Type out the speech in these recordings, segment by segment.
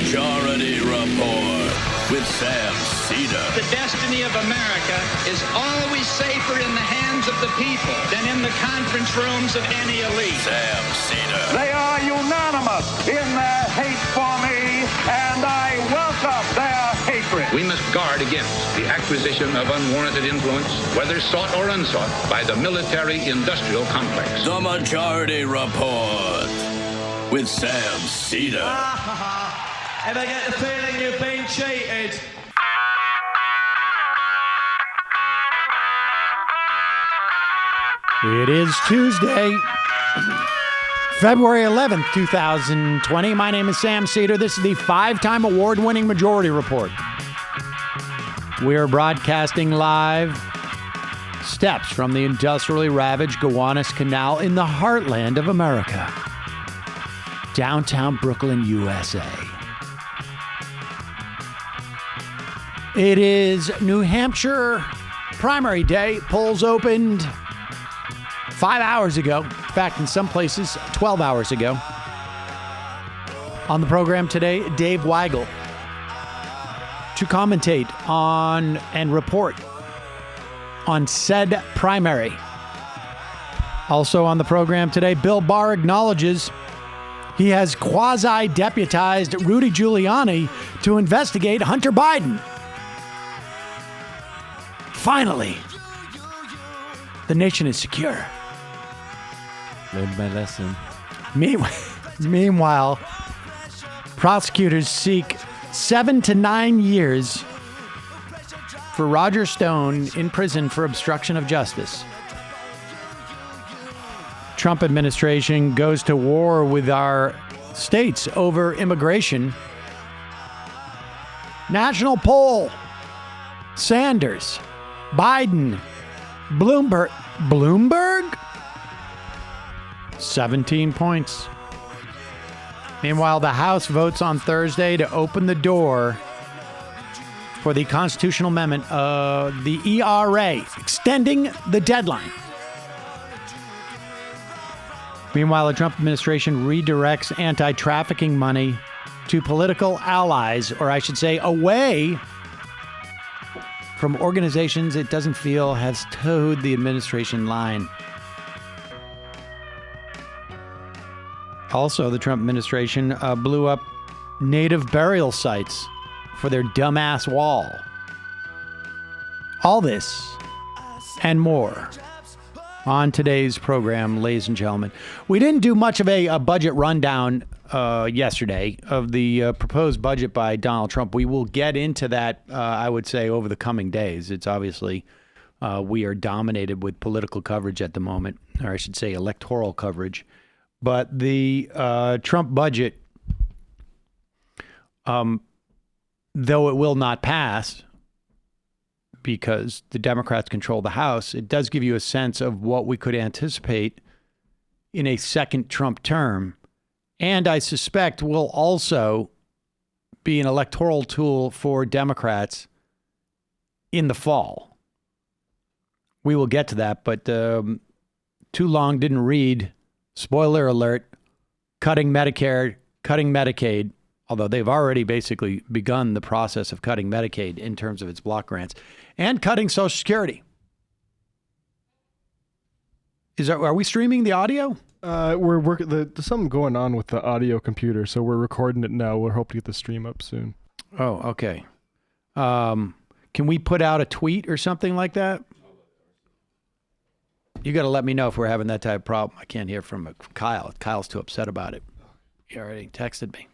Majority Report with Sam Cedar. The destiny of America is always safer in the hands of the people than in the conference rooms of any elite. Sam Cedar. They are unanimous in their hate for me, and I welcome their hatred. We must guard against the acquisition of unwarranted influence, whether sought or unsought, by the military-industrial complex. The Majority Report with Sam Cedar. Ever get the feeling you've been cheated? It is Tuesday, February 11th, 2020. My name is Sam Cedar. This is the 5-time award-winning Majority Report. We are broadcasting live steps from the industrially ravaged Gowanus Canal in the heartland of America. Downtown Brooklyn, USA. It is New Hampshire primary day. Polls opened 5 hours ago. In fact, in some places, 12 hours ago. On the program today, Dave Weigel to commentate on and report on said primary. Also on the program today, Bill Barr acknowledges he has quasi-deputized Rudy Giuliani to investigate Hunter Biden. Finally, the nation is secure. Learned my lesson. Meanwhile, prosecutors seek 7 to 9 years for Roger Stone in prison for obstruction of justice. Trump administration goes to war with our states over immigration. National poll. Sanders, Biden, Bloomberg? 17 points. Meanwhile, the House votes on Thursday to open the door for the constitutional amendment of the ERA, extending the deadline. Meanwhile, the Trump administration redirects anti-trafficking money to political allies, or I should say, away from organizations it doesn't feel has towed the administration line. Also, the Trump administration blew up native burial sites for their dumbass wall. All this and more on today's program, ladies and gentlemen. We didn't do much of a budget rundown yesterday of the proposed budget by Donald Trump. We will get into that, I would say, over the coming days. It's obviously, we are dominated with political coverage at the moment, or I should say electoral coverage. But the Trump budget, though it will not pass because the Democrats control the House, it does give you a sense of what we could anticipate in a second Trump term. And I suspect will also be an electoral tool for Democrats in the fall. We will get to that, but too long didn't read. Spoiler alert, cutting Medicare, cutting Medicaid, although they've already basically begun the process of cutting Medicaid in terms of its block grants, and cutting Social Security. Are we streaming the audio? We're working. There's something going on with the audio computer, so we're recording it now. We're hoping to get the stream up soon. Oh, okay. Can we put out a tweet or something like that? You got to let me know if we're having that type of problem. I can't hear from Kyle. Kyle's too upset about it. He already texted me.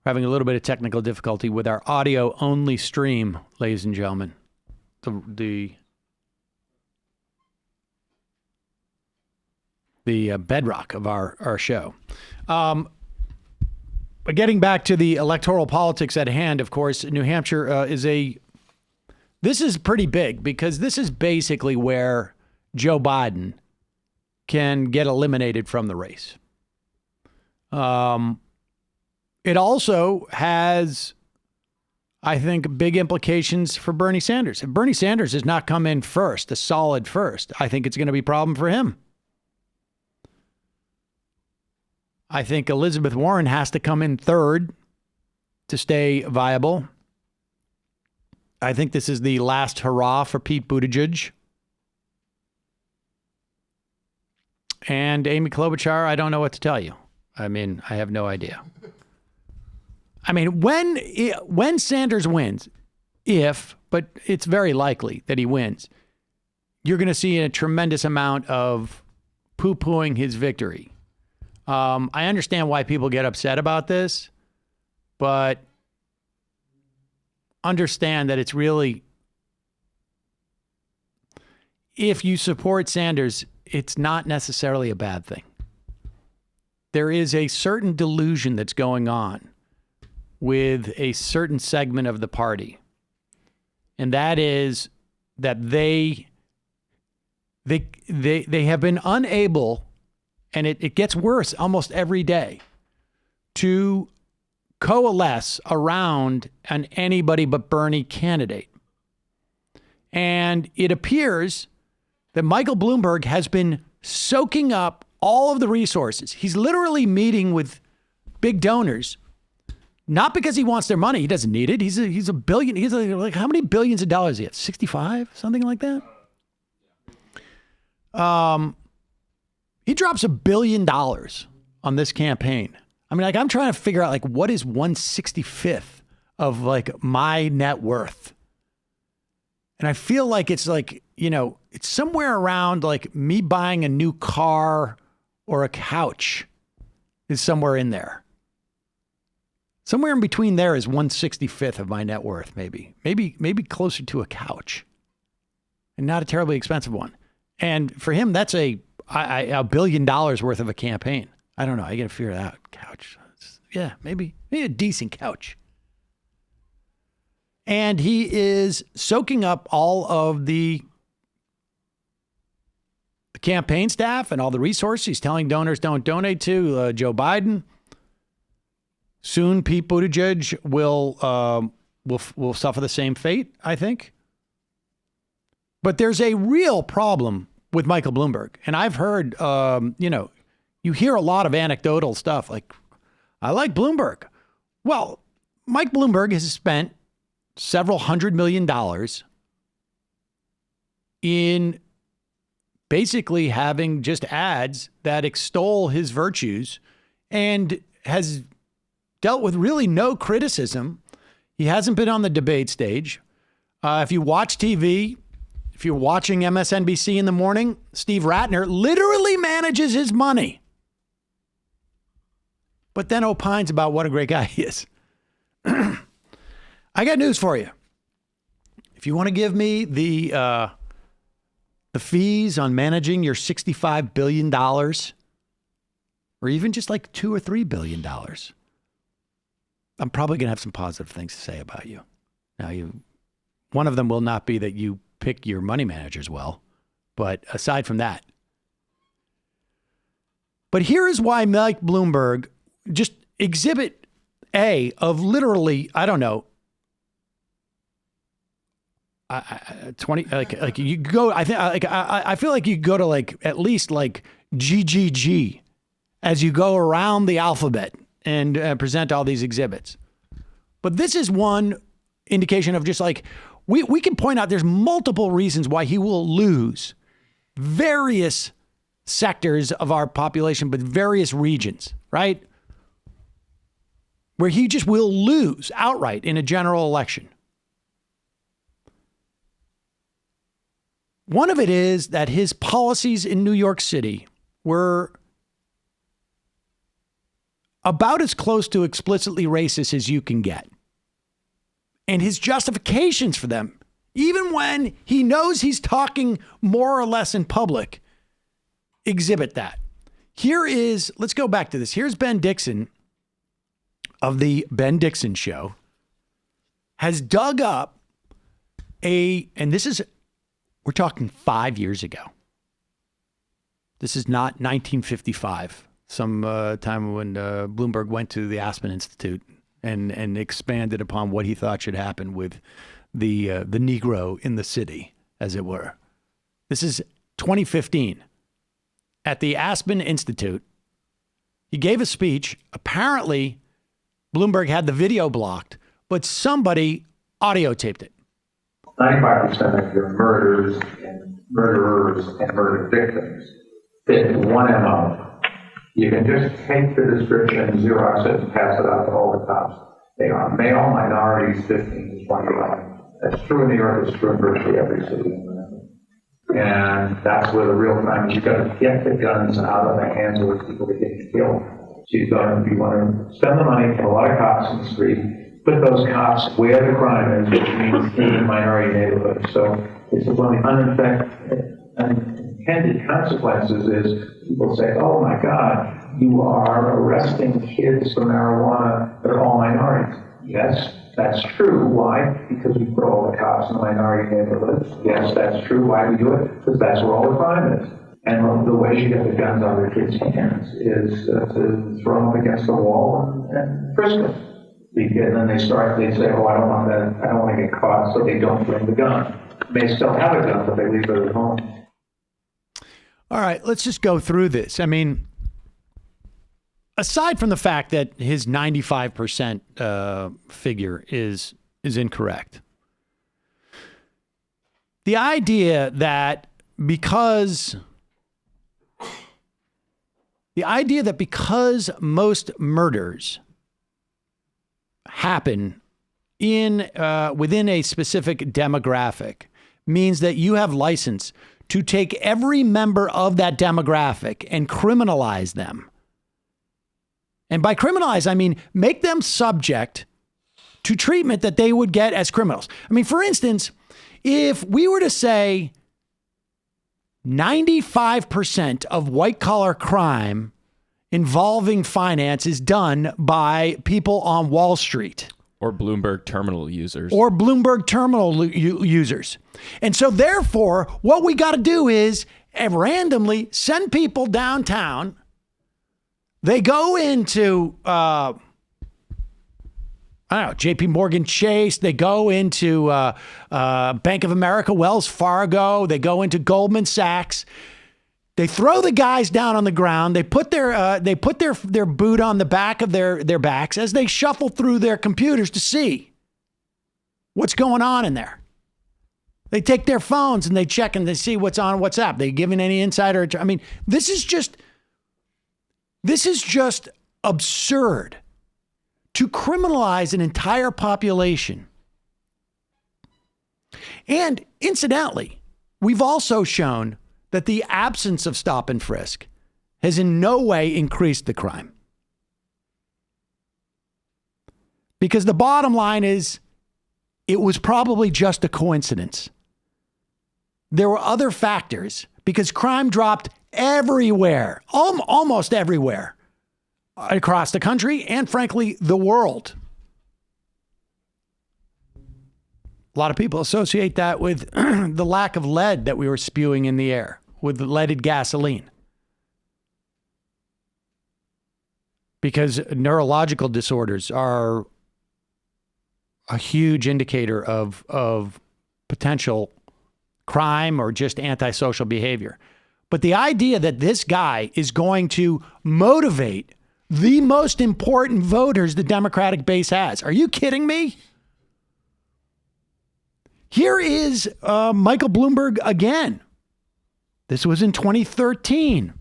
Having a little bit of technical difficulty with our audio-only stream, ladies and gentlemen. The bedrock of our show. But getting back to the electoral politics at hand, of course, New Hampshire this is pretty big because this is basically where Joe Biden can get eliminated from the race. It also has, I think, big implications for Bernie Sanders. If Bernie Sanders does not come in first, a solid first, I think it's going to be a problem for him. I think Elizabeth Warren has to come in third to stay viable. I think this is the last hurrah for Pete Buttigieg. And Amy Klobuchar, I don't know what to tell you. I mean, I have no idea. I mean, when Sanders wins, but it's very likely that he wins, you're going to see a tremendous amount of poo-pooing his victory. I understand why people get upset about this, but understand that it's really, if you support Sanders, it's not necessarily a bad thing. There is a certain delusion that's going on with a certain segment of the party. And that is that they have been unable, and it gets worse almost every day, to coalesce around an anybody but Bernie candidate. And it appears that Michael Bloomberg has been soaking up all of the resources. He's literally meeting with big donors, not because he wants their money. He doesn't need it. He's a billion. He's like, how many billions of dollars he have? 65, something like that. He drops $1 billion on this campaign. I mean, like, I'm trying to figure out, like, what is 1/65th of, like, my net worth? And I feel like it's like, you know, it's somewhere around like me buying a new car or a couch is somewhere in there. Somewhere in between there is 1/65th of my net worth, maybe closer to a couch, and not a terribly expensive one. And for him, that's a $1 billion worth of a campaign. I don't know. I got to figure that out. Couch. Yeah, maybe a decent couch. And he is soaking up all of the campaign staff and all the resources. He's telling donors don't donate to Joe Biden. Soon, Pete Buttigieg will suffer the same fate, I think. But there's a real problem with Michael Bloomberg. And I've heard, you hear a lot of anecdotal stuff like, I like Bloomberg. Well, Mike Bloomberg has spent several $100 million in basically having just ads that extol his virtues and has dealt with really no criticism. He hasn't been on the debate stage. If you watch TV, if you're watching MSNBC in the morning, Steve Ratner literally manages his money, but then opines about what a great guy he is. I got news for you. If you want to give me the fees on managing your $65 billion, or even just like $2 or $3 billion, I'm probably going to have some positive things to say about you. Now, one of them will not be that you pick your money managers well, but aside from that. But here is why Mike Bloomberg, just exhibit A of literally, I don't know, 20, like you go, I think, I feel like you go to like at least like GGG as you go around the alphabet and present all these exhibits. But this is one indication of just like, we can point out there's multiple reasons why he will lose various sectors of our population, but various regions, right? Where he just will lose outright in a general election. One of it is that his policies in New York City were about as close to explicitly racist as you can get. And his justifications for them, even when he knows he's talking more or less in public, exhibit that. Let's go back to this. Here's Ben Dixon of the Ben Dixon Show, has dug up we're talking 5 years ago. This is not 1955, some time when Bloomberg went to the Aspen Institute and expanded upon what he thought should happen with the Negro in the city, as it were. This is 2015. At the Aspen Institute, He gave a speech. Apparently, Bloomberg had the video blocked, but somebody audio taped it. 95% of your murderers and murder victims fit one MO. You can just take the description, Xerox it, and pass it out to all the cops. They are male, minorities, 15 to 25. That's true in New York. It's true in virtually every city in the country. And that's where the real crime is. You've got to get the guns out of the hands of the people that get killed. So you want to spend the money, get a lot of cops in the street, put those cops where the crime is, which means in the minority neighborhoods. So this is one of the unintended consequences is people say, oh my God, you are arresting kids for marijuana that are all minorities. Yes, that's true. Why? Because we put all the cops in the minority neighborhoods. Yes, that's true. Why do we do it? Because that's where all the crime is. And one of the ways you get the guns out of the kids' hands is to throw them against the wall and frisk them. And then they say, oh, I don't want that. I don't want to get caught, so they don't bring the gun. They still have a gun, but they leave it at home. All right, let's just go through this. I mean, aside from the fact that his 95% figure is incorrect, the idea that because most murders happen in within a specific demographic means that you have license to take every member of that demographic and criminalize them. And by criminalize, I mean make them subject to treatment that they would get as criminals. I mean, for instance, if we were to say 95% of white-collar crime involving finance is done by people on Wall Street. Or Bloomberg terminal users. And so therefore, what we got to do is randomly send people downtown. They go into, JP Morgan Chase. They go into Bank of America, Wells Fargo. They go into Goldman Sachs. They throw the guys down on the ground. They put their boot on the back of their backs as they shuffle through their computers to see what's going on in there. They take their phones and they check and they see what's on WhatsApp. They giving any insider. I mean, this is just absurd to criminalize an entire population. And incidentally, we've also shown that the absence of stop and frisk has in no way increased the crime. Because the bottom line is, it was probably just a coincidence. There were other factors because crime dropped everywhere, almost everywhere across the country and frankly, the world. A lot of people associate that with the lack of lead that we were spewing in the air with leaded gasoline. Because neurological disorders are a huge indicator of potential crime or just antisocial behavior. But the idea that this guy is going to motivate the most important voters the Democratic base has. Are you kidding me? Here is Michael Bloomberg again. This was in 2013.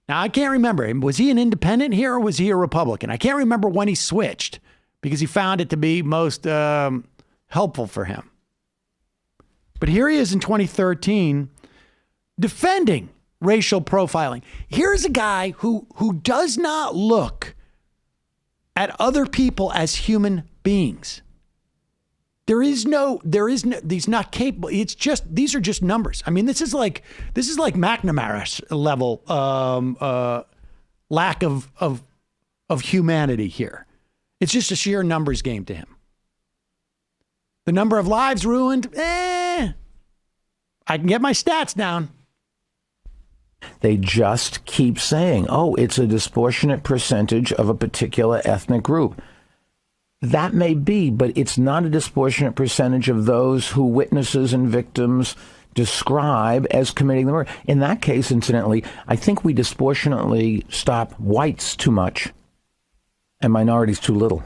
Now, I can't remember. Was he an independent here or was he a Republican? I can't remember when he switched because he found it to be most helpful for him. But here he is in 2013 defending racial profiling. Here's a guy who does not look at other people as human beings. He's not capable. It's just, these are just numbers. I mean, this is like McNamara's level lack of humanity here. It's just a sheer numbers game to him. The number of lives ruined, I can get my stats down. They just keep saying, oh, it's a disproportionate percentage of a particular ethnic group. That may be, but it's not a disproportionate percentage of those who witnesses and victims describe as committing the murder. In that case, incidentally, I think we disproportionately stop whites too much and minorities too little.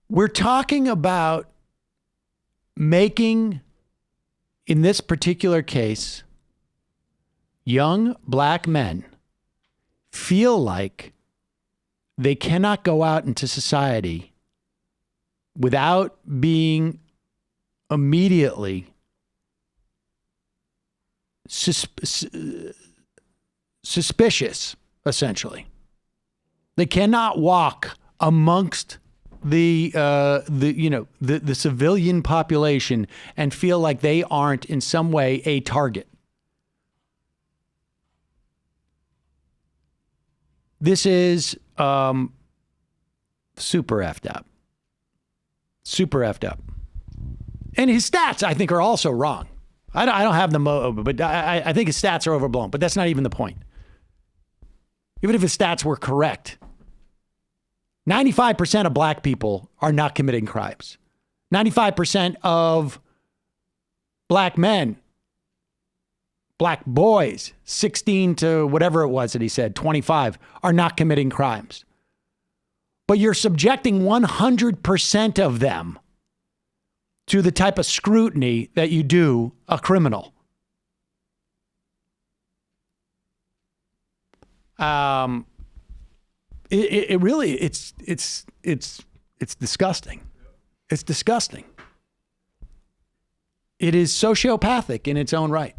We're talking about making, in this particular case, young black men feel like they cannot go out into society without being immediately suspicious, essentially. They cannot walk amongst the civilian population and feel like they aren't in some way a target. This is super effed up. Super effed up. And his stats, I think, are also wrong. I don't have them, but I think his stats are overblown. But that's not even the point. Even if his stats were correct, 95% of black people are not committing crimes. 95% of black men, black boys, 16 to whatever it was that he said, 25, are not committing crimes. But you're subjecting 100% of them to the type of scrutiny that you do a criminal. It really, it's disgusting. It's disgusting. It is sociopathic in its own right.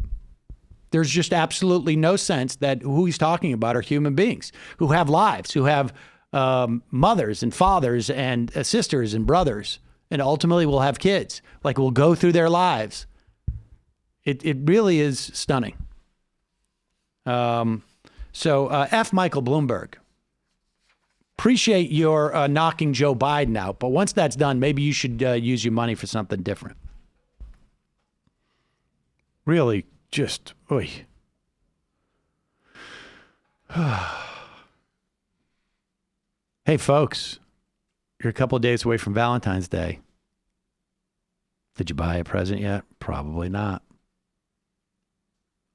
There's just absolutely no sense that who he's talking about are human beings who have lives, who have mothers and fathers and sisters and brothers, and ultimately will have kids. Like, will go through their lives. It really is stunning. So F. Michael Bloomberg. Appreciate your knocking Joe Biden out, but once that's done, maybe you should use your money for something different. Really, just, oy. Hey, folks, you're a couple of days away from Valentine's Day. Did you buy a present yet? Probably not.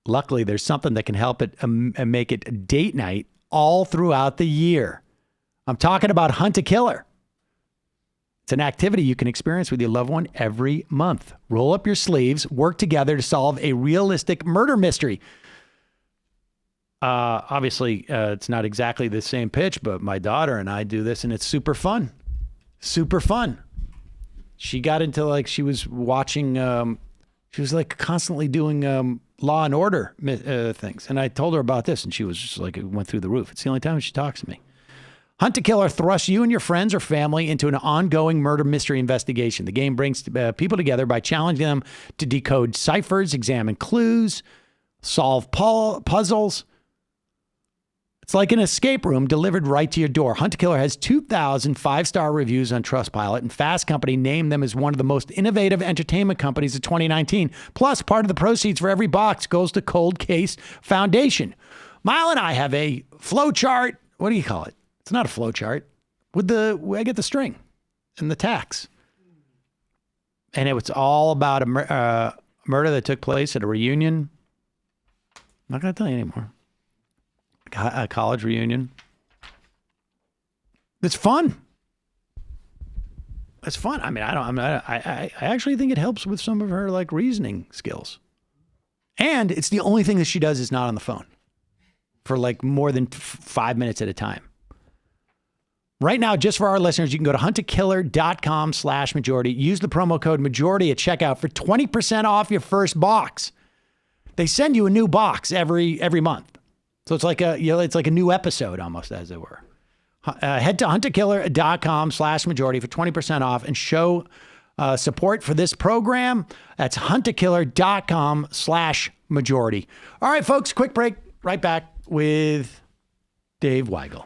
Luckily, there's something that can help it make it date night all throughout the year. I'm talking about Hunt a Killer. It's an activity you can experience with your loved one every month. Roll up your sleeves, work together to solve a realistic murder mystery. Obviously, it's not exactly the same pitch, but my daughter and I do this, and it's super fun. Super fun. She got into, like, she was watching, she was like constantly doing Law and Order things. And I told her about this, and she was just like, it went through the roof. It's the only time she talks to me. Hunt a Killer thrusts you and your friends or family into an ongoing murder mystery investigation. The game brings people together by challenging them to decode ciphers, examine clues, solve puzzles. It's like an escape room delivered right to your door. Hunt a Killer has 2,000 five-star reviews on Trustpilot, and Fast Company named them as one of the most innovative entertainment companies of 2019. Plus, part of the proceeds for every box goes to Cold Case Foundation. Mile and I have a flow chart. What do you call it? It's not a flow chart. I get the string and the tacks. And it was all about a murder that took place at a reunion. I'm not going to tell you anymore. A college reunion. It's fun. It's fun. I mean, I actually think it helps with some of her, like, reasoning skills. And it's the only thing that she does is not on the phone for like more than 5 minutes at a time. Right now, just for our listeners, you can go to huntakiller.com/majority. Use the promo code majority at checkout for 20% off your first box. They send you a new box every month. So it's like it's like a new episode almost, as it were. Head to huntakiller.com/majority for 20% off and show support for this program. That's huntakiller.com/majority. All right, folks, quick break. Right back with Dave Weigel.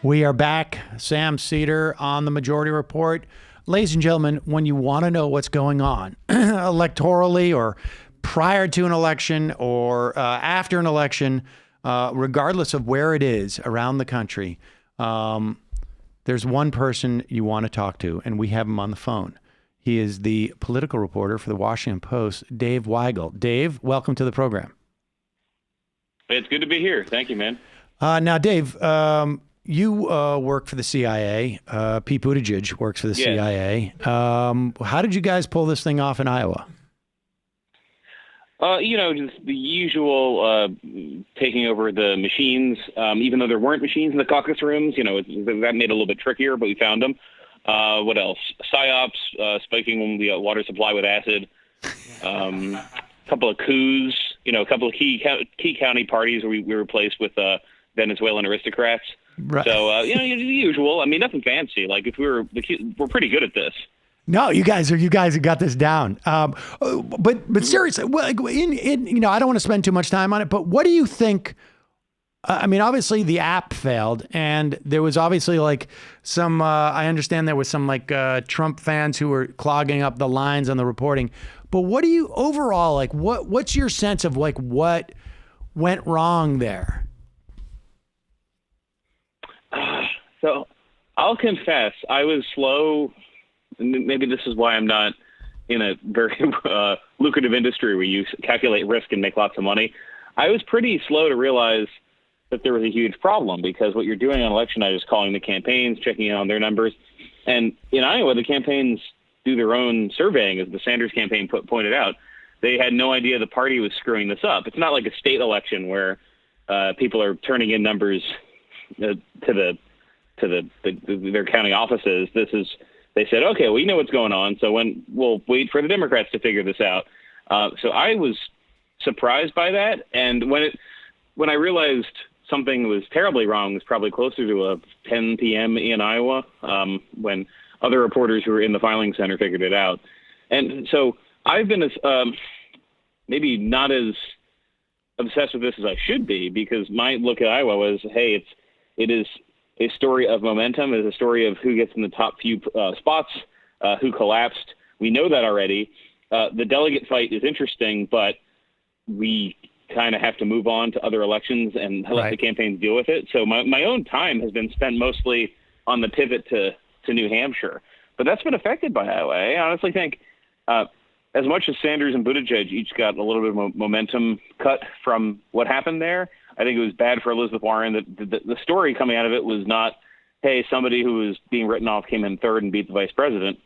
We are back. Sam Seder on the Majority Report. Ladies and gentlemen, when you want to know what's going on electorally or prior to an election or after an election, regardless of where it is around the country, there's one person you want to talk to, and we have him on the phone. He is the political reporter for the Washington Post, Dave Weigel. Dave, welcome to the program. It's good to be here. Thank you, man. Now, Dave, you work for the CIA. Pete Buttigieg works for the CIA. How did you guys pull this thing off in Iowa? Just the usual taking over the machines, even though there weren't machines in the caucus rooms. That made it a little bit trickier, but we found them. What else? PSYOPs, spiking the water supply with acid. A couple of coups. A couple of key county parties where we replaced with Venezuelan aristocrats. Right. So, the usual. I mean, nothing fancy. Like, if we're pretty good at this. No, you guys have got this down. But seriously, well, I don't want to spend too much time on it, but what do you think? Obviously the app failed, and there was obviously some, I understand there was some Trump fans who were clogging up the lines on the reporting. But what do you overall, what's your sense of what went wrong there? So I'll confess, I was slow. Maybe this is why I'm not in a very lucrative industry where you calculate risk and make lots of money. I was pretty slow to realize that there was a huge problem, because what you're doing on election night is calling the campaigns, checking in on their numbers. And in Iowa, the campaigns do their own surveying, as the Sanders campaign pointed out. They had no idea the party was screwing this up. It's not like a state election where people are turning in numbers to their county offices. They said, okay, we know what's going on, so we'll wait for the Democrats to figure this out. So I was surprised by that, and when I realized something was terribly wrong, it was probably closer to 10 p.m. in Iowa, when other reporters who were in the filing center figured it out. And so I've been maybe not as obsessed with this as I should be, because my look at Iowa was, hey, it is a story of momentum. It's a story of who gets in the top few spots, who collapsed. We know that already. The delegate fight is interesting, but we kind of have to move on to other elections and let the campaigns deal with it. So my own time has been spent mostly on the pivot to New Hampshire. But that's been affected by Iowa. I honestly think as much as Sanders and Buttigieg each got a little bit of momentum cut from what happened there, I think it was bad for Elizabeth Warren. The story coming out of it was not, hey, somebody who was being written off came in third and beat the vice president,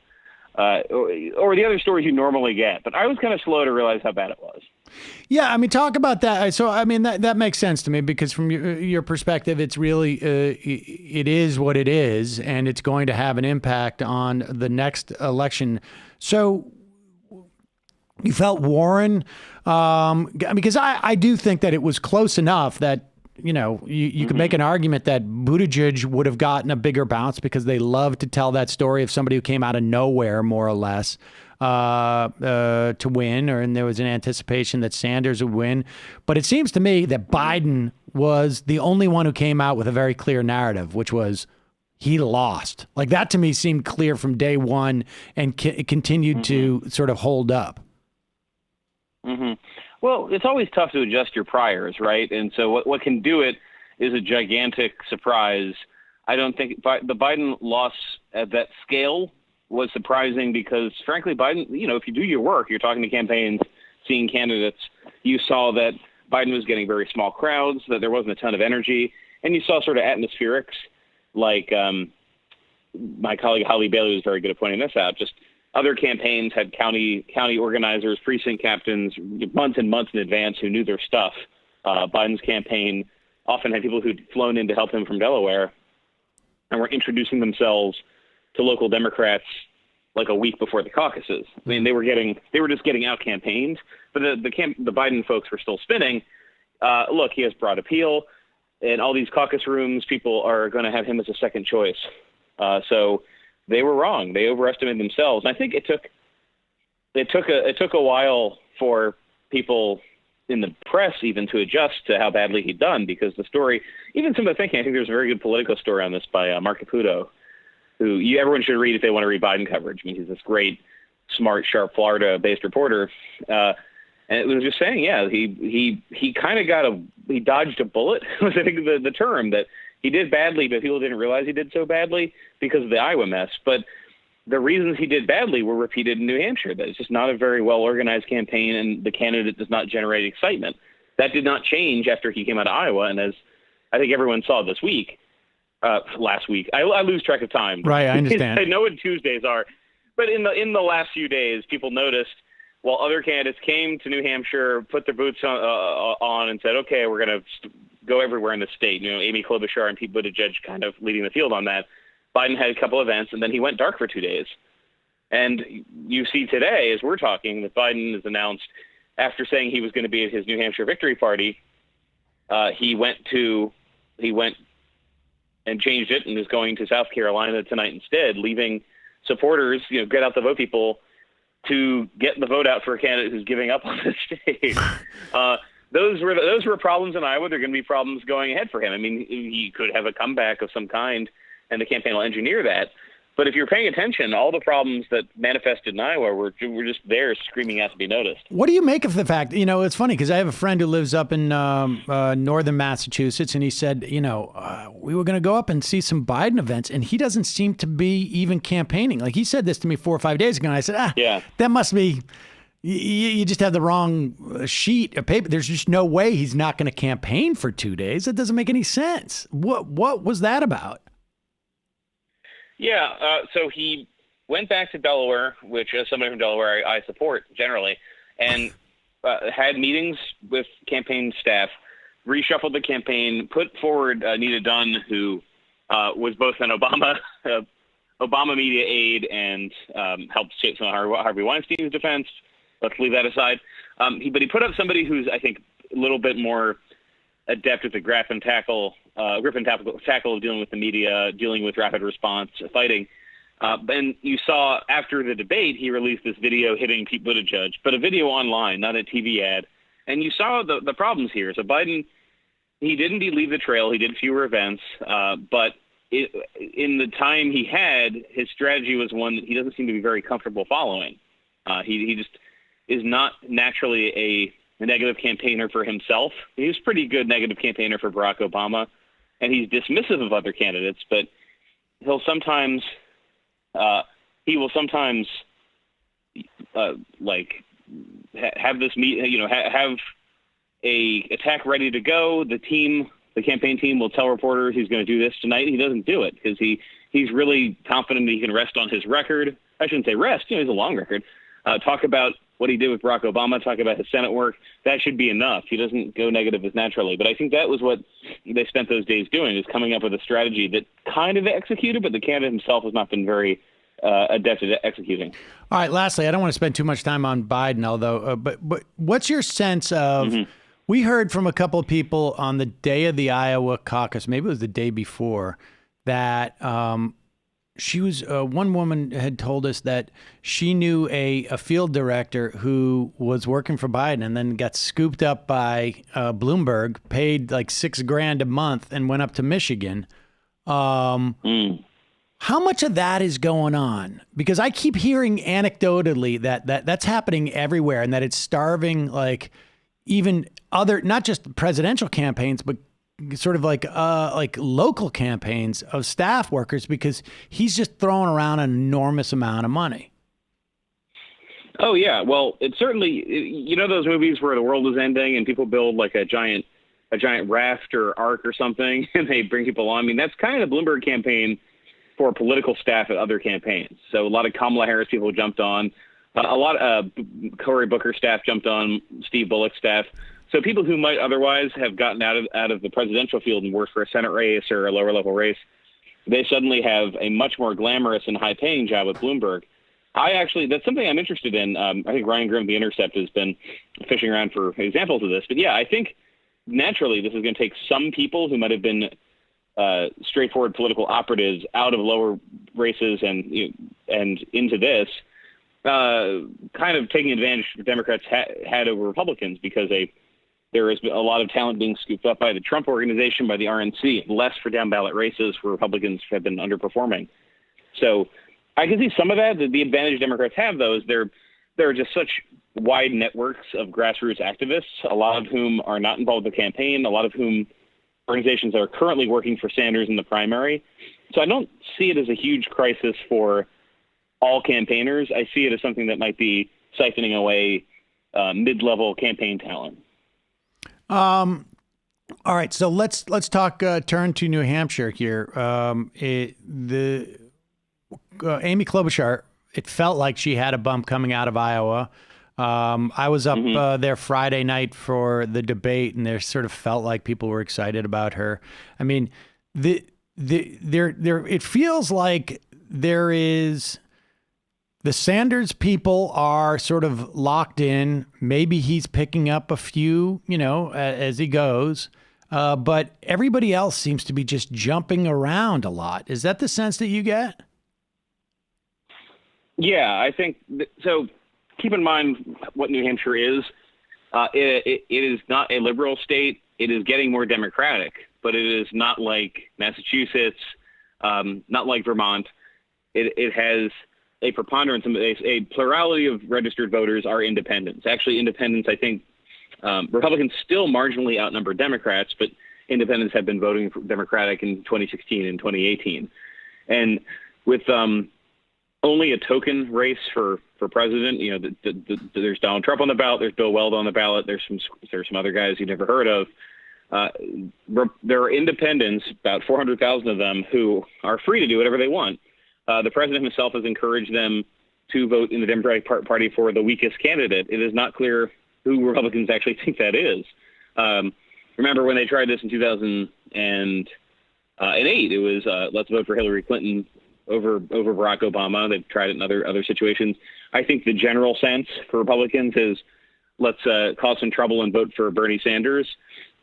or the other stories you normally get. But I was kind of slow to realize how bad it was. Yeah, talk about that. So, that makes sense to me, because from your perspective, it's really, it is what it is, and it's going to have an impact on the next election. So you felt Warren, because I do think that it was close enough that, you could make an argument that Buttigieg would have gotten a bigger bounce, because they love to tell that story of somebody who came out of nowhere, more or less, to win, and there was an anticipation that Sanders would win. But it seems to me that Biden was the only one who came out with a very clear narrative, which was he lost. That to me seemed clear from day one, and continued to sort of hold up. Mm-hmm. Well, it's always tough to adjust your priors, right? And so what can do it is a gigantic surprise. I don't think the Biden loss at that scale was surprising, because, frankly, Biden, if you do your work, you're talking to campaigns, seeing candidates, you saw that Biden was getting very small crowds, that there wasn't a ton of energy, and you saw sort of atmospherics, like my colleague Holly Bailey was very good at pointing this out. Just other campaigns had county organizers, precinct captains, months and months in advance who knew their stuff. Biden's campaign often had people who'd flown in to help him from Delaware and were introducing themselves to local Democrats like a week before the caucuses. They were just getting out campaigned, but the Biden folks were still spinning. Look, he has broad appeal. In all these caucus rooms, people are going to have him as a second choice. So they were wrong. They overestimated themselves. And I think it took a while for people in the press even to adjust to how badly he'd done, because the story, even some of the thinking, I think there's a very good Politico story on this by Mark Caputo, who everyone should read if they want to read Biden coverage. I mean, he's this great, smart, sharp, Florida-based reporter. And it was just saying, yeah, he kind of he dodged a bullet, was I think the term, that he did badly, but people didn't realize he did so badly because of the Iowa mess. But the reasons he did badly were repeated in New Hampshire. That it's just not a very well-organized campaign, and the candidate does not generate excitement. That did not change after he came out of Iowa, and as I think everyone saw this week, last week, I lose track of time. Right, I understand. I know what Tuesdays are, but in the last few days, people noticed while other candidates came to New Hampshire, put their boots on and said, okay, we're going to go everywhere in the state. You know, Amy Klobuchar and Pete Buttigieg kind of leading the field on that. Biden had a couple events, and then he went dark for 2 days. And you see today, as we're talking, that Biden has announced, after saying he was going to be at his New Hampshire victory party, he went and changed it and is going to South Carolina tonight instead, leaving supporters, get out the vote people, to get the vote out for a candidate who's giving up on the state. Those were problems in Iowa. They're going to be problems going ahead for him. I mean, he could have a comeback of some kind, and the campaign will engineer that. But if you're paying attention, all the problems that manifested in Iowa were just there screaming out to be noticed. What do you make of the fact, it's funny because I have a friend who lives up in northern Massachusetts, and he said, we were going to go up and see some Biden events, and he doesn't seem to be even campaigning. Like, he said this to me 4 or 5 days ago, and I said, yeah, that must be, you just have the wrong sheet of paper. There's just no way he's not going to campaign for 2 days. That doesn't make any sense. What was that about? Yeah, so he went back to Delaware, which, as somebody from Delaware, I support generally, and had meetings with campaign staff, reshuffled the campaign, put forward Nita Dunn, who was both an Obama media aide and helped shape some of Harvey Weinstein's defense. Let's leave that aside. But he put up somebody who's, I think, a little bit more adept with the grip and tackle of dealing with the media, dealing with rapid response fighting. And you saw after the debate, he released this video hitting Pete Buttigieg, but a video online, not a TV ad. And you saw the problems here. So Biden, he did indeed leave the trail. He did fewer events, but in the time he had, his strategy was one that he doesn't seem to be very comfortable following. He just is not naturally a negative campaigner for himself. He's a pretty good negative campaigner for Barack Obama, and he's dismissive of other candidates, but he will sometimes have this have a attack ready to go. The campaign team will tell reporters he's going to do this tonight. He doesn't do it because he's really confident that he can rest on his record. I shouldn't say rest. He's a long record. Talk about what he did with Barack Obama, talk about his Senate work. That should be enough. He doesn't go negative as naturally. But I think that was what they spent those days doing, is coming up with a strategy that kind of executed, but the candidate himself has not been very adept at executing. All right, lastly, I don't want to spend too much time on Biden, although, but what's your sense of, we heard from a couple of people on the day of the Iowa caucus, maybe it was the day before, that she was one woman had told us that she knew a field director who was working for Biden and then got scooped up by Bloomberg, paid like $6,000 a month, and went up to Michigan. How much of that is going on? Because I keep hearing anecdotally that's happening everywhere, and that it's starving like even other, not just presidential campaigns, but sort of like local campaigns of staff workers, because he's just throwing around an enormous amount of money. Oh yeah, well, it's certainly, those movies where the world is ending and people build like a giant raft or ark or something, and they bring people on. I mean, that's kind of the Bloomberg campaign for political staff at other campaigns. So a lot of Kamala Harris people jumped on, a lot of Cory Booker staff jumped on, Steve Bullock staff. So people who might otherwise have gotten out of the presidential field and worked for a Senate race or a lower level race, they suddenly have a much more glamorous and high paying job with Bloomberg. That's something I'm interested in. I think Ryan Grimm of The Intercept has been fishing around for examples of this. But yeah, I think naturally this is going to take some people who might have been straightforward political operatives out of lower races and into this, kind of taking advantage Democrats had over Republicans, because a There has been a lot of talent being scooped up by the Trump organization, by the RNC, less for down ballot races where Republicans have been underperforming. So I can see some of that. The advantage Democrats have, though, is there are just such wide networks of grassroots activists, a lot of whom are not involved in the campaign, a lot of whom organizations that are currently working for Sanders in the primary. So I don't see it as a huge crisis for all campaigners. I see it as something that might be siphoning away mid-level campaign talent. All right, so let's talk. Turn to New Hampshire here. Amy Klobuchar. It felt like she had a bump coming out of Iowa. I was up there Friday night for the debate, and there sort of felt like people were excited about her. I mean, it feels like there is. The Sanders people are sort of locked in. Maybe he's picking up a few, as he goes. But everybody else seems to be just jumping around a lot. Is that the sense that you get? Yeah, I think so. Keep in mind what New Hampshire is. It is not a liberal state. It is getting more Democratic, but it is not like Massachusetts, not like Vermont. It has a preponderance, a plurality of registered voters are independents. Actually, independents, I think, Republicans still marginally outnumber Democrats, but independents have been voting for Democratic in 2016 and 2018. And with only a token race for president, there's Donald Trump on the ballot, there's Bill Weld on the ballot, there's some other guys you never heard of. There are independents, about 400,000 of them, who are free to do whatever they want. The president himself has encouraged them to vote in the Democratic Party for the weakest candidate. It is not clear who Republicans actually think that is. Remember when they tried this in 2008? It was let's vote for Hillary Clinton over Barack Obama. They've tried it in other situations. I think the general sense for Republicans is let's cause some trouble and vote for Bernie Sanders.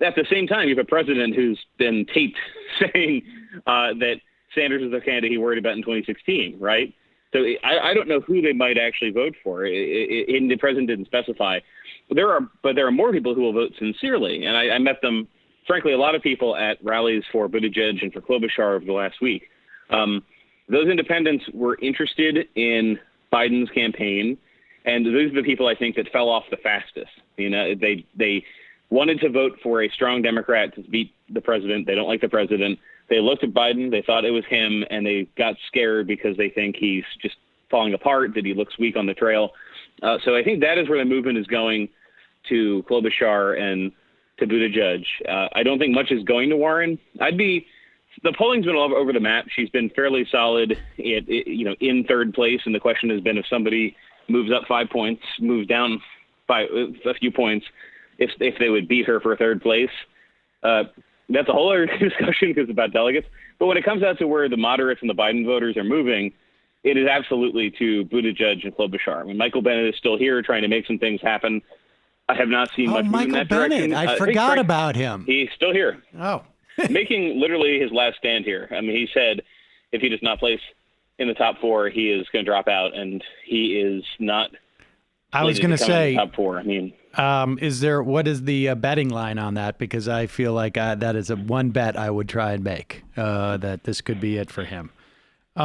At the same time, you have a president who's been taped saying that Sanders is the candidate he worried about in 2016, right? So I don't know who they might actually vote for. The president didn't specify. But there are more people who will vote sincerely, and I met them, frankly, a lot of people at rallies for Buttigieg and for Klobuchar over the last week. Those independents were interested in Biden's campaign, and those are the people I think that fell off the fastest. They wanted to vote for a strong Democrat to beat the president. They don't like the president. They looked at Biden, they thought it was him, and they got scared because they think he's just falling apart, that he looks weak on the trail. So I think that is where the movement is going to Klobuchar and to Buttigieg. I don't think much is going to Warren. The polling's been all over the map. She's been fairly solid in third place, and the question has been if somebody moves up 5 points, moves down a few points, if they would beat her for third place. That's a whole other discussion because it's about delegates. But when it comes out to where the moderates and the Biden voters are moving, it is absolutely to Buttigieg and Klobuchar. I mean, Michael Bennet is still here trying to make some things happen. I have not seen much movement in that direction. I forgot about him. He's still here. Oh. Making literally his last stand here. I mean, he said if he does not place in the top four, he is going to drop out, and he is not. I was going to say top four. I mean, what is the betting line on that? Because I feel like that is one bet I would try and make that this could be it for him. He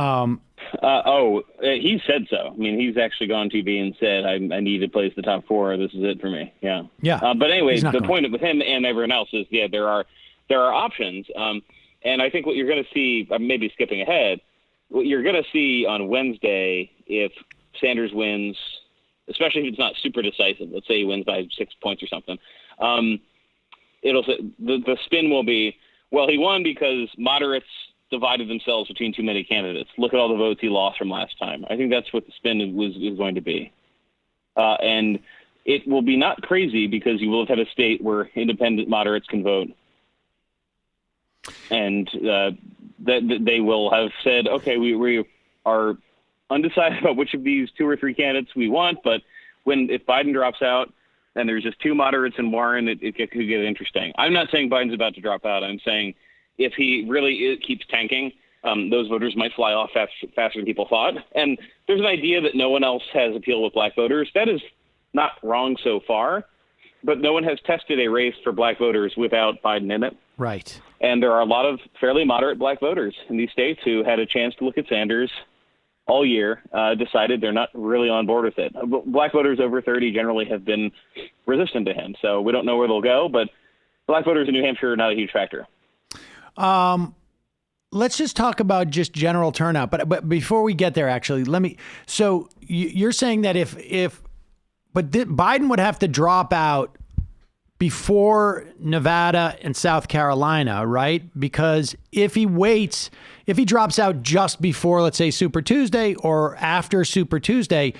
said so. I mean, he's actually gone to TV and said, I need to place the top four. This is it for me. Yeah. Yeah. But anyway, the point with him and everyone else is, there are options. And I think what you're going to see, maybe skipping ahead, what you're going to see on Wednesday, if Sanders wins, especially if it's not super decisive, let's say he wins by 6 points or something, the spin will be, well, he won because moderates divided themselves between too many candidates. Look at all the votes he lost from last time. I think that's what the spin is going to be. And it will be not crazy because you will have had a state where independent moderates can vote. And that they will have said, okay, we are undecided about which of these two or three candidates we want, but if Biden drops out and there's just two moderates and Warren, it could get interesting. I'm not saying Biden's about to drop out. I'm saying if he really keeps tanking, those voters might fly off faster than people thought. And there's an idea that no one else has appeal with black voters. That is not wrong so far. but no one has tested a race for black voters without Biden in it. Right. And there are a lot of fairly moderate black voters in these states who had a chance to look at Sanders all year, decided they're not really on board with it. Black voters over 30 generally have been resistant to him, so we don't know where they'll go, but black voters in New Hampshire are not a huge factor. Let's just talk about just general turnout. But before we get there, actually, so you're saying that but Biden would have to drop out before Nevada and South Carolina, right? Because if he drops out just before, let's say, Super Tuesday or after Super Tuesday,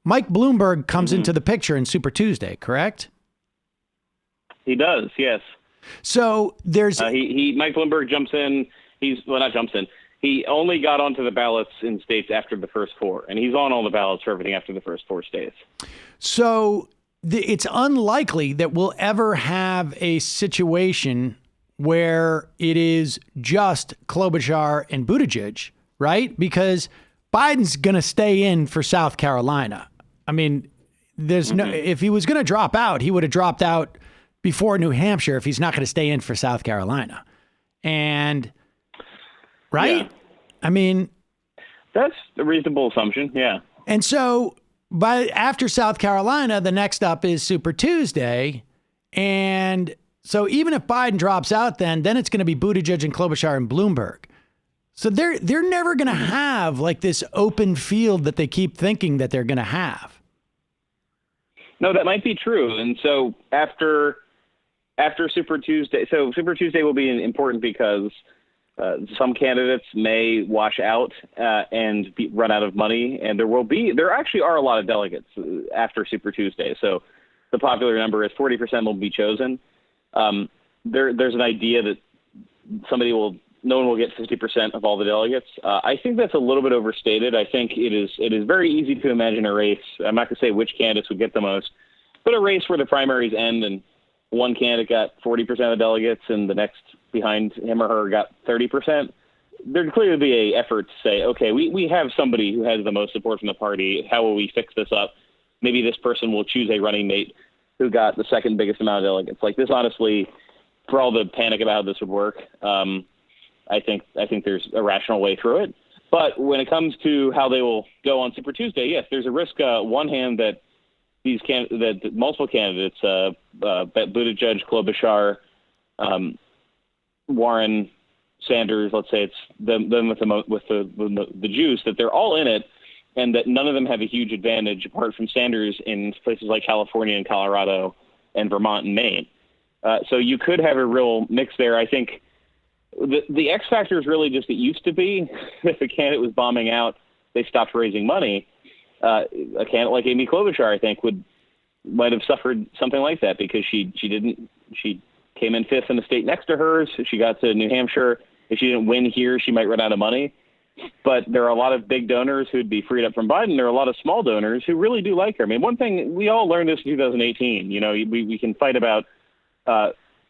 Mike Bloomberg comes into the picture in Super Tuesday, correct? He does, yes. So there's Mike Bloomberg jumps in. Not jumps in. He only got onto the ballots in states after the first four, and he's on all the ballots for everything after the first four states. So it's unlikely that we'll ever have a situation where it is just Klobuchar and Buttigieg, right? Because Biden's going to stay in for South Carolina. I mean, if he was going to drop out, he would have dropped out before New Hampshire if he's not going to stay in for South Carolina. And right? Yeah. I mean, that's a reasonable assumption. Yeah. And so after South Carolina, the next up is Super Tuesday. And so even if Biden drops out, then it's going to be Buttigieg and Klobuchar and Bloomberg. So they're never going to have like this open field that they keep thinking that they're going to have. No, that might be true. And so after Super Tuesday, Super Tuesday will be important because some candidates may wash out and run out of money, and there actually are a lot of delegates after Super Tuesday. So the popular number is 40% will be chosen. There's an idea that no one will get 50% of all the delegates. I think that's a little bit overstated. I think it is very easy to imagine a race. I'm not going to say which candidates would get the most, but a race where the primaries end and one candidate got 40% of the delegates and the next behind him or her got 30%. There'd clearly be an effort to say, okay, we have somebody who has the most support from the party. How will we fix this up? Maybe this person will choose a running mate who got the second biggest amount of delegates. Like this, honestly, for all the panic about how this would work, I think there's a rational way through it. But when it comes to how they will go on Super Tuesday, yes, there's a risk. One hand that that multiple candidates, Buttigieg, Klobuchar, Warren, Sanders, let's say it's them with the juice, that they're all in it, and that none of them have a huge advantage apart from Sanders in places like California and Colorado and Vermont and Maine. So you could have a real mix there. I think the X factor is really just it used to be if a candidate was bombing out, they stopped raising money. A candidate like Amy Klobuchar, I think, might have suffered something like that because she came in fifth in the state next to hers. She got to New Hampshire. If she didn't win here, she might run out of money. But there are a lot of big donors who'd be freed up from Biden. There are a lot of small donors who really do like her. I mean, one thing, we all learned this in 2018. You know, we can fight about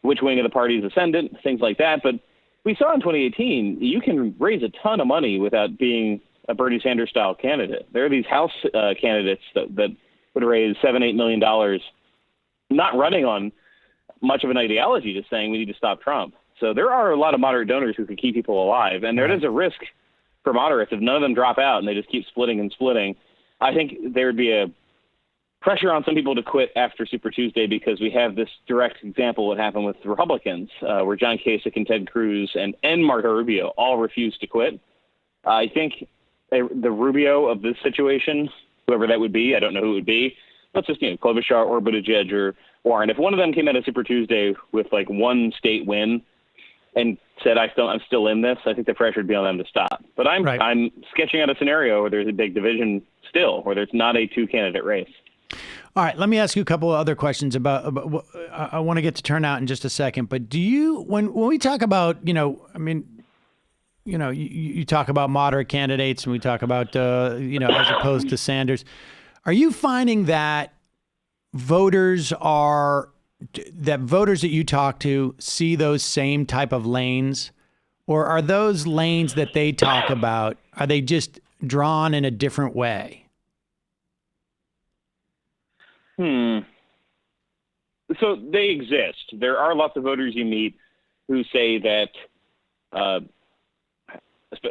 which wing of the party is ascendant, things like that. But we saw in 2018, you can raise a ton of money without being a Bernie Sanders style candidate. There are these House candidates that would raise $7-8 million, not running on much of an ideology, just saying we need to stop Trump. So there are a lot of moderate donors who can keep people alive, and there is a risk for moderates if none of them drop out and they just keep splitting and splitting. I think there would be a pressure on some people to quit after Super Tuesday because we have this direct example of what happened with the Republicans, where John Kasich and Ted Cruz and Marco Rubio all refused to quit. I think the Rubio of this situation, whoever that would be, I don't know who it would be. Let's just, Klobuchar or Buttigieg or Warren. If one of them came out of Super Tuesday with like one state win and said, I'm still in this, I think the pressure would be on them to stop. But I'm sketching out a scenario where there's a big division still, where there's not a two-candidate race. All right, let me ask you a couple of other questions about I want to get to turnout in just a second. But do you, when we talk about, you talk about moderate candidates and we talk about, as opposed to Sanders, are you finding that voters that you talk to see those same type of lanes, or are those lanes that they talk about, are they just drawn in a different way? So they exist. There are lots of voters you meet who say that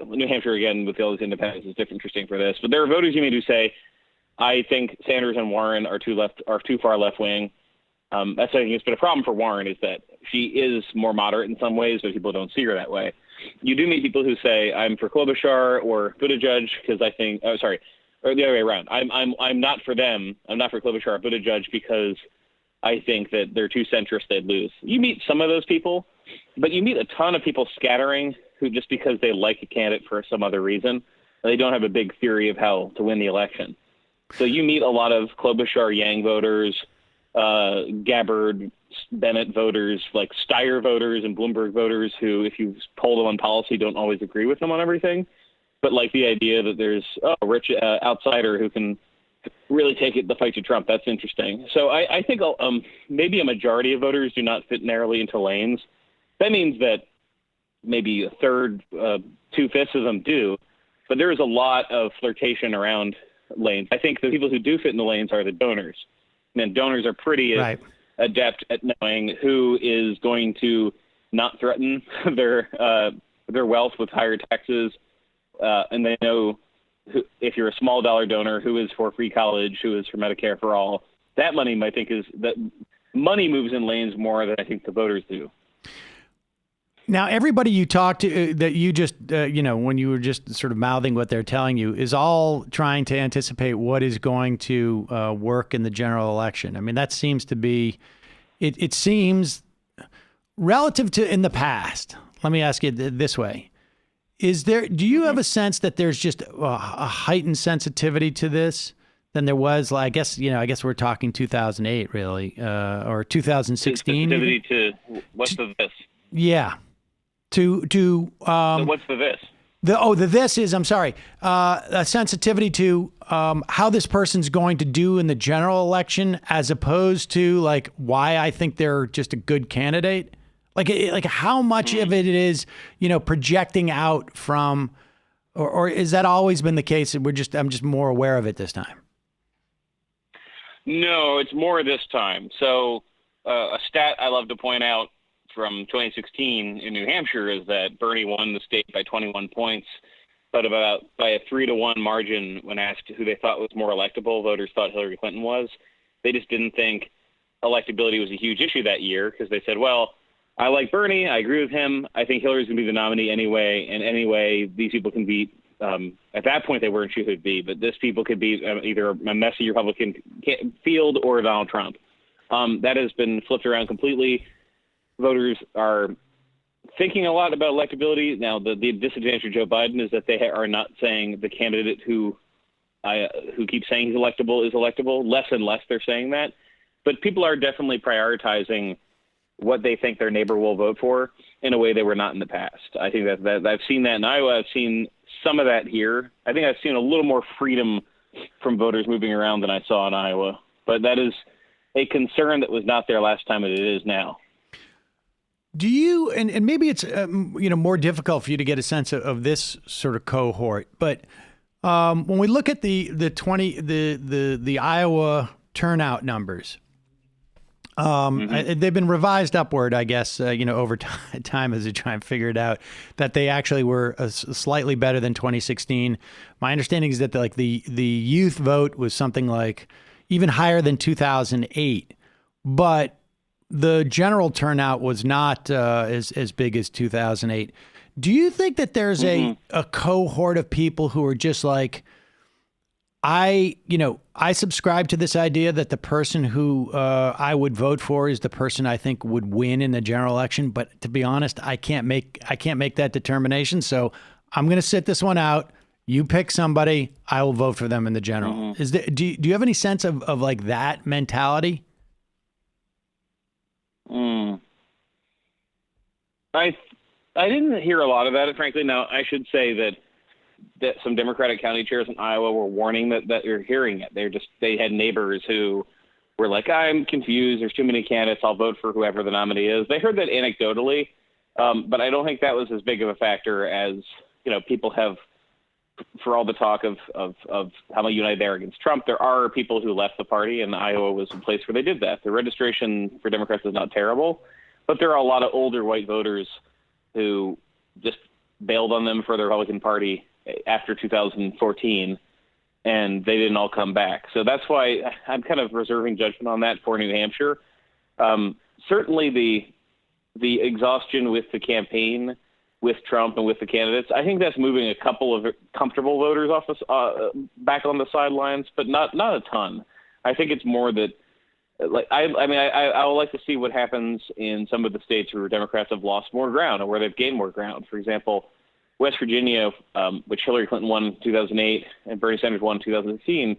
New Hampshire, again, with all these independents, is interesting for this. But there are voters you meet who say, I think Sanders and Warren are too far left wing. That's something that's been a problem for Warren, is that she is more moderate in some ways, but people don't see her that way. You do meet people who say, I'm for Klobuchar or Buttigieg because I think, or the other way around. I'm not for them. I'm not for Klobuchar or Buttigieg because I think that they're too centrist, they'd lose. You meet some of those people, but you meet a ton of people scattering who, just because they like a candidate for some other reason, they don't have a big theory of how to win the election. So you meet a lot of Klobuchar Yang voters, Gabbard, Bennett voters, like Steyer voters and Bloomberg voters who, if you poll them on policy, don't always agree with them on everything, but like the idea that there's a rich outsider who can really take the fight to Trump. That's interesting. So I think maybe a majority of voters do not fit narrowly into lanes. That means that maybe a third, 2/5 of them do, but there is a lot of flirtation around lanes. I think the people who do fit in the lanes are the donors. And donors are pretty adept at knowing who is going to not threaten their wealth with higher taxes, and they know if you're a small dollar donor, who is for free college, who is for Medicare for all. That money, that money moves in lanes more than I think the voters do. Now, everybody you talk to that you just, when you were just sort of mouthing what they're telling you, is all trying to anticipate what is going to work in the general election. I mean, that seems to be, it seems relative to in the past. Let me ask you this way. Do you have a sense that there's just a heightened sensitivity to this than there was? I guess we're talking 2008 really, or 2016. Sensitivity to what's the this? Yeah. So what's the this? The this is, I'm sorry, a sensitivity to how this person's going to do in the general election, as opposed to like why I think they're just a good candidate. Like how much of it is, projecting out from, or is that always been the case? I'm just more aware of it this time. No, it's more this time. So a stat I love to point out from 2016 in New Hampshire is that Bernie won the state by 21 points, but by a 3-1 margin when asked who they thought was more electable. Voters thought Hillary Clinton was. They just didn't think electability was a huge issue that year because they said, well, I like Bernie. I agree with him. I think Hillary's going to be the nominee anyway. And anyway, these people can beat. At that point, they weren't sure who'd be, but this people could be either a messy Republican field or Donald Trump. That has been flipped around completely. Voters are thinking a lot about electability. Now, the disadvantage of Joe Biden is that they are not saying the candidate who keeps saying he's electable is electable. Less and less they're saying that. But people are definitely prioritizing what they think their neighbor will vote for in a way they were not in the past. I think that I've seen that in Iowa. I've seen some of that here. I think I've seen a little more freedom from voters moving around than I saw in Iowa. But that is a concern that was not there last time, and it is now. Do you, and maybe it's more difficult for you to get a sense of this sort of cohort, but when we look at the Iowa turnout numbers, they've been revised upward, I guess, over time as they try and figure it out, that they actually were slightly better than 2016. My understanding is that the youth vote was something like even higher than 2008, but the general turnout was not as big as 2008. Do you think that there's a cohort of people who are just like, I subscribe to this idea that the person who I would vote for is the person I think would win in the general election, but to be honest, I can't make that determination, so I'm going to sit this one out. You pick somebody, I will vote for them in the general. Do you have any sense of like that mentality? I didn't hear a lot of that, frankly. Now, I should say that some Democratic county chairs in Iowa were warning that you're hearing it. They had neighbors who were like, I'm confused. There's too many candidates. I'll vote for whoever the nominee is. They heard that anecdotally, but I don't think that was as big of a factor as, people have for all the talk of how united they are against Trump, there are people who left the party, and Iowa was a place where they did that. The registration for Democrats is not terrible, but there are a lot of older white voters who just bailed on them for the Republican Party after 2014, and they didn't all come back. So that's why I'm kind of reserving judgment on that for New Hampshire. Certainly the exhaustion with the campaign, with Trump and with the candidates, I think that's moving a couple of comfortable voters off back on the sidelines, but not a ton. I think it's more that, like, I would like to see what happens in some of the states where Democrats have lost more ground or where they've gained more ground. For example, West Virginia, which Hillary Clinton won in 2008 and Bernie Sanders won in 2016,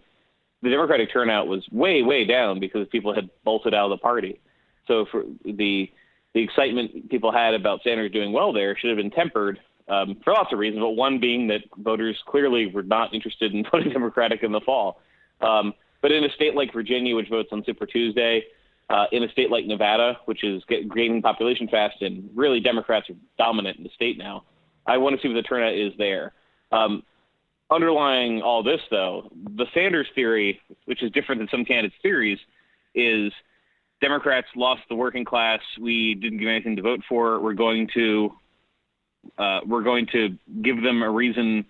the Democratic turnout was way, way down because people had bolted out of the party. So for the excitement people had about Sanders doing well there should have been tempered for lots of reasons, but one being that voters clearly were not interested in voting Democratic in the fall. But in a state like Virginia, which votes on Super Tuesday, in a state like Nevada, which is gaining population fast, and really Democrats are dominant in the state now, I want to see what the turnout is there. Underlying all this, though, the Sanders theory, which is different than some candidates' theories, is Democrats lost the working class. We didn't give anything to vote for. We're going to give them a reason.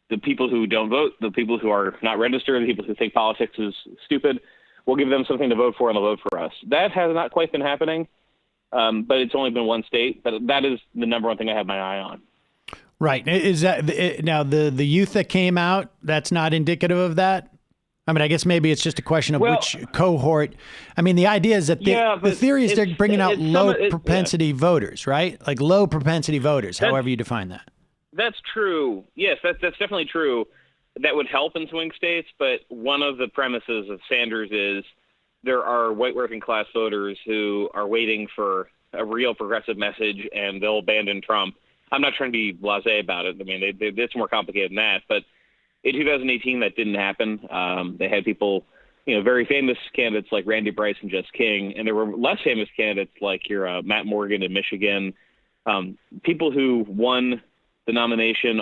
The people who don't vote, the people who are not registered, the people who think politics is stupid, we'll give them something to vote for, and they'll vote for us. That has not quite been happening, but it's only been one state. But that is the number one thing I have my eye on. Right. Is that now the youth that came out? That's not indicative of that. I mean, I guess maybe it's just a question of which cohort. I mean, the idea is that the theory is they're bringing out low propensity voters, right? Like low propensity voters, however you define that. That's true. Yes, that's definitely true. That would help in swing states, but one of the premises of Sanders is there are white working class voters who are waiting for a real progressive message, and they'll abandon Trump. I'm not trying to be blasé about it. I mean, it's more complicated than that, but in 2018, that didn't happen. They had people, very famous candidates like Randy Bryce and Jess King, and there were less famous candidates like your Matt Morgan in Michigan, people who won the nomination,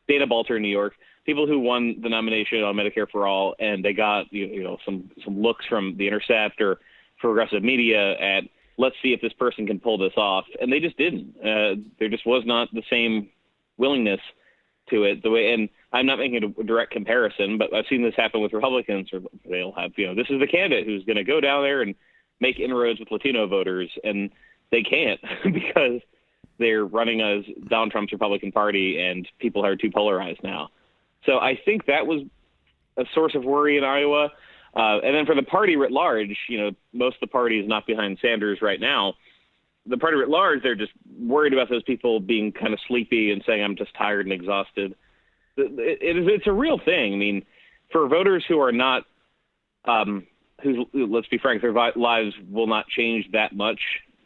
Dana Balter in New York, people who won the nomination on Medicare for All, and they got some looks from The Intercept or progressive media at, let's see if this person can pull this off, and they just didn't. There just was not the same willingness to it. And I'm not making a direct comparison, but I've seen this happen with Republicans. Or they'll have, this is the candidate who's going to go down there and make inroads with Latino voters, and they can't because they're running as Donald Trump's Republican Party, and people are too polarized now. So I think that was a source of worry in Iowa. And then for the party writ large, most of the party is not behind Sanders right now. The party writ large, they're just worried about those people being kind of sleepy and saying, I'm just tired and exhausted. It's a real thing. I mean, for voters who are not, let's be frank, their lives will not change that much.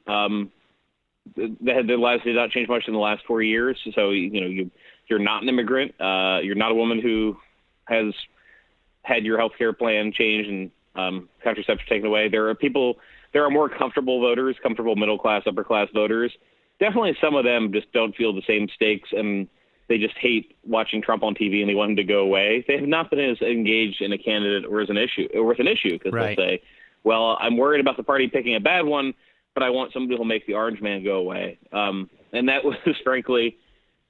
Their lives did not change much in the last 4 years. So, you're not an immigrant. You're not a woman who has had your health care plan changed and contraception taken away. There are more comfortable voters, comfortable middle class, upper class voters. Definitely some of them just don't feel the same stakes, and they just hate watching Trump on TV and they want him to go away. They have not been as engaged in a candidate or with an issue because they'll say, well, I'm worried about the party picking a bad one, but I want somebody who will make the orange man go away. And that was frankly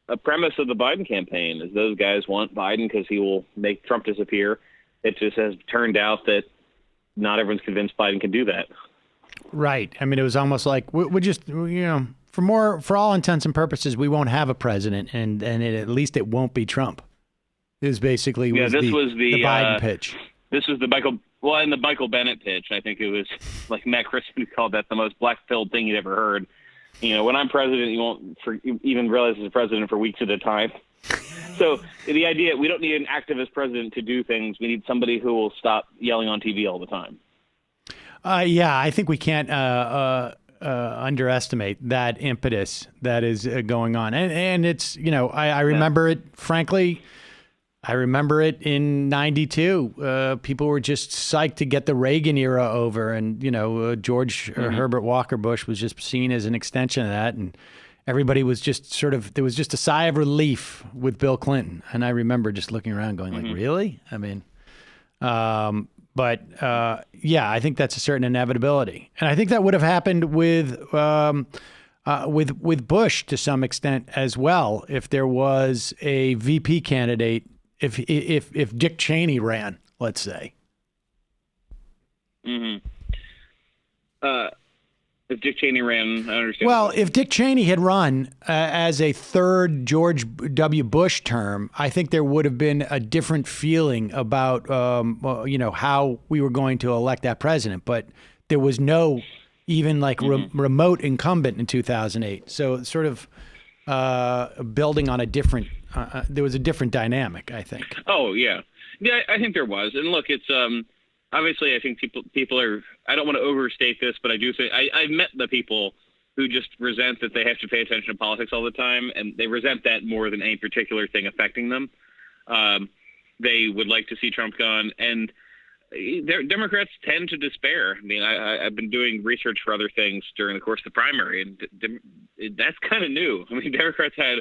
a premise of the Biden campaign, is those guys want Biden because he will make Trump disappear. It just has turned out that not everyone's convinced Biden can do that. Right. I mean, it was almost like we just, for all intents and purposes, we won't have a president, and at least it won't be Trump. Is basically was the Biden pitch. This was the Michael Bennett pitch. I think it was like Matt Christman called that the most black-pilled thing you'd ever heard. When I'm president, you won't even realize as a president for weeks at a time. So the idea, we don't need an activist president to do things. We need somebody who will stop yelling on TV all the time. Yeah, I think we can't underestimate that impetus that is going on. And it's, I remember it, frankly, I remember it in 92. People were just psyched to get the Reagan era over. And, George Herbert Walker Bush was just seen as an extension of that. And everybody was just there was just a sigh of relief with Bill Clinton. And I remember just looking around going like, really? I mean, yeah, I think that's a certain inevitability. And I think that would have happened with Bush to some extent as well, if there was a VP candidate, if Dick Cheney ran, let's say. If Dick Cheney ran, I understand. Well, if Dick Cheney had run as a third George W. Bush term, I think there would have been a different feeling about, how we were going to elect that president. But there was no even remote incumbent in 2008. So sort of building on a different, there was a different dynamic, I think. Oh, yeah. Yeah, I think there was. And look, it's obviously, I think people are, I don't want to overstate this, but I do think I've met the people who just resent that they have to pay attention to politics all the time, and they resent that more than any particular thing affecting them. They would like to see Trump gone, and Democrats tend to despair. I mean, I've been doing research for other things during the course of the primary, and that's kind of new. I mean, Democrats had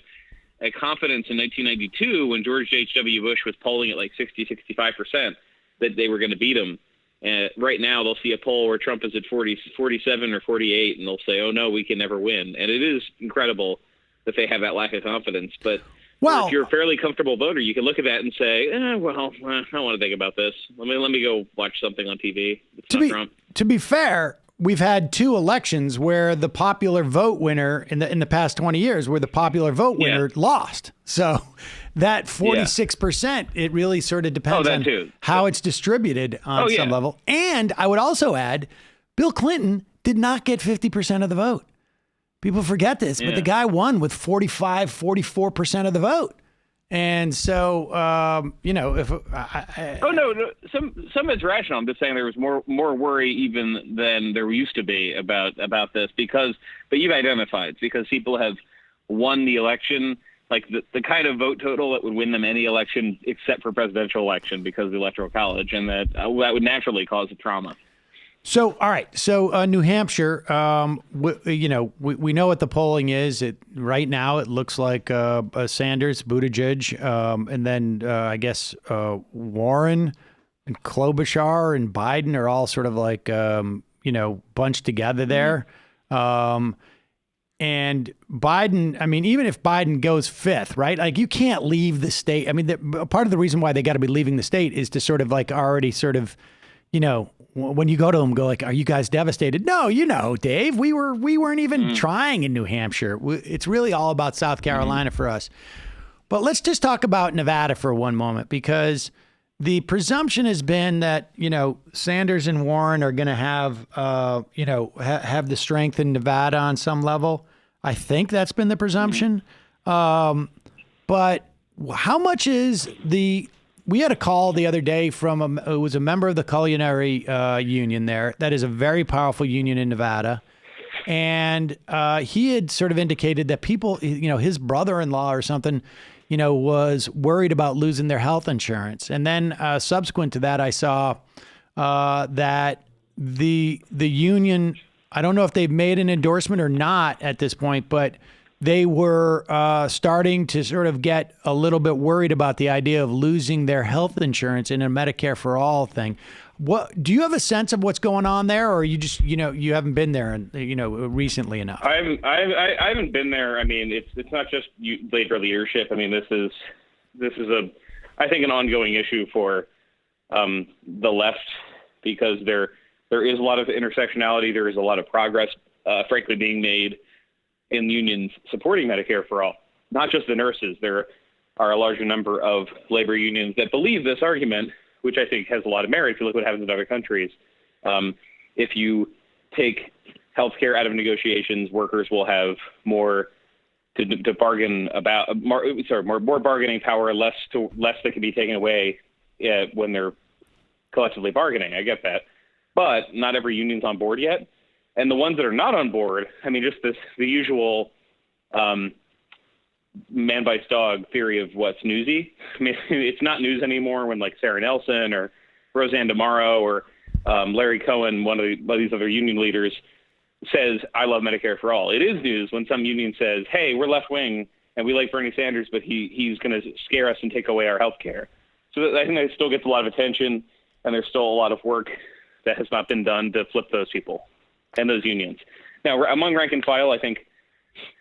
a confidence in 1992 when George H.W. Bush was polling at like 60-65% that they were going to beat him. And right now they'll see a poll where Trump is at 47 or 48, and they'll say, oh, no, we can never win. And it is incredible that they have that lack of confidence. But if you're a fairly comfortable voter, you can look at that and say, I don't want to think about this. Let me go watch something on TV. Trump. To be fair, we've had two elections where the popular vote winner in the past 20 years, where the popular vote winner lost. So that 46%, it really sort of depends on how it's distributed on some level. And I would also add, Bill Clinton did not get 50% of the vote. People forget this, but the guy won with 44% of the vote. And so, if some is rational. I'm just saying there was more worry even than there used to be about this but you've identified it's because people have won the election, like the kind of vote total that would win them any election except for presidential election because of the Electoral College, and that would naturally cause a trauma. So, all right. So, New Hampshire, we know what the polling is. Right now, it looks like Sanders, Buttigieg, and then I guess Warren and Klobuchar and Biden are all sort of like, bunched together there. And Biden, I mean, even if Biden goes fifth, right? Like you can't leave the state. I mean, part of the reason why they got to be leaving the state is to sort of like already sort of, when you go to them, go like, are you guys devastated? No, Dave, we weren't even trying in New Hampshire. It's really all about South Carolina for us. But let's just talk about Nevada for one moment, because the presumption has been that, Sanders and Warren are going to have, have the strength in Nevada on some level. I think that's been the presumption. But how much is we had a call the other day from it was a member of the culinary union there. That is a very powerful union in Nevada. And he had sort of indicated that people, his brother-in-law or something, was worried about losing their health insurance. And then subsequent to that, I saw that the union, I don't know if they've made an endorsement or not at this point, but they were starting to sort of get a little bit worried about the idea of losing their health insurance in a Medicare for all thing. What do you have a sense of what's going on there, or you just you haven't been there recently enough? I haven't been there. I mean, it's not just labor leadership. I mean, this is I think an ongoing issue for the left, because there is a lot of intersectionality. There is a lot of progress, frankly, being made in unions supporting Medicare for all. Not just the nurses. There are a larger number of labor unions that believe this argument, which I think has a lot of merit if you look what happens in other countries. If you take healthcare out of negotiations, workers will have more to bargain about, more bargaining power, less that can be taken away when they're collectively bargaining. I get that. But not every union's on board yet. And the ones that are not on board, I mean, just the usual man bites dog theory of what's newsy. I mean, it's not news anymore when like Sarah Nelson or Roseanne DeMauro or Larry Cohen, one of these other union leaders, says, I love Medicare for all. It is news when some union says, hey, we're left-wing and we like Bernie Sanders, but he's going to scare us and take away our health care. So I think that still gets a lot of attention, and there's still a lot of work that has not been done to flip those people and those unions. Now, among rank and file, I think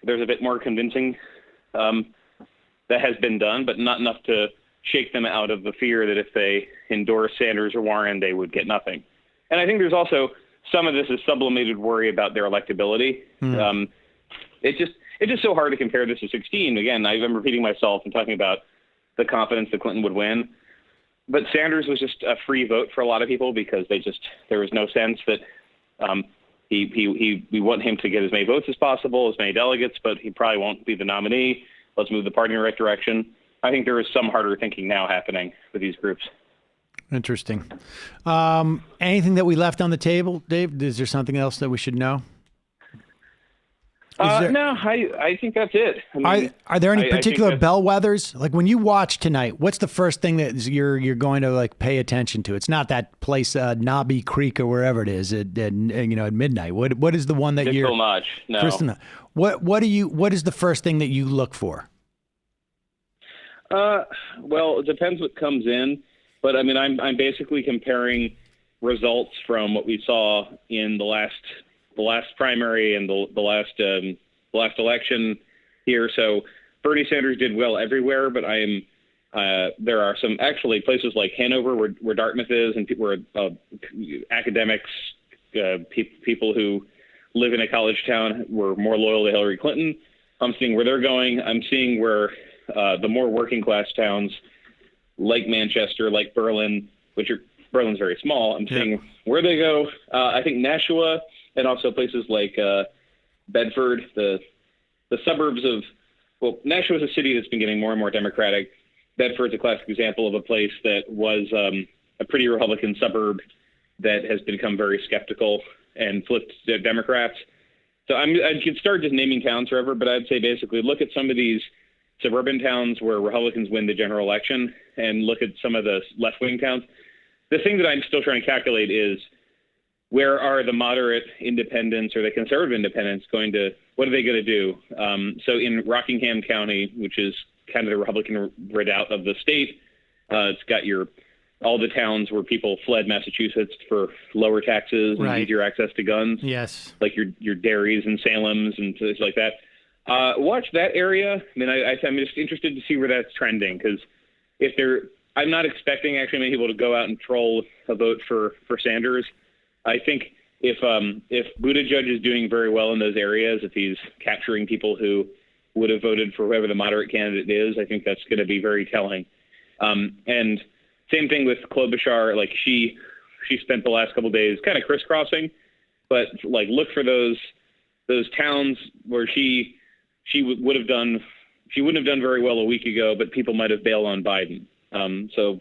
there's a bit more convincing that has been done, but not enough to shake them out of the fear that if they endorse Sanders or Warren, they would get nothing. And I think there's also some of this is sublimated worry about their electability. It's just so hard to compare this to 16. Again, I'm repeating myself and talking about the confidence that Clinton would win. But Sanders was just a free vote for a lot of people because there was no sense that we want him to get as many votes as possible, as many delegates, but he probably won't be the nominee. Let's move the party in the right direction. I think there is some harder thinking now happening with these groups. Interesting. Anything that we left on the table, Dave? Is there something else that we should know? No, I think that's it. I mean, are there any particular bellwethers? Like when you watch tonight, what's the first thing that you're going to like pay attention to? It's not that place, Knobby Creek or wherever it is at midnight. What is the one that you're? Notch. No. What is the first thing that you look for? Well, it depends what comes in, but I mean, I'm basically comparing results from what we saw in the last primary and the last election here. So Bernie Sanders did well everywhere, but there are some actually places like Hanover where Dartmouth is, and people where academics, people who live in a college town were more loyal to Hillary Clinton. I'm seeing where they're going. I'm seeing where the more working class towns like Manchester, like Berlin, Berlin's very small. I'm seeing where they go. I think Nashua and also places like Bedford, the suburbs of, well, Nashua is a city that's been getting more and more Democratic. Bedford's a classic example of a place that was a pretty Republican suburb that has become very skeptical and flipped to Democrats. So I could start just naming towns forever, but I'd say basically look at some of these suburban towns where Republicans win the general election and look at some of the left-wing towns. The thing that I'm still trying to calculate is where are the moderate independents or the conservative independents what are they going to do? So in Rockingham County, which is kind of the Republican redoubt of the state, it's got all the towns where people fled Massachusetts for lower taxes and easier access to guns. Yes. Like your Derrys and Salems and things like that. Watch that area. I mean, I'm just interested to see where that's trending, because I'm not expecting actually many people to go out and troll a vote for Sanders. I think if Buttigieg is doing very well in those areas, if he's capturing people who would have voted for whoever the moderate candidate is, I think that's going to be very telling. And same thing with Klobuchar. Like she spent the last couple of days kind of crisscrossing, but like look for those towns where she wouldn't have done very well a week ago, but people might have bailed on Biden. So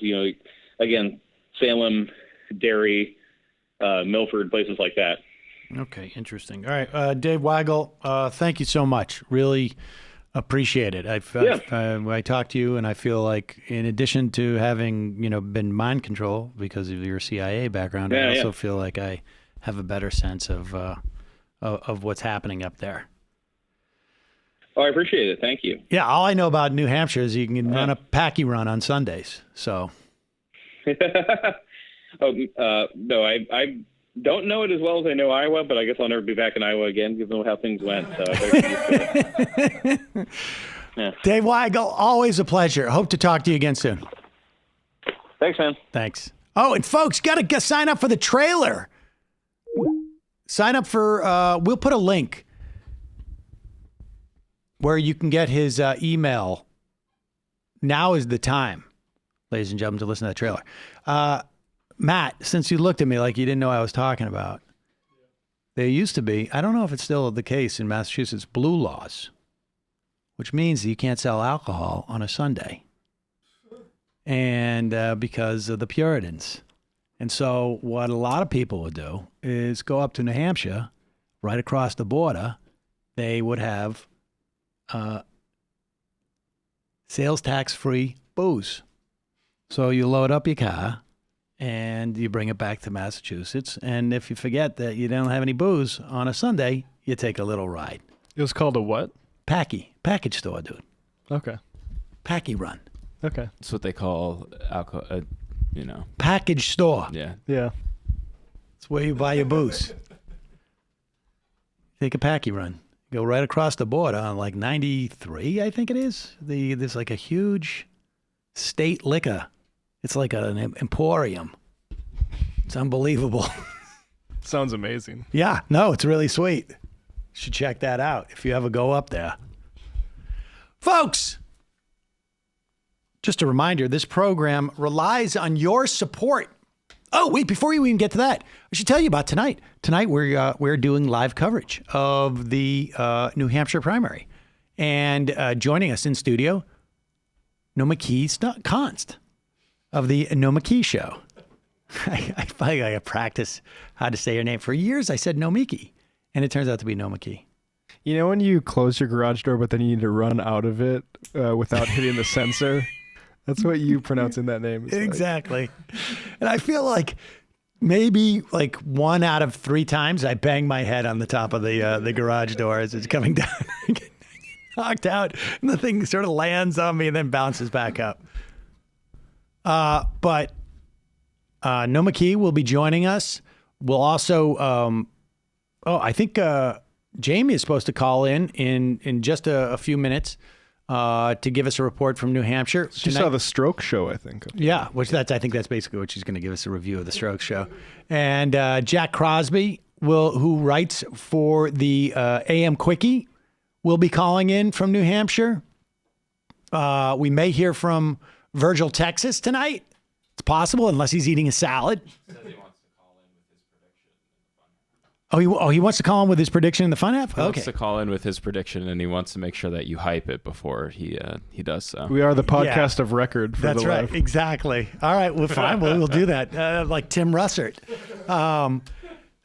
again, Salem, Derry, Milford, places like that. Okay, interesting. All right, Dave Weigel, thank you so much. Really appreciate it. I talked to you, and I feel like in addition to having been mind control because of your CIA background, I also feel like I have a better sense of what's happening up there. Oh, I appreciate it. Thank you. Yeah, all I know about New Hampshire is you can run a packy run on Sundays. So. No, I don't know it as well as I know Iowa, but I guess I'll never be back in Iowa again, given how things went. So yeah. Dave Weigel, always a pleasure. Hope to talk to you again soon. Thanks, man. Thanks. Oh, and folks, got to sign up for the trailer. Sign up for, we'll put a link where you can get his email. Now is the time, ladies and gentlemen, to listen to the trailer. Matt, since you looked at me like you didn't know what I was talking about, there used to be, I don't know if it's still the case in Massachusetts, blue laws, which means that you can't sell alcohol on a Sunday. And because of the Puritans. And so what a lot of people would do is go up to New Hampshire, right across the border. They would have sales tax-free booze. So you load up your car, and you bring it back to Massachusetts. And if you forget that you don't have any booze on a Sunday, you take a little ride. It was called a what? Package store, dude. Okay. Packy run. Okay. That's what they call alcohol, Package store. Yeah. Yeah. It's where you buy your booze. Take a packy run. Go right across the border on like 93, I think it is. There's like a huge state liquor. It's like an emporium. It's unbelievable. Sounds amazing. Yeah, no, it's really sweet. You should check that out if you ever go up there. Folks, just a reminder, this program relies on your support. Oh, wait, before you even get to that, I should tell you about tonight. Tonight, we're doing live coverage of the New Hampshire primary. And joining us in studio, Nomiki Const of the Nomiki Show. I finally got to practice how to say her name. For years, I said Nomiki, and it turns out to be Nomiki. You know when you close your garage door, but then you need to run out of it without hitting the sensor? That's what you pronouncing that name is. Exactly. Like. And I feel like maybe like 1 out of 3 times I bang my head on the top of the garage door as it's coming down. I get knocked out, and the thing sort of lands on me and then bounces back up. But Nomiki will be joining us. We'll also, I think Jamie is supposed to call in just a few minutes. To give us a report from New Hampshire. She saw the Stroke Show, I think. Yeah, I think that's basically what she's going to give us, a review of the Stroke Show. And Jack Crosby, who writes for the AM Quickie, will be calling in from New Hampshire. We may hear from Virgil, Texas tonight. It's possible, unless he's eating a salad. He wants to call in with his prediction in the Fun app? He wants to call in with his prediction, and he wants to make sure that you hype it before he does so. We are the podcast of record for That's the right. live. Exactly. All right. Well, fine. We'll do that. Like Tim Russert.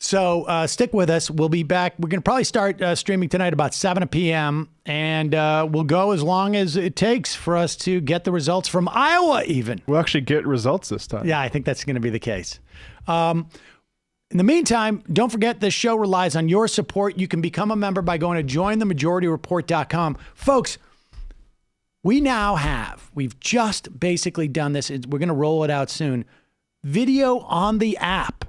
So stick with us. We'll be back. We're going to probably start streaming tonight about 7 p.m. And we'll go as long as it takes for us to get the results from Iowa even. We'll actually get results this time. Yeah, I think that's going to be the case. In the meantime, don't forget this show relies on your support. You can become a member by going to jointhemajorityreport.com. Folks, we've just basically done this. We're going to roll it out soon. Video on the app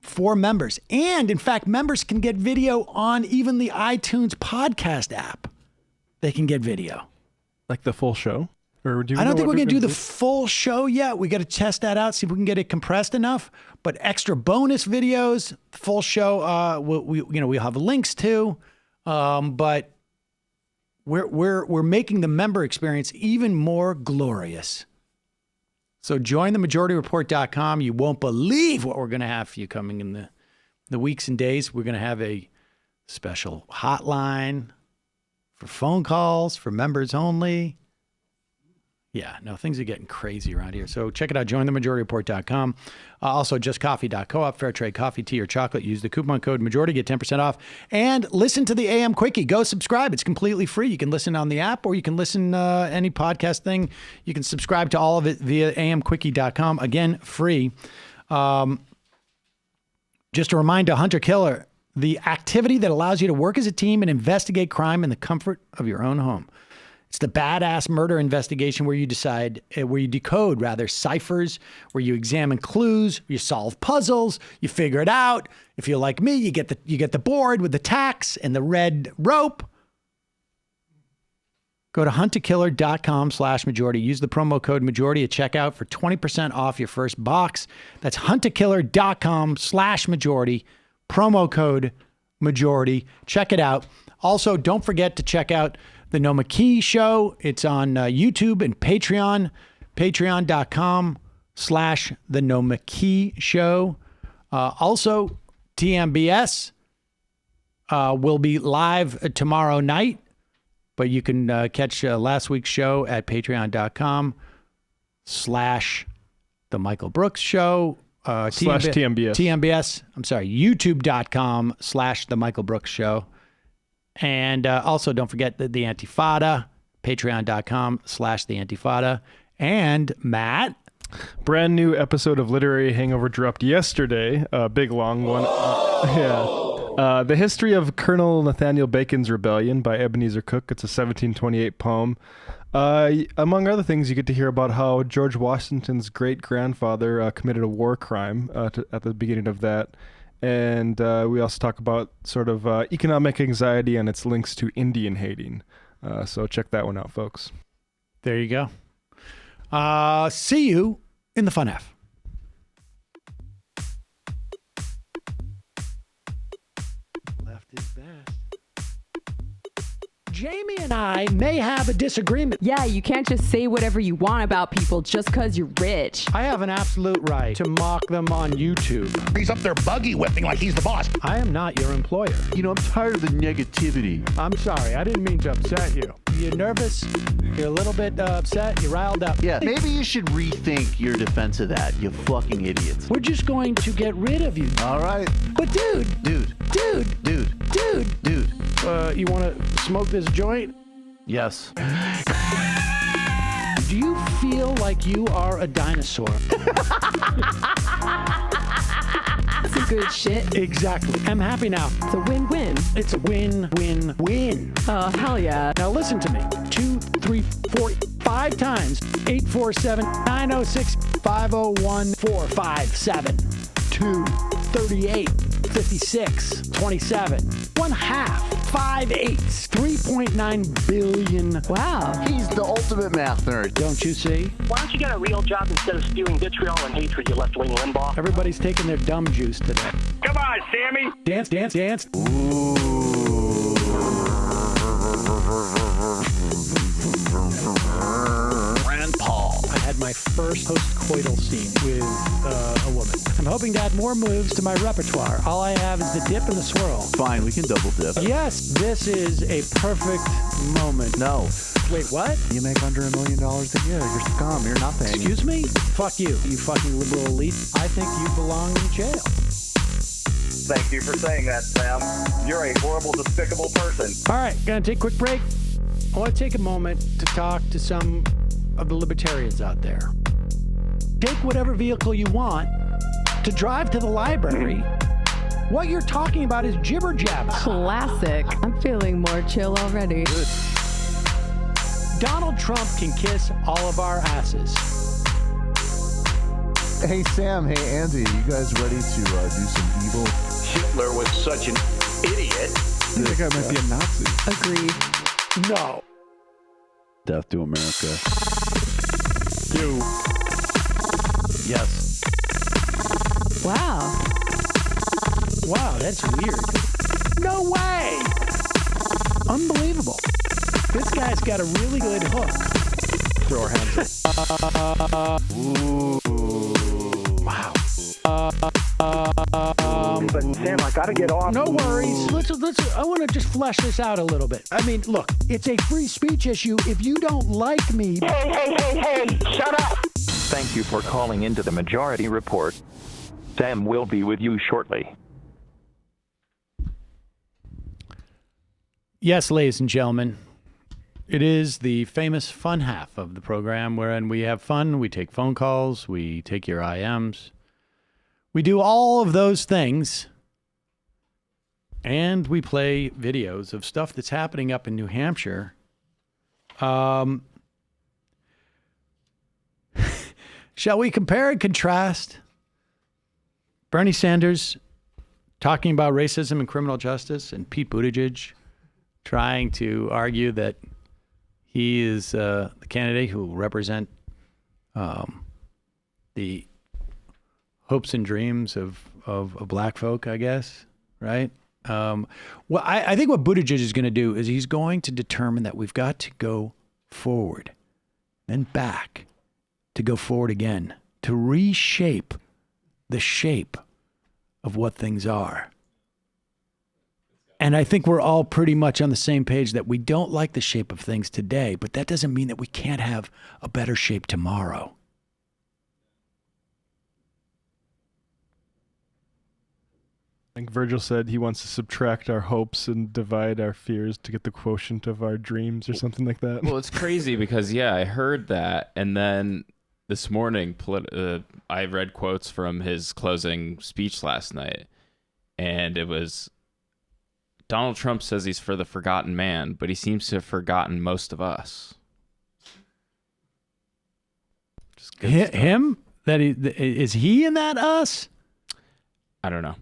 for members. And in fact, members can get video on even the iTunes podcast app. They can get video. Like the full show? Or do I don't think we're going to do the full show yet. We got to test that out, see if we can get it compressed enough. But extra bonus videos, full show, we'll have links to. But we're making the member experience even more glorious. So join themajorityreport.com. You won't believe what we're going to have for you coming in the weeks and days. We're going to have a special hotline for phone calls for members only. Yeah, no, things are getting crazy around here. So check it out, jointhemajorityreport.com. Also, justcoffee.coop, fair trade coffee, tea, or chocolate. Use the coupon code MAJORITY, get 10% off. And listen to the AM Quickie. Go subscribe. It's completely free. You can listen on the app, or you can listen any podcast thing. You can subscribe to all of it via amquickie.com. Again, free. Just a reminder, Hunter Killer, the activity that allows you to work as a team and investigate crime in the comfort of your own home. It's the badass murder investigation where you decode ciphers, where you examine clues, you solve puzzles, you figure it out. If you're like me, you get the board with the tacks and the red rope. Go to huntakiller.com/majority. Use the promo code majority at checkout for 20% off your first box. That's huntakiller.com/majority. Promo code majority. Check it out. Also, don't forget to check out the Nomiki Show. It's on YouTube and Patreon, patreon.com/The Nomiki Show. Also, TMBS will be live tomorrow night, but you can catch last week's show at patreon.com/The Michael Brooks Show. /TMBS. TMBS. I'm sorry, youtube.com/The Michael Brooks Show. And also, don't forget the Antifada, patreon.com/The Antifada. And Matt? Brand new episode of Literary Hangover dropped yesterday. A big long one. The history of Colonel Nathaniel Bacon's Rebellion by Ebenezer Cook. It's a 1728 poem. Among other things, you get to hear about how George Washington's great-grandfather committed a war crime at the beginning of that. And we also talk about sort of economic anxiety and its links to Indian hating. So check that one out, folks. There you go. See you in the fun half. Left is best. Jamie and I may have a disagreement. Yeah, you can't just say whatever you want about people just because you're rich. I have an absolute right to mock them on YouTube. He's up there buggy whipping like he's the boss. I am not your employer. You know, I'm tired of the negativity. I'm sorry. I didn't mean to upset you. You're nervous? You're a little bit upset? You're riled up? Yeah, maybe you should rethink your defense of that, you fucking idiots. We're just going to get rid of you. All right. But dude. You want to smoke this joint? Yes. Do you feel like you are a dinosaur? That's some good shit. Exactly. I'm happy now. It's a win-win. It's a win-win-win. Oh, hell yeah. Now listen to me. 2, 3, 4, 5 times. 847-906-501-457. 2, 38, 56, 27. 1/2. 5 8s. 3.9 billion. Wow. He's the ultimate math nerd. Don't you see? Why don't you get a real job instead of spewing vitriol and hatred, you left-wing Limbaugh? Everybody's taking their dumb juice today. Come on, Sammy. Dance, dance, dance. Rand Paul. I had my first post-coital scene with a woman. I'm hoping to add more moves to my repertoire. All I have is the dip and the swirl. Fine, we can double dip. Yes, this is a perfect moment. No. Wait, what? You make under $1 million a year. You're scum. You're nothing. Excuse me? Fuck you, you fucking liberal elite. I think you belong in jail. Thank you for saying that, Sam. You're a horrible, despicable person. All right, gonna take a quick break. I want to take a moment to talk to some of the libertarians out there. Take whatever vehicle you want to drive to the library. What you're talking about is jibber jabber. Classic. I'm feeling more chill already. Good. Donald Trump can kiss all of our asses. Hey, Sam. Hey, Andy. You guys ready to do some evil? Hitler was such an idiot. That guy might be a Nazi. Agreed. No. Death to America. You. Yes. Wow. Wow, that's weird. No way! Unbelievable. This guy's got a really good hook. Throw our hands up. Ooh. Wow. But Sam, I gotta get off. No worries. Let's. I want to just flesh this out a little bit. I mean, look, it's a free speech issue. If you don't like me, Hey, shut up! Thank you for calling into the Majority Report. Sam will be with you shortly. yes, ladies and gentlemen, it is the famous fun half of the program wherein we have fun, we take phone calls, we take your IMs, we do all of those things, and we play videos of stuff that's happening up in New Hampshire. Shall we compare and contrast Bernie Sanders talking about racism and criminal justice and Pete Buttigieg trying to argue that he is the candidate who will represent the hopes and dreams of black folk, I guess, right? Well, I think what Buttigieg is going to do is he's going to determine that we've got to go forward, then back, to go forward again, to reshape the shape of what things are. And I think we're all pretty much on the same page that we don't like the shape of things today, but that doesn't mean that we can't have a better shape tomorrow. I think Virgil said he wants to subtract our hopes and divide our fears to get the quotient of our dreams or something like that. Well, it's crazy because, yeah, I heard that. And then this morning, I read quotes from his closing speech last night, and it was, Donald Trump says he's for the forgotten man, but he seems to have forgotten most of us. Him? Is he in that us? I don't know.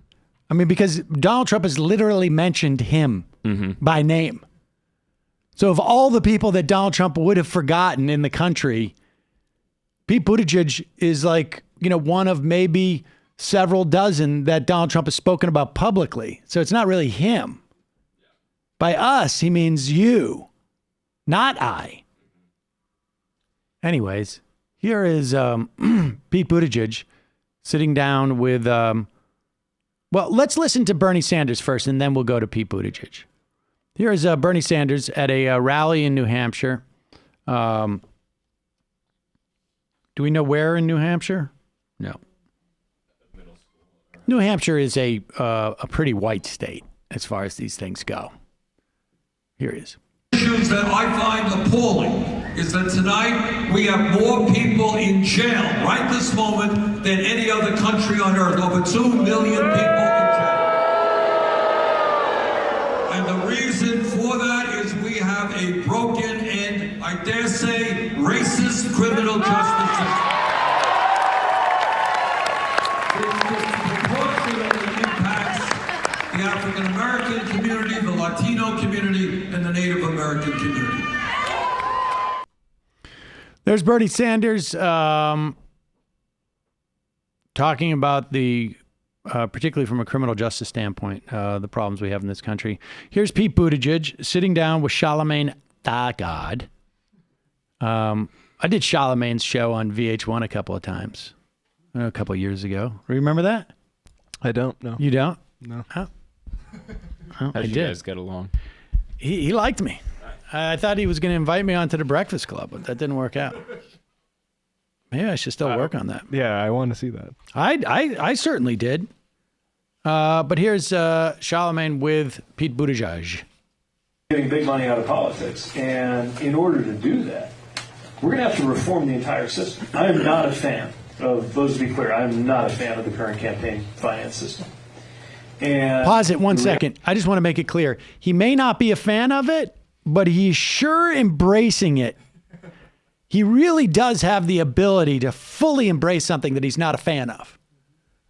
I mean, because Donald Trump has literally mentioned him by name. So of all the people that Donald Trump would have forgotten in the country, Pete Buttigieg is like, one of maybe several dozen that Donald Trump has spoken about publicly. So it's not really him. By us, he means you, not I. Anyways, here is Pete Buttigieg sitting down with, well, let's listen to Bernie Sanders first, and then we'll go to Pete Buttigieg. Here is Bernie Sanders at a rally in New Hampshire. Do we know where in New Hampshire? No. New Hampshire is a pretty white state as far as these things go. Here he is. Issues that I find appalling is that tonight we have more people in jail right this moment than any other country on earth. Over 2 million people in jail. And the reason for that is we have a broken and, I dare say, racist criminal justice system. Which disproportionately impacts the African American community, the Latino community, and the Native American community. There's Bernie Sanders talking about the, particularly from a criminal justice standpoint, the problems we have in this country. Here's Pete Buttigieg sitting down with Charlemagne the God. I did Charlemagne's show on VH1 a couple of times, a couple of years ago. Remember that? I don't know. You don't? No. Oh. How did you guys get along? He liked me. I thought he was going to invite me onto the Breakfast Club, but that didn't work out. Maybe I should still work on that. Yeah, I want to see that. I certainly did. But here's Charlemagne with Pete Buttigieg. Getting big money out of politics. And in order to do that, we're going to have to reform the entire system. I am not a fan of, those to be clear, I am not a fan of the current campaign finance system. And pause it 1 second. I just want to make it clear. He may not be a fan of it, but he's sure embracing it. He really does have the ability to fully embrace something that he's not a fan of.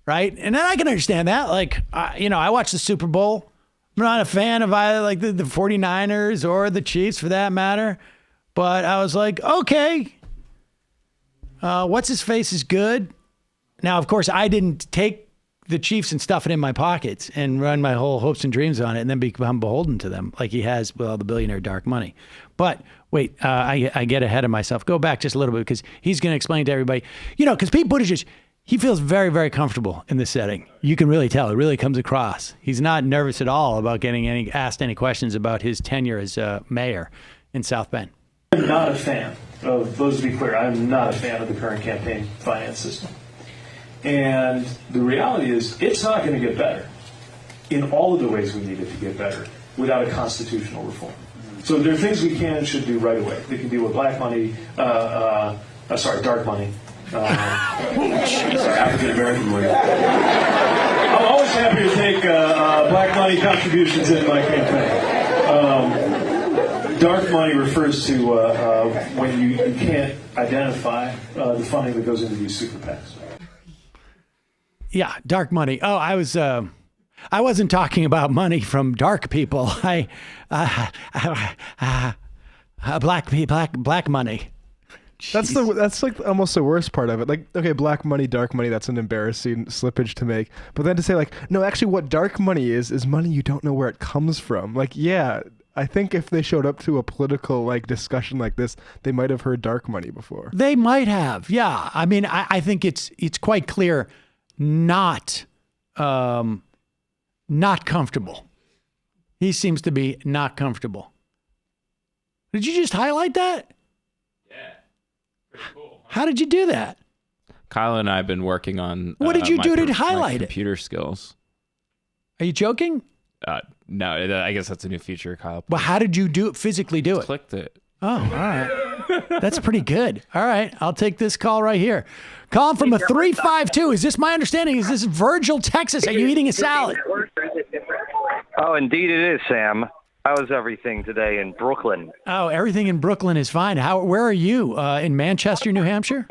Right? And then I can understand that. Like, I watch the Super Bowl. I'm not a fan of either like the 49ers or the Chiefs for that matter. But I was like, okay, what's his face is good. Now, of course, I didn't take the Chiefs and stuff it in my pockets and run my whole hopes and dreams on it and then become beholden to them like he has with all the billionaire dark money. But wait, I get ahead of myself. Go back just a little bit because he's going to explain to everybody, because Pete Buttigieg, he feels very, very comfortable in this setting. You can really tell. It really comes across. He's not nervous at all about getting asked any questions about his tenure as mayor in South Bend. I'm not a fan of, those to be clear, I'm not a fan of the current campaign finance system. And the reality is, it's not going to get better in all of the ways we need it to get better without a constitutional reform. So there are things we can and should do right away. We can deal with black money, dark money. African American money. I'm always happy to take black money contributions in my campaign. Dark money refers to when you can't identify the funding that goes into these super PACs. Yeah, dark money. Oh, I wasn't talking about money from dark people. Black money. Jeez. That's like almost the worst part of it. Like, okay, black money, dark money, that's an embarrassing slippage to make. But then to say like, no, actually what dark money is money you don't know where it comes from. Like, yeah, I think if they showed up to a political like discussion like this, they might have heard dark money before. They might have. Yeah. I mean, I think it's quite clear not comfortable. He seems to be not comfortable. Did you just highlight that? Yeah. Pretty cool. How did you do that? Kyle and I have been working on what did you do to highlight computer skills. Are you joking? No, I guess that's a new feature, Kyle. Well, how did you physically do it? Clicked it. Oh, all right. That's pretty good. All right. I'll take this call right here. Calling from a 352. Is this my understanding? Is this Virgil, Texas? Are you eating a salad? Oh, indeed it is, Sam. How's everything today in Brooklyn? Oh, everything in Brooklyn is fine. Where are you? In Manchester, New Hampshire?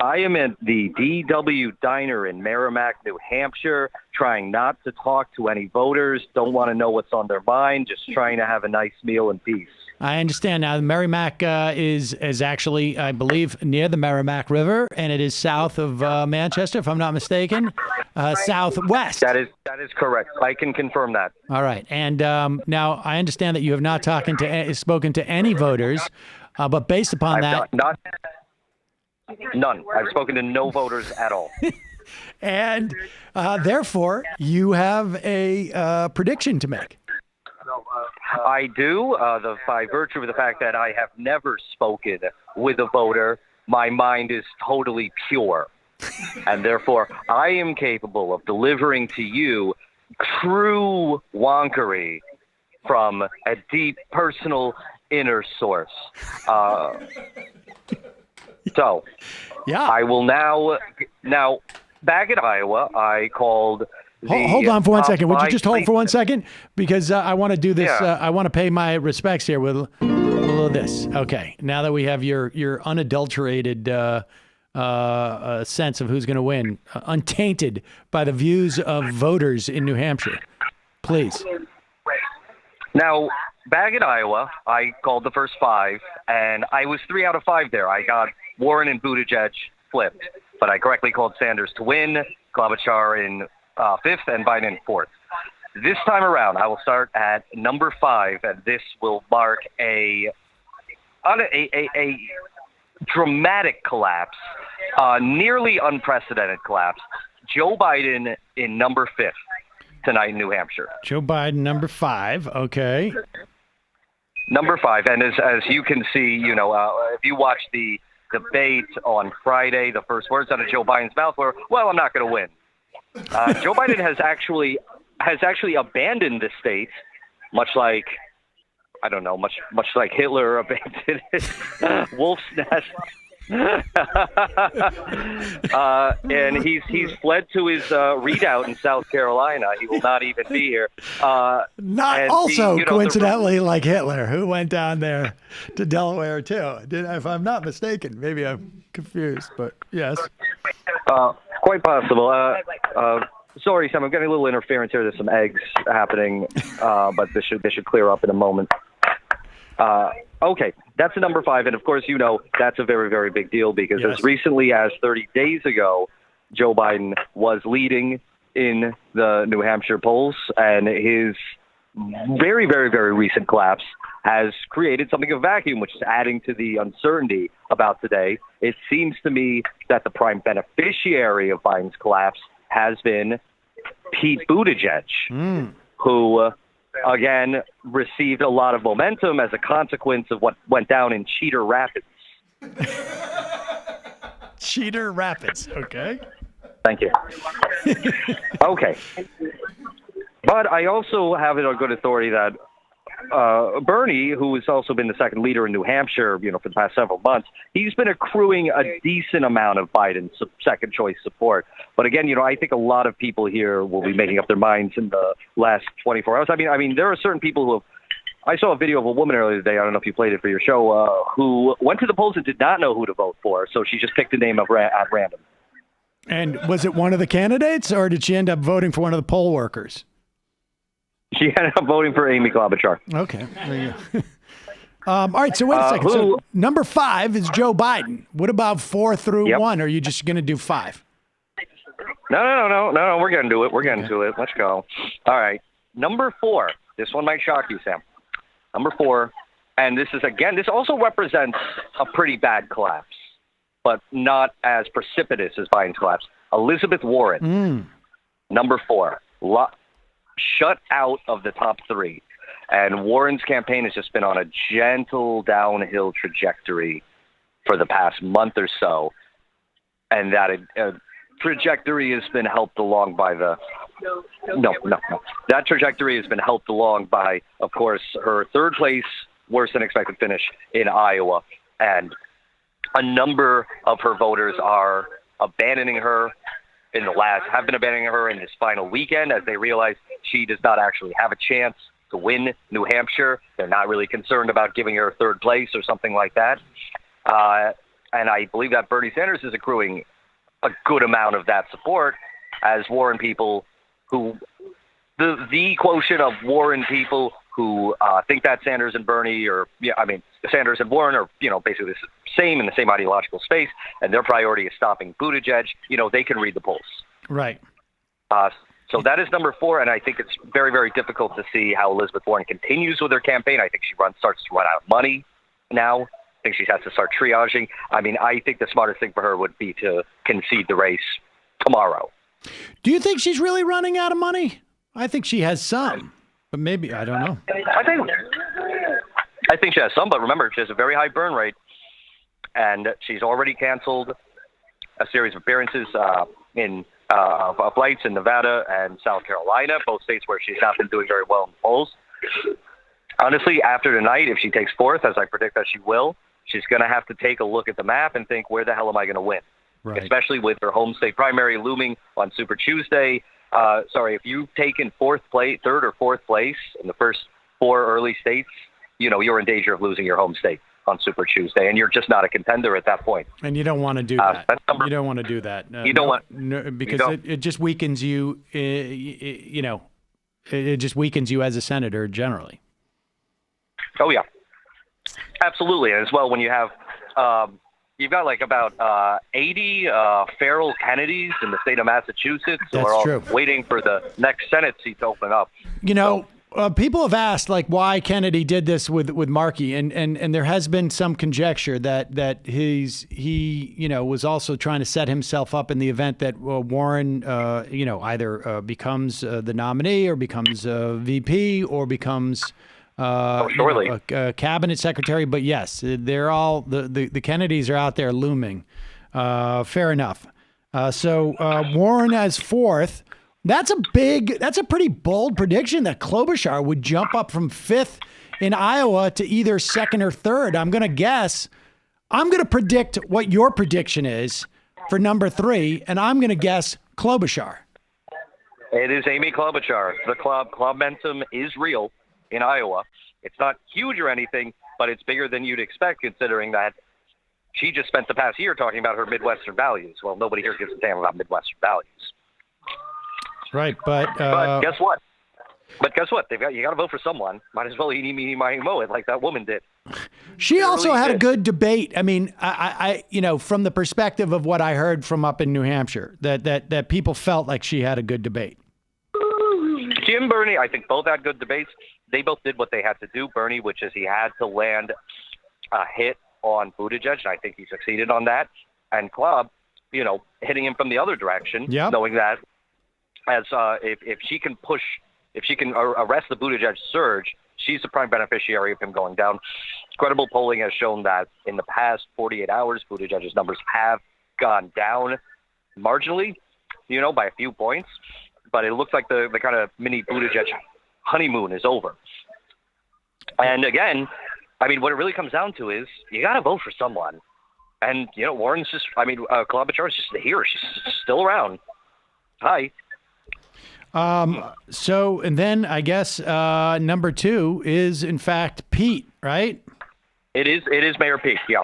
I am at the DW Diner in Merrimack, New Hampshire, trying not to talk to any voters, don't want to know what's on their mind, just trying to have a nice meal in peace. I understand now. Merrimack is actually, I believe, near the Merrimack River, and it is south of Manchester, if I'm not mistaken, southwest. That is correct. I can confirm that. All right. And now I understand that you have not spoken to any voters, but based upon None. I've spoken to no voters at all. And therefore, you have a prediction to make. I do. By virtue of the fact that I have never spoken with a voter, my mind is totally pure. And therefore, I am capable of delivering to you true wonkery from a deep personal inner source. So, yeah, I will now back in Iowa, I called. Hold on for 1 second. Would you just hold for 1 second? Because I want to do this. Yeah. I want to pay my respects here with a little of this. Okay. Now that we have your unadulterated sense of who's going to win, untainted by the views of voters in New Hampshire, please. Now, back in Iowa, I called the first 5, and I was 3 out of 5 there. I got Warren and Buttigieg flipped, but I correctly called Sanders to win, Klobuchar in 5th, and Biden in 4th. This time around, I will start at number 5, and this will mark a dramatic collapse, nearly unprecedented collapse. Joe Biden in number 5 tonight in New Hampshire. Joe Biden, number 5. Okay. Number 5, and as you can see, if you watch the debate on Friday, the first words out of Joe Biden's mouth were, "Well, I'm not going to win." Joe Biden has actually abandoned the state, much like Hitler abandoned his wolf's nest. And he's fled to his redoubt in South Carolina. He will not even be here. Coincidentally, like Hitler, who went down there to Delaware too. If I'm not mistaken, maybe I'm confused, but yes. Quite possible. Sorry, Sam, I'm getting a little interference here. There's some eggs happening, but this should clear up in a moment. Okay, that's a number 5, and of course, that's a very, very big deal because as recently as 30 days ago, Joe Biden was leading in the New Hampshire polls, and his very, very, very recent collapse has created something of a vacuum, which is adding to the uncertainty about today. It seems to me that the prime beneficiary of Biden's collapse has been Pete Buttigieg, who again received a lot of momentum as a consequence of what went down in Cedar Rapids. Cedar Rapids, okay. Thank you. Okay. But I also have it on good authority that Bernie, who has also been the second leader in New Hampshire, for the past several months, he's been accruing a decent amount of Biden's second choice support. But again, I think a lot of people here will be making up their minds in the last 24 hours. I mean, there are certain people who have. I saw a video of a woman earlier today. I don't know if you played it for your show, who went to the polls and did not know who to vote for, so she just picked a name at random. And was it one of the candidates, or did she end up voting for one of the poll workers? She ended up voting for Amy Klobuchar. Okay. There you go. All right, so wait a second. So number 5 is Joe Biden. What about 4 through 1? Or are you just going to do 5? No. We're going to do it. We're getting to it. Let's go. All right. Number 4. This one might shock you, Sam. Number 4. And this also represents a pretty bad collapse, but not as precipitous as Biden's collapse. Elizabeth Warren. Number 4. Shut out of the top 3. And Warren's campaign has just been on a gentle downhill trajectory for the past month or so. And that trajectory has been helped along by That trajectory has been helped along by, of course, her third place worse than expected finish in Iowa. And a number of her voters are abandoning her have been abandoning her in this final weekend as they realize she does not actually have a chance to win New Hampshire. They're not really concerned about giving her third place or something like that. And I believe that Bernie Sanders is accruing a good amount of that support as Warren people who the quotient of Warren people who think that Sanders and Bernie Sanders and Warren are, basically the same in the same ideological space, and their priority is stopping Buttigieg. They can read the polls. Right. So that is number 4, and I think it's very, very difficult to see how Elizabeth Warren continues with her campaign. I think she starts to run out of money now. I think she has to start triaging. I mean, I think the smartest thing for her would be to concede the race tomorrow. Do you think she's really running out of money? I think she has some, but maybe, I don't know. I think she has some, but remember, she has a very high burn rate, and she's already canceled a series of appearances in flights in Nevada and South Carolina, both states where she's not been doing very well in the polls. Honestly, after tonight, if she takes 4th, as I predict that she will, she's going to have to take a look at the map and think, where the hell am I going to win? Right. Especially with her home state primary looming on Super Tuesday. If you've taken 3rd or 4th place in the first 4 early states, you're in danger of losing your home state on Super Tuesday, and you're just not a contender at that point. And you don't want to do that. You don't want to do that. You don't want because it just weakens you. It just weakens you as a senator generally. Oh yeah, absolutely. And as well, when you have you've got like about 80 feral Kennedys in the state of Massachusetts who are all waiting for the next Senate seat to open up. People have asked why Kennedy did this with Markey, and there has been some conjecture that he was also trying to set himself up in the event that Warren either becomes the nominee or becomes VP or becomes a cabinet secretary. But yes, they're all the Kennedys are out there looming. Fair enough. So Warren as 4th. That's a pretty bold prediction that Klobuchar would jump up from 5th in Iowa to either 2nd or 3rd. I'm going to predict what your prediction is for number 3, and I'm going to guess Klobuchar. It is Amy Klobuchar. The club momentum is real in Iowa. It's not huge or anything, but it's bigger than you'd expect considering that she just spent the past year talking about her Midwestern values. Well, nobody here gives a damn about Midwestern values. Right, but guess what? You got to vote for someone. Might as well eeny, miny, moe it like that woman did. She also had a good debate. I mean, I from the perspective of what I heard from up in New Hampshire, that people felt like she had a good debate. Jim, Bernie, I think both had good debates. They both did what they had to do. Bernie, which is he had to land a hit on Buttigieg, and I think he succeeded on that. And Klob, hitting him from the other direction, knowing that as if she can arrest the Buttigieg surge, she's the prime beneficiary of him going down. Credible polling has shown that in the past 48 hours, Buttigieg's numbers have gone down marginally, by a few points. But it looks like the kind of mini Buttigieg honeymoon is over. And again, I mean, what it really comes down to is you got to vote for someone. And, Warren's Klobuchar is just here. She's still around. Hi. And then I guess number 2 is in fact Pete, right? It is Mayor Pete. Yeah.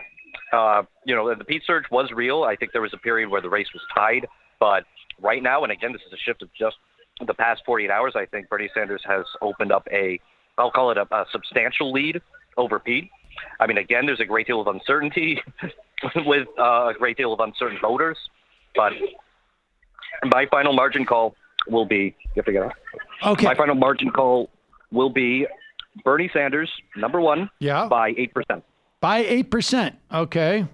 The Pete surge was real. I think there was a period where the race was tied, but right now, and again, this is a shift of just the past 48 hours. I think Bernie Sanders has opened up I'll call it a substantial lead over Pete. I mean, again, there's a great deal of uncertainty with a great deal of uncertain voters, but my final margin call will be, you have to get out. Okay. My final margin call will be Bernie Sanders, number 1, by 8%. By 8%. Okay.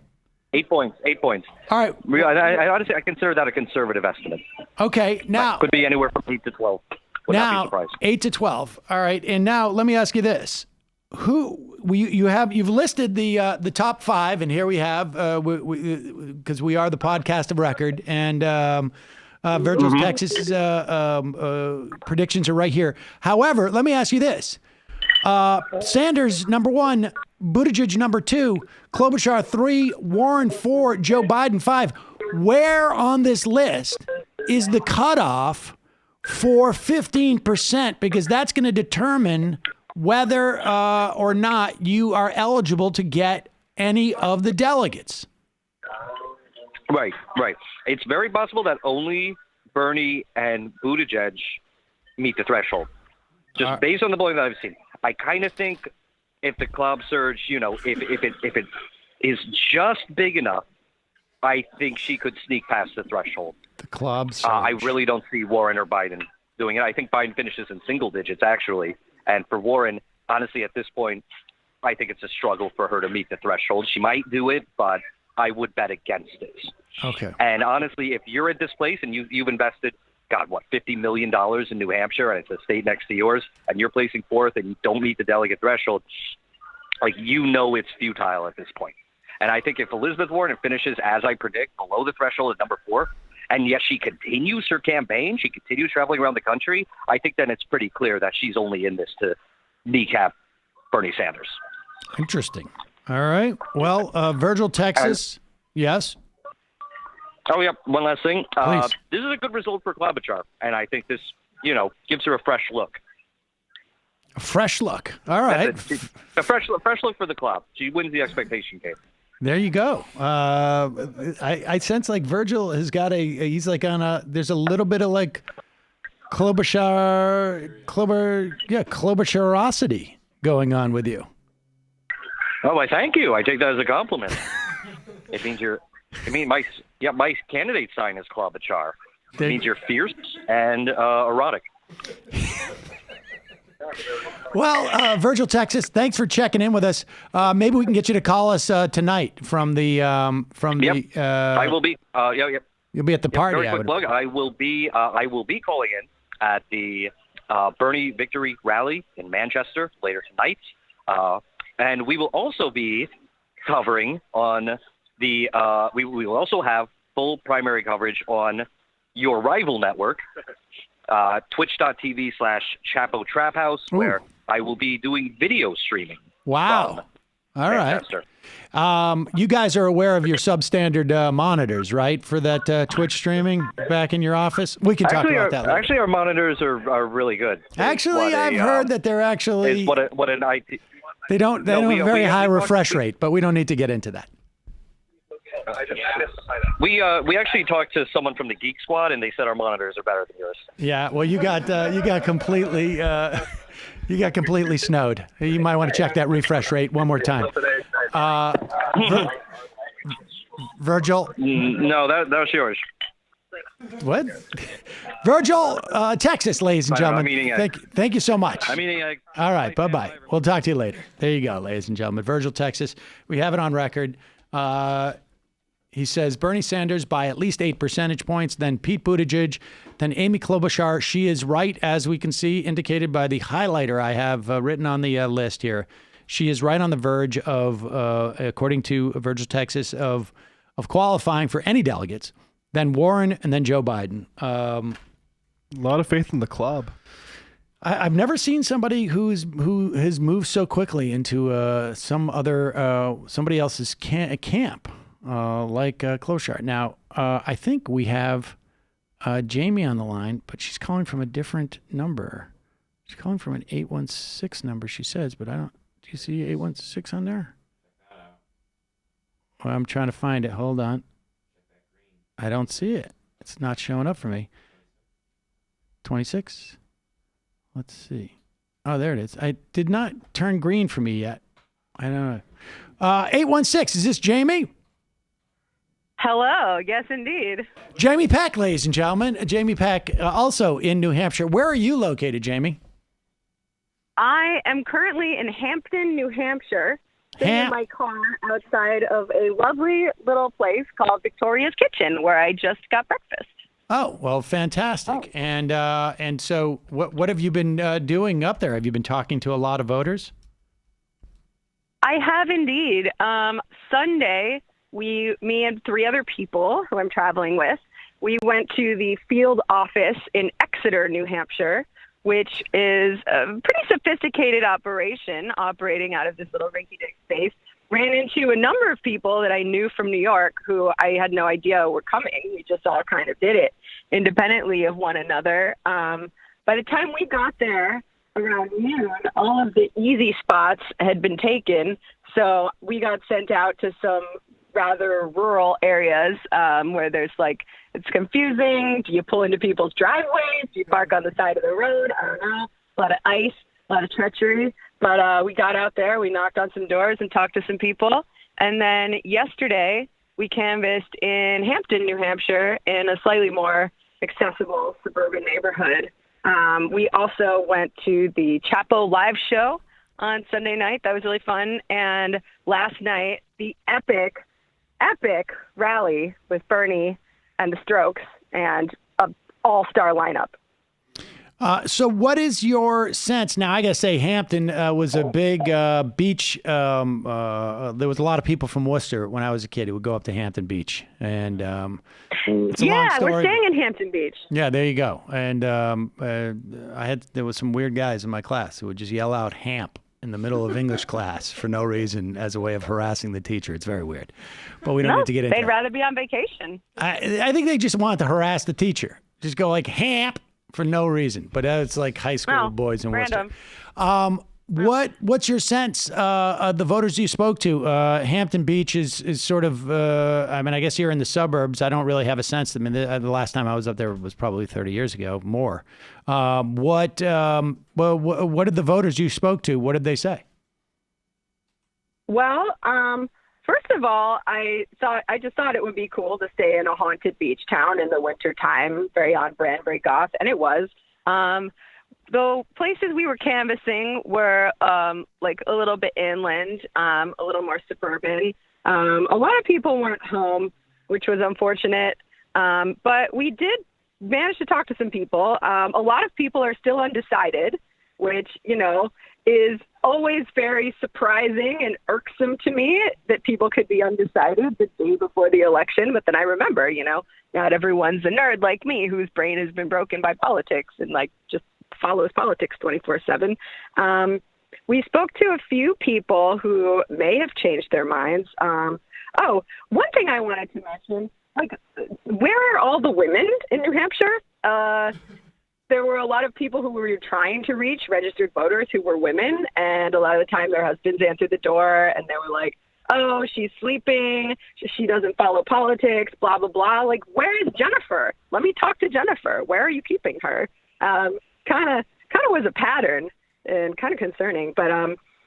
8 points. 8 points. All right. I honestly, I consider that a conservative estimate. Okay. Now. Could be anywhere from 8 to 12. Would not be surprised. 8 to 12. All right. And now let me ask you this. You've listed the top 5, and here we have, because we are the podcast of record, and Virgil's Texas predictions are right here. However, let me ask you this. Sanders, number 1, Buttigieg, number 2, Klobuchar, 3, Warren, 4, Joe Biden, 5. Where on this list is the cutoff for 15%? Because that's going to determine whether or not you are eligible to get any of the delegates. Right. It's very possible that only Bernie and Buttigieg meet the threshold. Just based on the polling that I've seen, I kind of think if the club surge, if it is just big enough, I think she could sneak past the threshold. The club surge. I really don't see Warren or Biden doing it. I think Biden finishes in single digits, actually. And for Warren, honestly, at this point, I think it's a struggle for her to meet the threshold. She might do it, but I would bet against it. Okay. And honestly, if you're at this place and you've invested, $50 million in New Hampshire, and it's a state next to yours, and you're placing 4th and you don't meet the delegate threshold, it's futile at this point. And I think if Elizabeth Warren finishes, as I predict, below the threshold at number 4, and yet she continues her campaign, she continues traveling around the country, I think then it's pretty clear that she's only in this to kneecap Bernie Sanders. Interesting. All right. Well, Virgil, Texas. Yes. Oh, yeah. One last thing. Please. This is a good result for Klobuchar, and I think this, gives her a fresh look. A fresh look. All right. A fresh look for the club. She wins the expectation game. There you go. I sense like Virgil has got he's like on there's a little bit of like Klobucharosity going on with you. Oh, I thank you. I take that as a compliment. It means my candidate sign is Klobuchar. It means you're fierce and erotic. Well, Virgil, Texas, thanks for checking in with us. Maybe we can get you to call us tonight from the I will be. You'll be at the party. Very quick plug. I will be calling in at the Bernie Victory Rally in Manchester later tonight, and we will also be covering on the. We will also have full primary coverage on your rival network. Twitch.tv/Chapo Trap House, where I will be doing video streaming. Wow. All right. You guys are aware of your substandard monitors, right? For that Twitch streaming back in your office? We can talk about that later. Actually, our monitors are really good. Actually, I've heard that they're actually... What an IT... They don't have a very high refresh rate, but we don't need to get into that. We actually talked to someone from the Geek Squad, and they said our monitors are better than yours. Yeah, well, you got completely snowed. You might want to check that refresh rate one more time. Virgil. No, that was yours. What? Virgil, Texas, ladies and gentlemen. Thank you so much. I'm eating eggs. All right, bye-bye. We'll talk to you later. There you go, ladies and gentlemen. Virgil, Texas. We have it on record. He says Bernie Sanders by at least 8 percentage points, then Pete Buttigieg, then Amy Klobuchar. She is right, as we can see, indicated by the highlighter I have written on the list here. She is right on the verge of, according to Virgil, Texas, of qualifying for any delegates. Then Warren, and then Joe Biden. A lot of faith in the club. I've never seen somebody who has moved so quickly into somebody else's camp. Like Klobuchar. Now, I think we have Jamie on the line, but she's calling from a different number. She's calling from an 816 number, she says, but I don't. Do you see 816 on there? Well, I'm trying to find it. Hold on. I don't see it. It's not showing up for me. 26? Let's see. Oh, there it is. I did not turn green for me yet. I don't know. 816, is this Jamie? Hello. Yes, indeed. Jamie Peck, ladies and gentlemen. Jamie Peck, also in New Hampshire. Where are you located, Jamie? I am currently in Hampton, New Hampshire, sitting in my car outside of a lovely little place called Victoria's Kitchen, where I just got breakfast. Oh, well, fantastic. Oh. And so what have you been doing up there? Have you been talking to a lot of voters? I have indeed. Sunday, me and 3 other people who I'm traveling with, we went to the field office in Exeter, New Hampshire, which is a pretty sophisticated operation operating out of this little rinky-dink space. Ran into a number of people that I knew from New York who I had no idea were coming. We just all kind of did it independently of one another. By the time we got there around noon, all of the easy spots had been taken. So we got sent out to some rather rural areas where there's it's confusing. Do you pull into people's driveways? Do you park on the side of the road? I don't know. A lot of ice, a lot of treachery. But we got out there, we knocked on some doors and talked to some people. And then yesterday, we canvassed in Hampton, New Hampshire, in a slightly more accessible suburban neighborhood. We also went to the Chapo live show on Sunday night. That was really fun. And last night, the epic rally with Bernie and the Strokes and an all-star lineup. So what is your sense? Now, I got to say, Hampton was a big beach. There was a lot of people from Worcester when I was a kid who would go up to Hampton Beach. And it's a long story. We're staying in Hampton Beach. Yeah, there you go. And there was some weird guys in my class who would just yell out "Hamp" in the middle of English class for no reason as a way of harassing the teacher. It's very weird. But we don't need to get into they'd rather be on vacation. I think they just wanted to harass the teacher. Just go like "Hamp" for no reason. But it's like high school boys in Worcester. What's your sense of the voters you spoke to? Hampton Beach is sort of, I guess you're in the suburbs. I don't really have a sense. The last time I was up there was probably 30 years ago, more. What did the voters you spoke to, what did they say? Well, first of all, I just thought it would be cool to stay in a haunted beach town in the wintertime, very on brand, very goth, and it was. The places we were canvassing were like a little bit inland, a little more suburban. A lot of people weren't home, which was unfortunate. But we did manage to talk to some people. A lot of people are still undecided, which, is always very surprising and irksome to me that people could be undecided the day before the election. But then I remember, not everyone's a nerd like me whose brain has been broken by politics and just follows politics 24/7. We spoke to a few people who may have changed their minds. One thing I wanted to mention, where are all the women in New Hampshire? There were a lot of people who we were trying to reach, registered voters who were women, and a lot of the time their husbands answered the door and they were like, oh, she's sleeping, she doesn't follow politics, blah, blah, blah. Where is Jennifer? Let me talk to Jennifer. Where are you keeping her? Kind of was a pattern and kind of concerning. But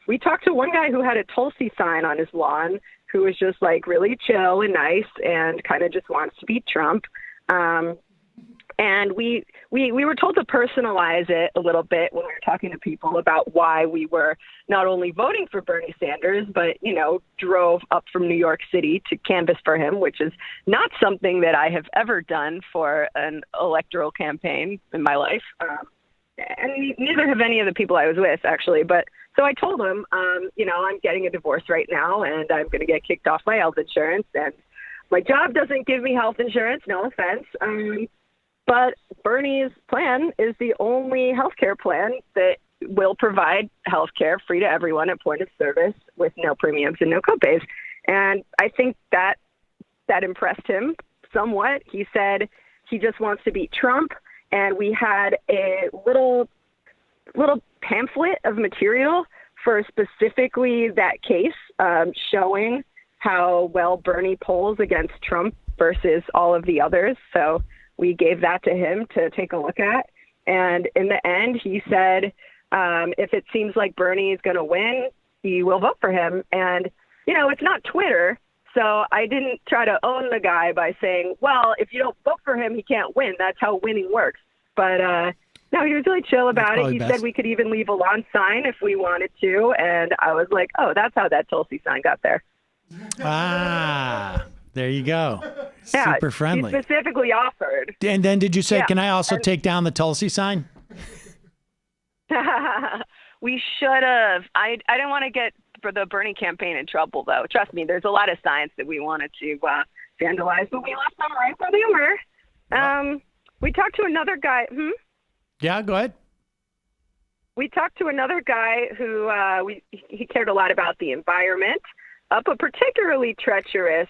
we talked to one guy who had a Tulsi sign on his lawn who was just really chill and nice and kind of just wants to beat Trump. And we were told to personalize it a little bit when we were talking to people about why we were not only voting for Bernie Sanders, but, drove up from New York City to canvass for him, which is not something that I have ever done for an electoral campaign in my life. And neither have any of the people I was with, actually. But so I told them, I'm getting a divorce right now, and I'm going to get kicked off my health insurance. And my job doesn't give me health insurance, no offense. But Bernie's plan is the only healthcare plan that will provide healthcare free to everyone at point of service with no premiums and no copays. And I think that impressed him somewhat. He said he just wants to beat Trump. And we had a little pamphlet of material for specifically that case, showing how well Bernie polls against Trump versus all of the others. So we gave that to him to take a look at. And in the end, he said, if it seems like Bernie is going to win, he will vote for him. And, it's not Twitter. So I didn't try to own the guy by saying, well, if you don't vote for him, he can't win. That's how winning works. But no, he was really chill about it. He said we could even leave a lawn sign if we wanted to. And I was like, oh, that's how that Tulsi sign got there. Ah, there you go. Yeah, super friendly. He specifically offered. And then did you say, can I also take down the Tulsi sign? We should have. I didn't want to get for the Bernie campaign in trouble, though. Trust me, there's a lot of signs that we wanted to vandalize, but we left them right where they were. We talked to another guy. Yeah, go ahead. we talked to another guy who he cared a lot about the environment, up a particularly treacherous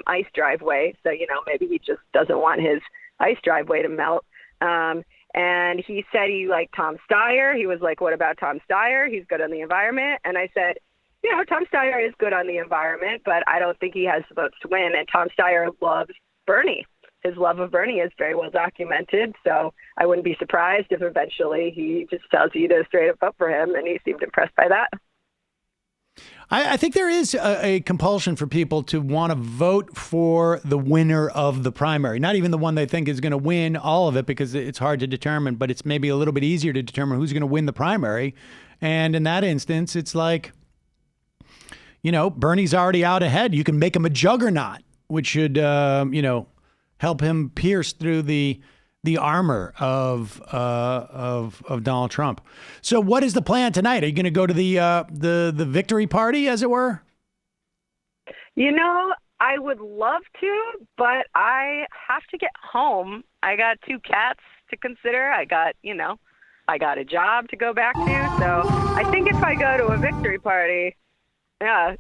ice driveway. So, maybe he just doesn't want his ice driveway to melt. And he said he liked Tom Steyer. He was like, what about Tom Steyer? He's good on the environment. And I said, Tom Steyer is good on the environment, but I don't think he has the votes to win. And Tom Steyer loves Bernie. His love of Bernie is very well documented. So I wouldn't be surprised if eventually he just tells you to straight up vote for him. And he seemed impressed by that. I think there is a compulsion for people to want to vote for the winner of the primary, not even the one they think is going to win all of it, because it's hard to determine, but it's maybe a little bit easier to determine who's going to win the primary. And in that instance, it's like, Bernie's already out ahead. You can make him a juggernaut, which should, help him pierce through the armor of Donald Trump. So what is the plan tonight? Are you going to go to the victory party, as it were? I would love to, but I have to get home. I got 2 cats to consider. I got a job to go back to. So I think if I go to a victory party, news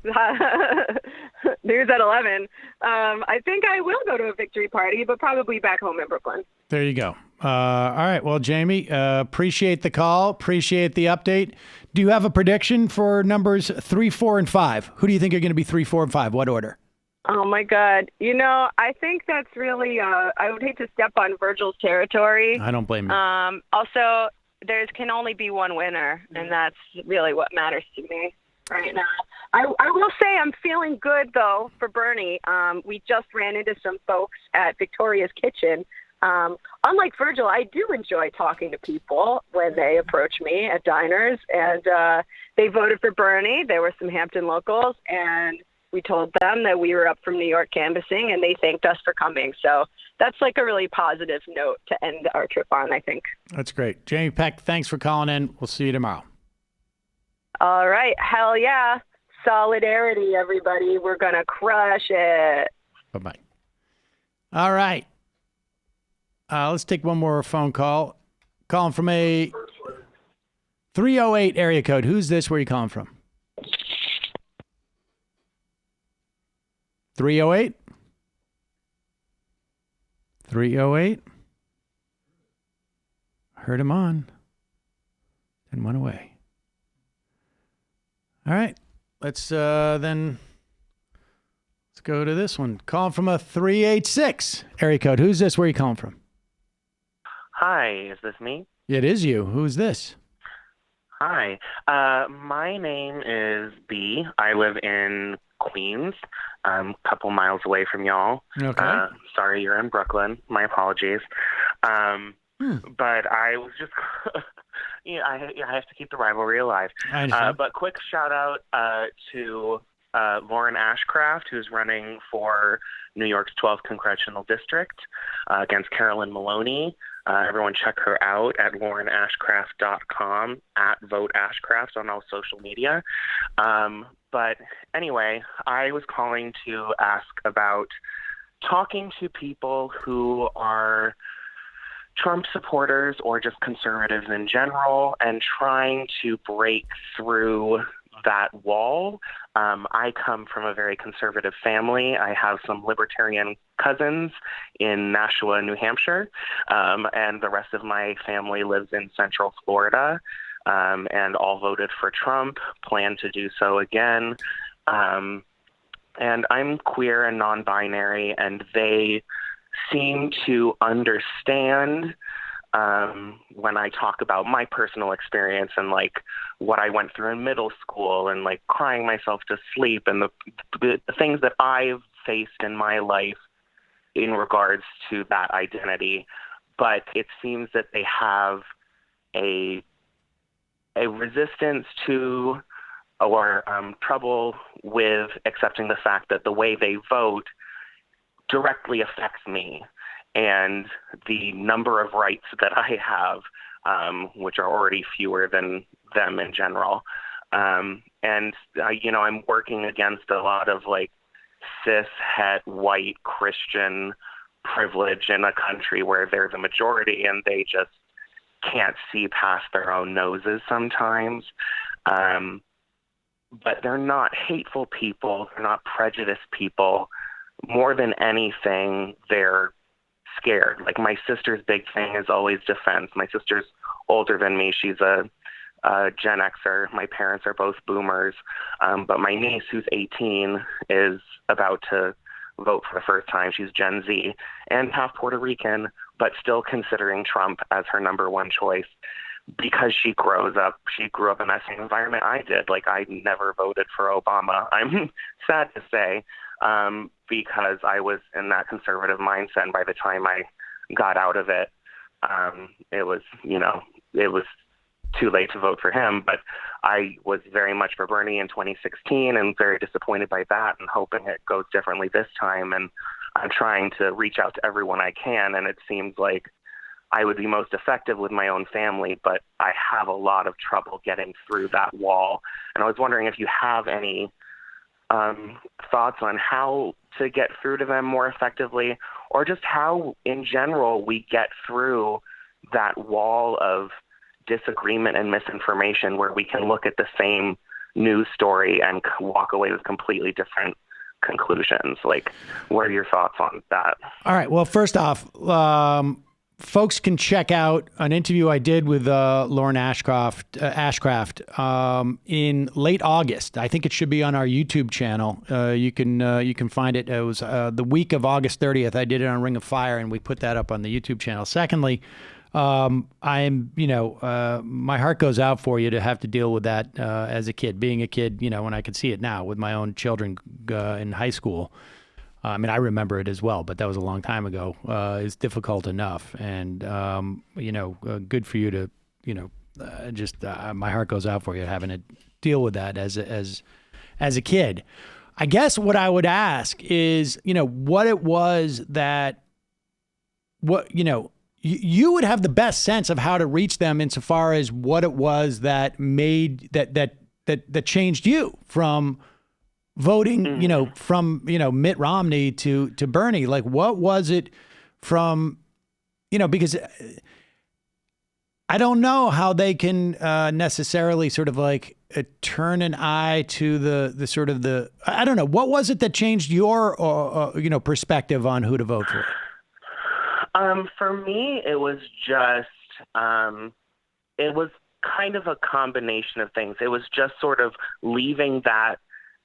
at 11, I think I will go to a victory party, but probably back home in Brooklyn. There you go. All right. Well, Jamie, appreciate the call. Appreciate the update. Do you have a prediction for numbers 3, 4, and 5? Who do you think are going to be 3, 4, and 5? What order? Oh, my God. I think that's really, I would hate to step on Virgil's territory. I don't blame you. Also, there can only be one winner, and that's really what matters to me right now. I will say I'm feeling good, though, for Bernie. We just ran into some folks at Victoria's Kitchen. Unlike Virgil, I do enjoy talking to people when they approach me at diners, and they voted for Bernie. There were some Hampton locals, and we told them that we were up from New York canvassing, and they thanked us for coming. So that's like a really positive note to end our trip on, I think. That's great. Jamie Peck, thanks for calling in. We'll see you tomorrow. All right. Hell yeah. Solidarity, everybody. We're going to crush it. Bye-bye. All right. Let's take one more phone call. Calling from a 308 area code. Who's this? Where are you calling from? 308? 308? Heard him on. And went away. All right. Let's go to this one. Calling from a 386 area code. Who's this? Where are you calling from? Hi, is this me? It is you. Who's this? Hi. My name is B. I live in Queens, a couple miles away from y'all. Okay. Sorry, you're in Brooklyn. My apologies. But I was just... I have to keep the rivalry alive. But quick shout out to Lauren Ashcraft, who's running for New York's 12th Congressional District against Carolyn Maloney. Everyone check her out at laurenashcraft.com, at voteashcraft on all social media. But anyway, I was calling to ask about talking to people who are Trump supporters or just conservatives in general and trying to break through that wall. I come from a very conservative family. I have some libertarian cousins in Nashua, New Hampshire, and the rest of my family lives in Central Florida, and all voted for Trump, plan to do so again. And I'm queer and non-binary, and they seem to understand when I talk about my personal experience and like what I went through in middle school and like crying myself to sleep and the things that I've faced in my life in regards to that identity. But it seems that they have a resistance to or trouble with accepting the fact that the way they vote directly affects me and the number of rights that I have, which are already fewer than them in general. I'm working against a lot of like cis, het, white Christian privilege in a country where they're the majority and they just can't see past their own noses sometimes. But they're not hateful people. They're not prejudiced people. More than anything, they're scared. Like, my sister's big thing is always defense. My sister's older than me. She's a Gen Xer. My parents are both boomers. But my niece, who's 18, is about to vote for the first time. She's Gen Z and half Puerto Rican, but still considering Trump as her number one choice because she grew up in that same environment I did. Like, I never voted for Obama. I'm sad to say, because I was in that conservative mindset. And by the time I got out of it, it was too late to vote for him. But I was very much for Bernie in 2016 and very disappointed by that and hoping it goes differently this time. And I'm trying to reach out to everyone I can. And it seems like I would be most effective with my own family, but I have a lot of trouble getting through that wall. And I was wondering if you have any thoughts on how to get through to them more effectively, or just how, in general, we get through that wall of disagreement and misinformation where we can look at the same news story and walk away with completely different conclusions. Like, what are your thoughts on that? All right. Well, first off, folks can check out an interview I did with Lauren Ashcraft in late August. I think it should be on our YouTube channel. You can find it. It was the week of August 30th. I did it on Ring of Fire, and we put that up on the YouTube channel. Secondly, my heart goes out for you to have to deal with that as a kid. Being a kid, when I could see it now with my own children in high school. I mean, I remember it as well, but that was a long time ago. It's difficult enough, and good for you to, my heart goes out for you having to deal with that as a kid. I guess what I would ask is, what it was that, you would have the best sense of how to reach them insofar as what it was that made that changed you from voting, from, Mitt Romney to Bernie. Like, what was it from, because I don't know how they can necessarily sort of like turn an eye to the sort of I don't know. What was it that changed your, perspective on who to vote for? For me, it was just, it was kind of a combination of things. It was just sort of leaving that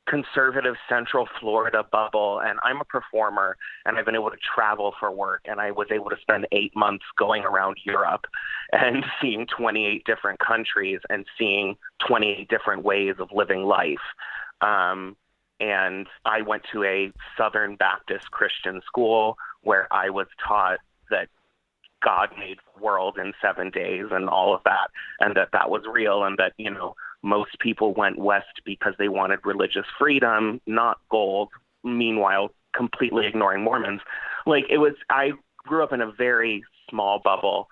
conservative Central Florida bubble, and I'm a performer, and I've been able to travel for work, and I was able to spend 8 months going around Europe and seeing 28 different countries and seeing 28 different ways of living life. And I went to a Southern Baptist Christian school where I was taught that God made the world in 7 days and all of that, and that was real, and that, most people went west because they wanted religious freedom, not gold, meanwhile completely ignoring Mormons. I grew up in a very small bubble,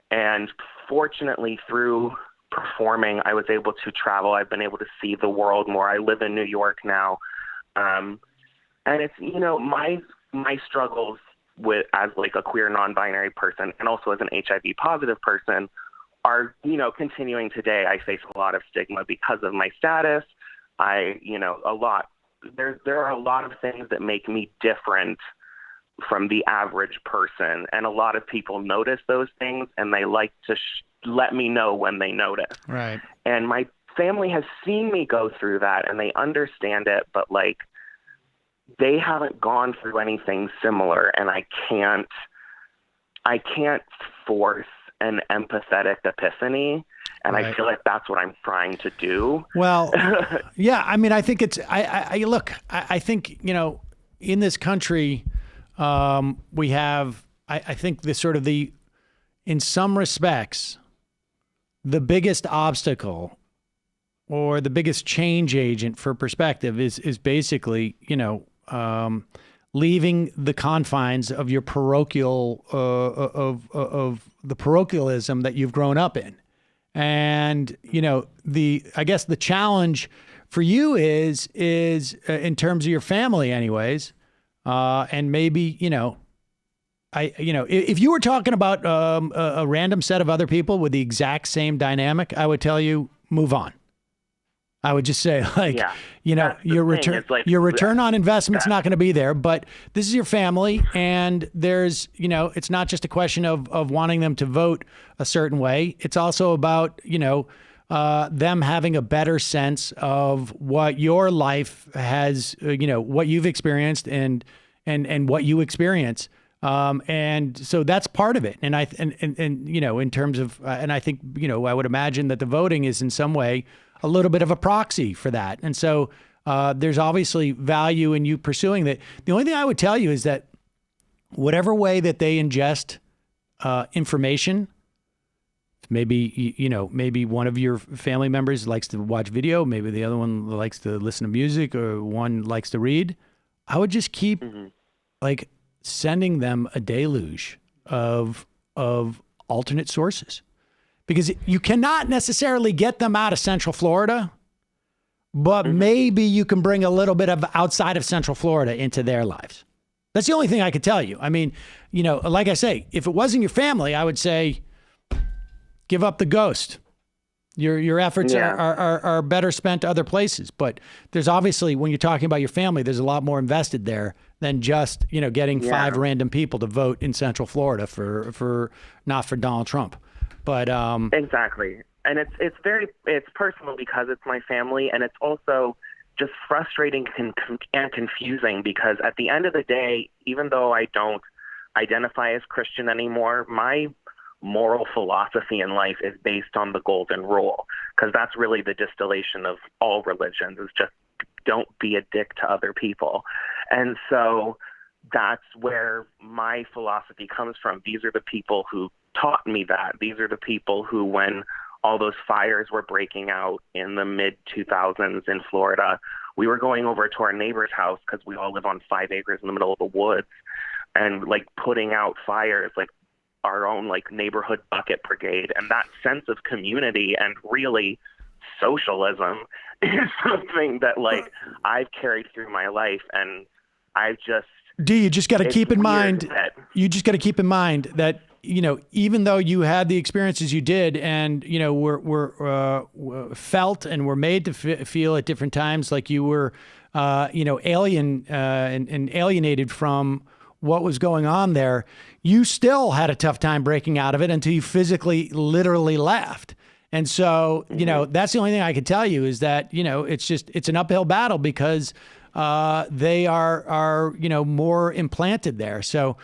and fortunately through performing, I was able to travel. I've been able to see the world more. I live in New York now. And it's, my struggles as like a queer non-binary person and also as an HIV positive person are, continuing today. I face a lot of stigma because of my status. There are a lot of things that make me different from the average person. And a lot of people notice those things, and they like to let me know when they notice. Right. And my family has seen me go through that, and they understand it, but they haven't gone through anything similar, and I can't force an empathetic epiphany, and right. I feel like that's what I'm trying to do. Well, yeah, I mean, I think it's, I think, in this country, we have, I think the sort of in some respects, the biggest obstacle or the biggest change agent for perspective is basically, leaving the confines of your parochial, of the parochialism that you've grown up in. And, I guess the challenge for you is in terms of your family anyways, and maybe, if you were talking about a random set of other people with the exact same dynamic, I would tell you, move on. I would just say, your return on investment's not going to be there, but this is your family, and there's, it's not just a question of wanting them to vote a certain way. It's also about, them having a better sense of what your life has, what you've experienced and what you experience. And so that's part of it. And in terms of, and I think, I would imagine that the voting is in some way a little bit of a proxy for that. And so there's obviously value in you pursuing that. The only thing I would tell you is that whatever way that they ingest information, maybe one of your family members likes to watch video, maybe the other one likes to listen to music, or one likes to read, I would just keep sending them a deluge of alternate sources. Because you cannot necessarily get them out of Central Florida, but maybe you can bring a little bit of outside of Central Florida into their lives. That's the only thing I could tell you. I mean, like I say, if it wasn't your family, I would say, give up the ghost. Your efforts are better spent other places. But there's obviously, when you're talking about your family, there's a lot more invested there than just, getting 5 random people to vote in Central Florida for not for Donald Trump. But exactly, and it's personal because it's my family, and it's also just frustrating and confusing because at the end of the day, even though I don't identify as Christian anymore, my moral philosophy in life is based on the golden rule, because that's really the distillation of all religions, is just don't be a dick to other people. And so that's where my philosophy comes from. These are the people who taught me that. These are the people who, when all those fires were breaking out in the mid-2000s in Florida, we were going over to our neighbor's house because we all live on 5 acres in the middle of the woods, and putting out fires, our own neighborhood bucket brigade. And that sense of community and really socialism is something that I've carried through my life. And I've just, you just got to keep in mind, that, even though you had the experiences you did and, were felt and were made to feel at different times like you were, alien and alienated from what was going on there, you still had a tough time breaking out of it until you physically, literally left. And so, that's the only thing I could tell you is that, it's an uphill battle because they are more implanted there. So,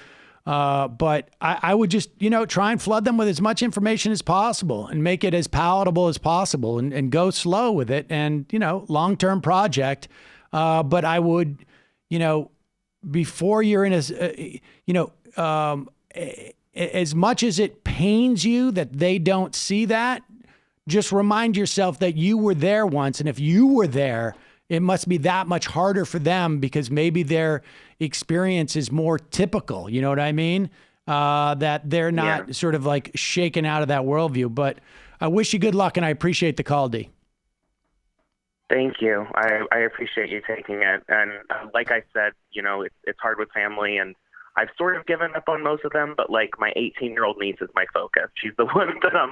but I would just, try and flood them with as much information as possible and make it as palatable as possible and go slow with it and, long-term project. But I would, before you're in as much as it pains you that they don't see that, just remind yourself that you were there once. And if you were there, it must be that much harder for them because maybe their experience is more typical. You know what I mean? That they're not sort of shaken out of that worldview. But I wish you good luck, and I appreciate the call, D. Thank you. I appreciate you taking it. And like I said, it's hard with family, and I've sort of given up on most of them, but my 18-year-old niece is my focus. She's the one that I'm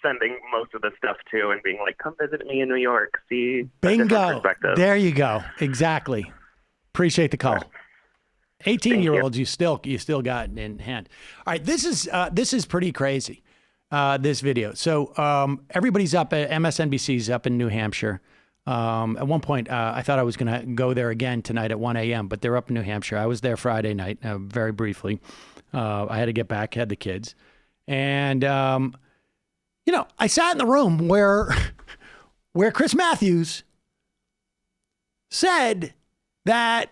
sending most of the stuff to and being come visit me in New York. See, bingo. There you go. Exactly. Appreciate the call. 18-year-olds, you still got in hand. All right, this is pretty crazy. This video. So everybody's up at MSNBC's up in New Hampshire. At one point, I thought I was going to go there again tonight at 1 a.m., but they're up in New Hampshire. I was there Friday night, very briefly. I had to get back, had the kids. And, I sat in the room where Chris Matthews said that,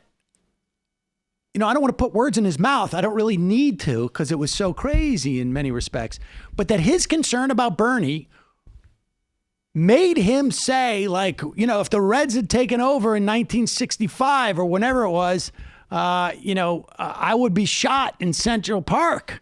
I don't want to put words in his mouth. I don't really need to because it was so crazy in many respects. But that his concern about Bernie made him say, if the Reds had taken over in 1965 or whenever it was, I would be shot in Central Park.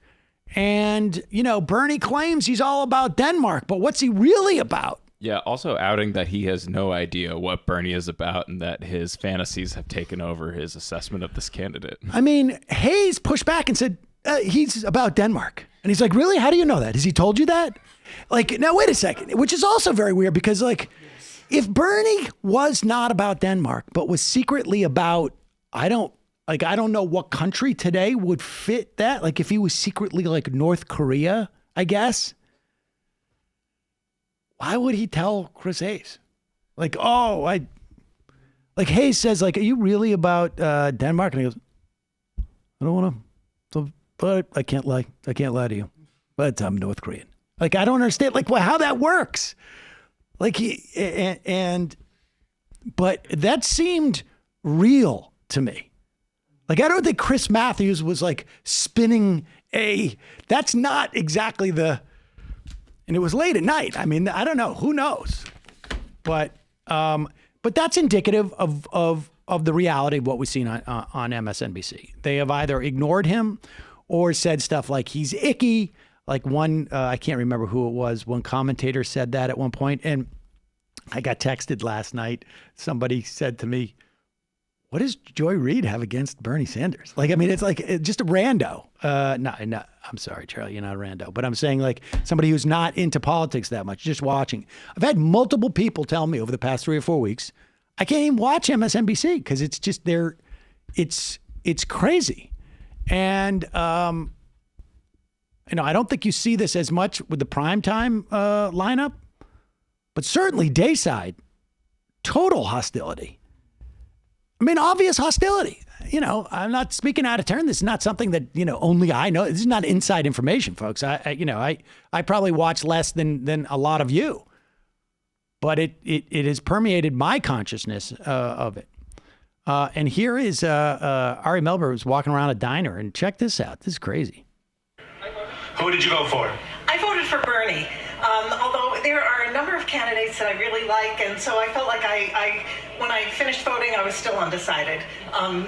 And, Bernie claims he's all about Denmark, but what's he really about? Yeah, also outing that he has no idea what Bernie is about and that his fantasies have taken over his assessment of this candidate. I mean, Hayes pushed back and said, he's about Denmark. And he's like, really? How do you know that? Has he told you that? Like, now wait a second, which is also very weird because like, if Bernie was not about Denmark, but was secretly about, I don't know what country today would fit that. Like if he was secretly like North Korea, I guess. Why would he tell Chris Hayes? Like, like Hayes says, like, are you really about Denmark? And he goes, I don't want to, but I can't lie. I can't lie to you. But I'm North Korean. Like, I don't understand, like, how that works. Like, but that seemed real to me. Like, I don't think Chris Matthews was like spinning that's not exactly and it was late at night. I mean, I don't know, who knows? But that's indicative of the reality of what we've seen on MSNBC. They have either ignored him or said stuff like he's icky. Like one, I can't remember who it was. One commentator said that at one point, and I got texted last night. Somebody said to me, what does Joy Reid have against Bernie Sanders? Like, I mean, it's like just a rando. No, I'm sorry, Charlie, you're not a rando. But I'm saying like somebody who's not into politics that much, just watching. I've had multiple people tell me over the past 3 or 4 weeks, I can't even watch MSNBC because it's just it's crazy. And, I don't think you see this as much with the primetime lineup, but certainly dayside, total hostility. I mean, obvious hostility. I'm not speaking out of turn. This is not something that, only I know. This is not inside information, folks. I probably watch less than a lot of you, but it has permeated my consciousness of it. And here is Ari Melber, who's walking around a diner, and check this out. This is crazy. Who did you vote for? I voted for Bernie, although there are a number of candidates that I really like, and so I felt like when I finished voting, I was still undecided,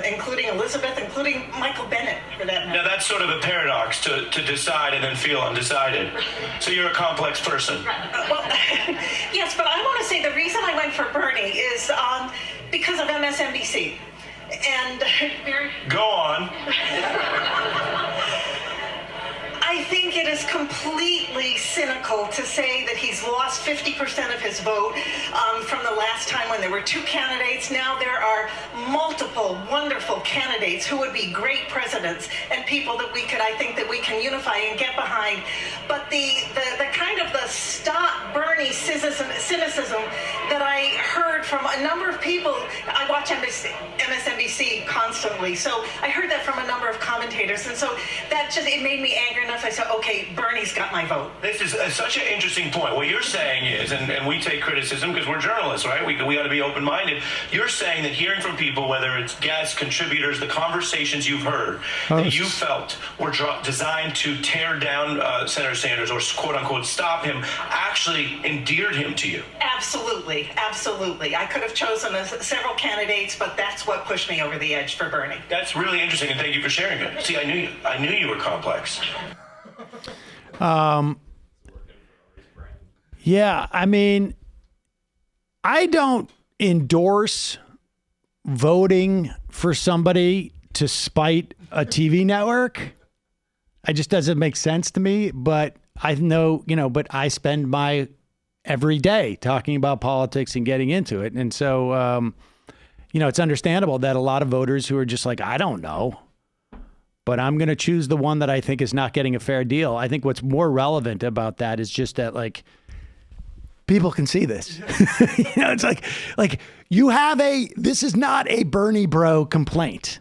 including Elizabeth, including Michael Bennett, for that matter. Now, that's sort of a paradox to decide and then feel undecided. So you're a complex person. Well, yes, but I want to say the reason I went for Bernie is because of MSNBC. And go on. I think it is completely cynical to say that he's lost 50% of his vote from the last time when there were 2 candidates. Now there are multiple wonderful candidates who would be great presidents and people that I think that we can unify and get behind. But the kind of the stop Bernie cynicism that I heard from a number of people, I watch MSNBC constantly, so I heard that from a number of commentators, and so it made me angry enough. I said, okay, Bernie's got my vote. This is such an interesting point. What you're saying is, and we take criticism because we're journalists, right? We got to be open-minded. You're saying that hearing from people, whether it's guests, contributors, the conversations you've heard, that you felt were designed to tear down Senator Sanders or quote-unquote stop him, actually endeared him to you. Absolutely, absolutely. I could have chosen several candidates, but that's what pushed me over the edge for Bernie. That's really interesting, and thank you for sharing it. See, I knew you were complex. Yeah, I mean, I don't endorse voting for somebody to spite a TV network. It just doesn't make sense to me, but I know, but I spend my every day talking about politics and getting into it. And so, it's understandable that a lot of voters who are just like, I don't know, but I'm going to choose the one that I think is not getting a fair deal. I think what's more relevant about that is just that, like, people can see this. It's like you have this is not a Bernie bro complaint.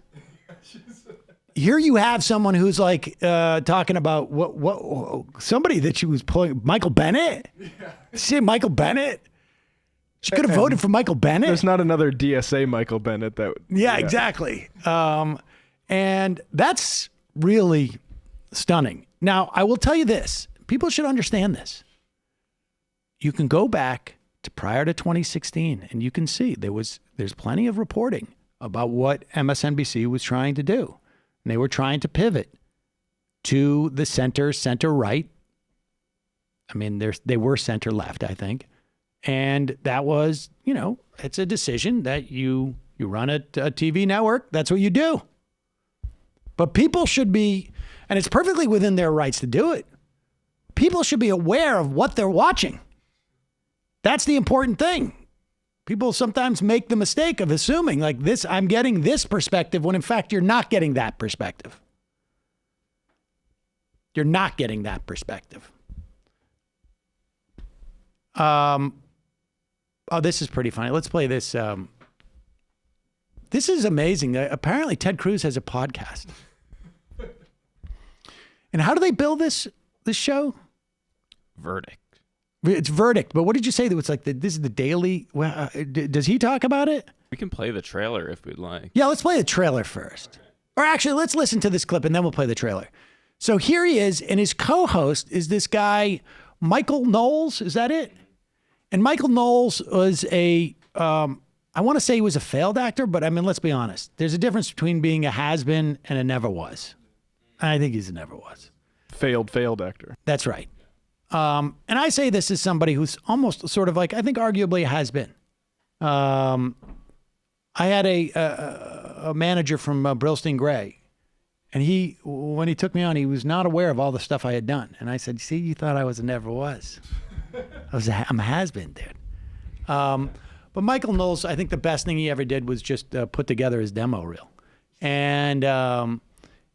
Here you have someone who's like talking about what somebody that she was pulling, Michael Bennett. See Michael Bennett? She could have voted for Michael Bennett. There's not another DSA Michael Bennett that. Yeah, exactly. And that's really stunning. Now, I will tell you this. People should understand this. You can go back to prior to 2016 and you can see there's plenty of reporting about what MSNBC was trying to do. And they were trying to pivot to the center right. I mean, they were center left, I think. And that was, it's a decision that you run a TV network. That's what you do. But people should be, and it's perfectly within their rights to do it. People should be aware of what they're watching. That's the important thing. People sometimes make the mistake of assuming like this, I'm getting this perspective when in fact you're not getting that perspective. You're not getting that perspective. Oh, this is pretty funny. Let's play this. This is amazing. Apparently Ted Cruz has a podcast. And how do they build this show? Verdict. It's Verdict, but what did you say that was like this is the daily? Well, does he talk about it? We can play the trailer if we'd like. Yeah, let's play the trailer first. Or actually, let's listen to this clip and then we'll play the trailer. So here he is, and his co-host is this guy, Michael Knowles. Is that it? And Michael Knowles was I want to say he was a failed actor, but I mean, let's be honest. There's a difference between being a has-been and a never was. I think he's a never was. Failed actor. That's right. And I say this as somebody who's almost sort of like, I think arguably has been. I had a manager from Brillstein Gray, and when he took me on, he was not aware of all the stuff I had done. And I said, see, you thought I was a never was. I'm a has-been, dude. But Michael Knowles, I think the best thing he ever did was just put together his demo reel. And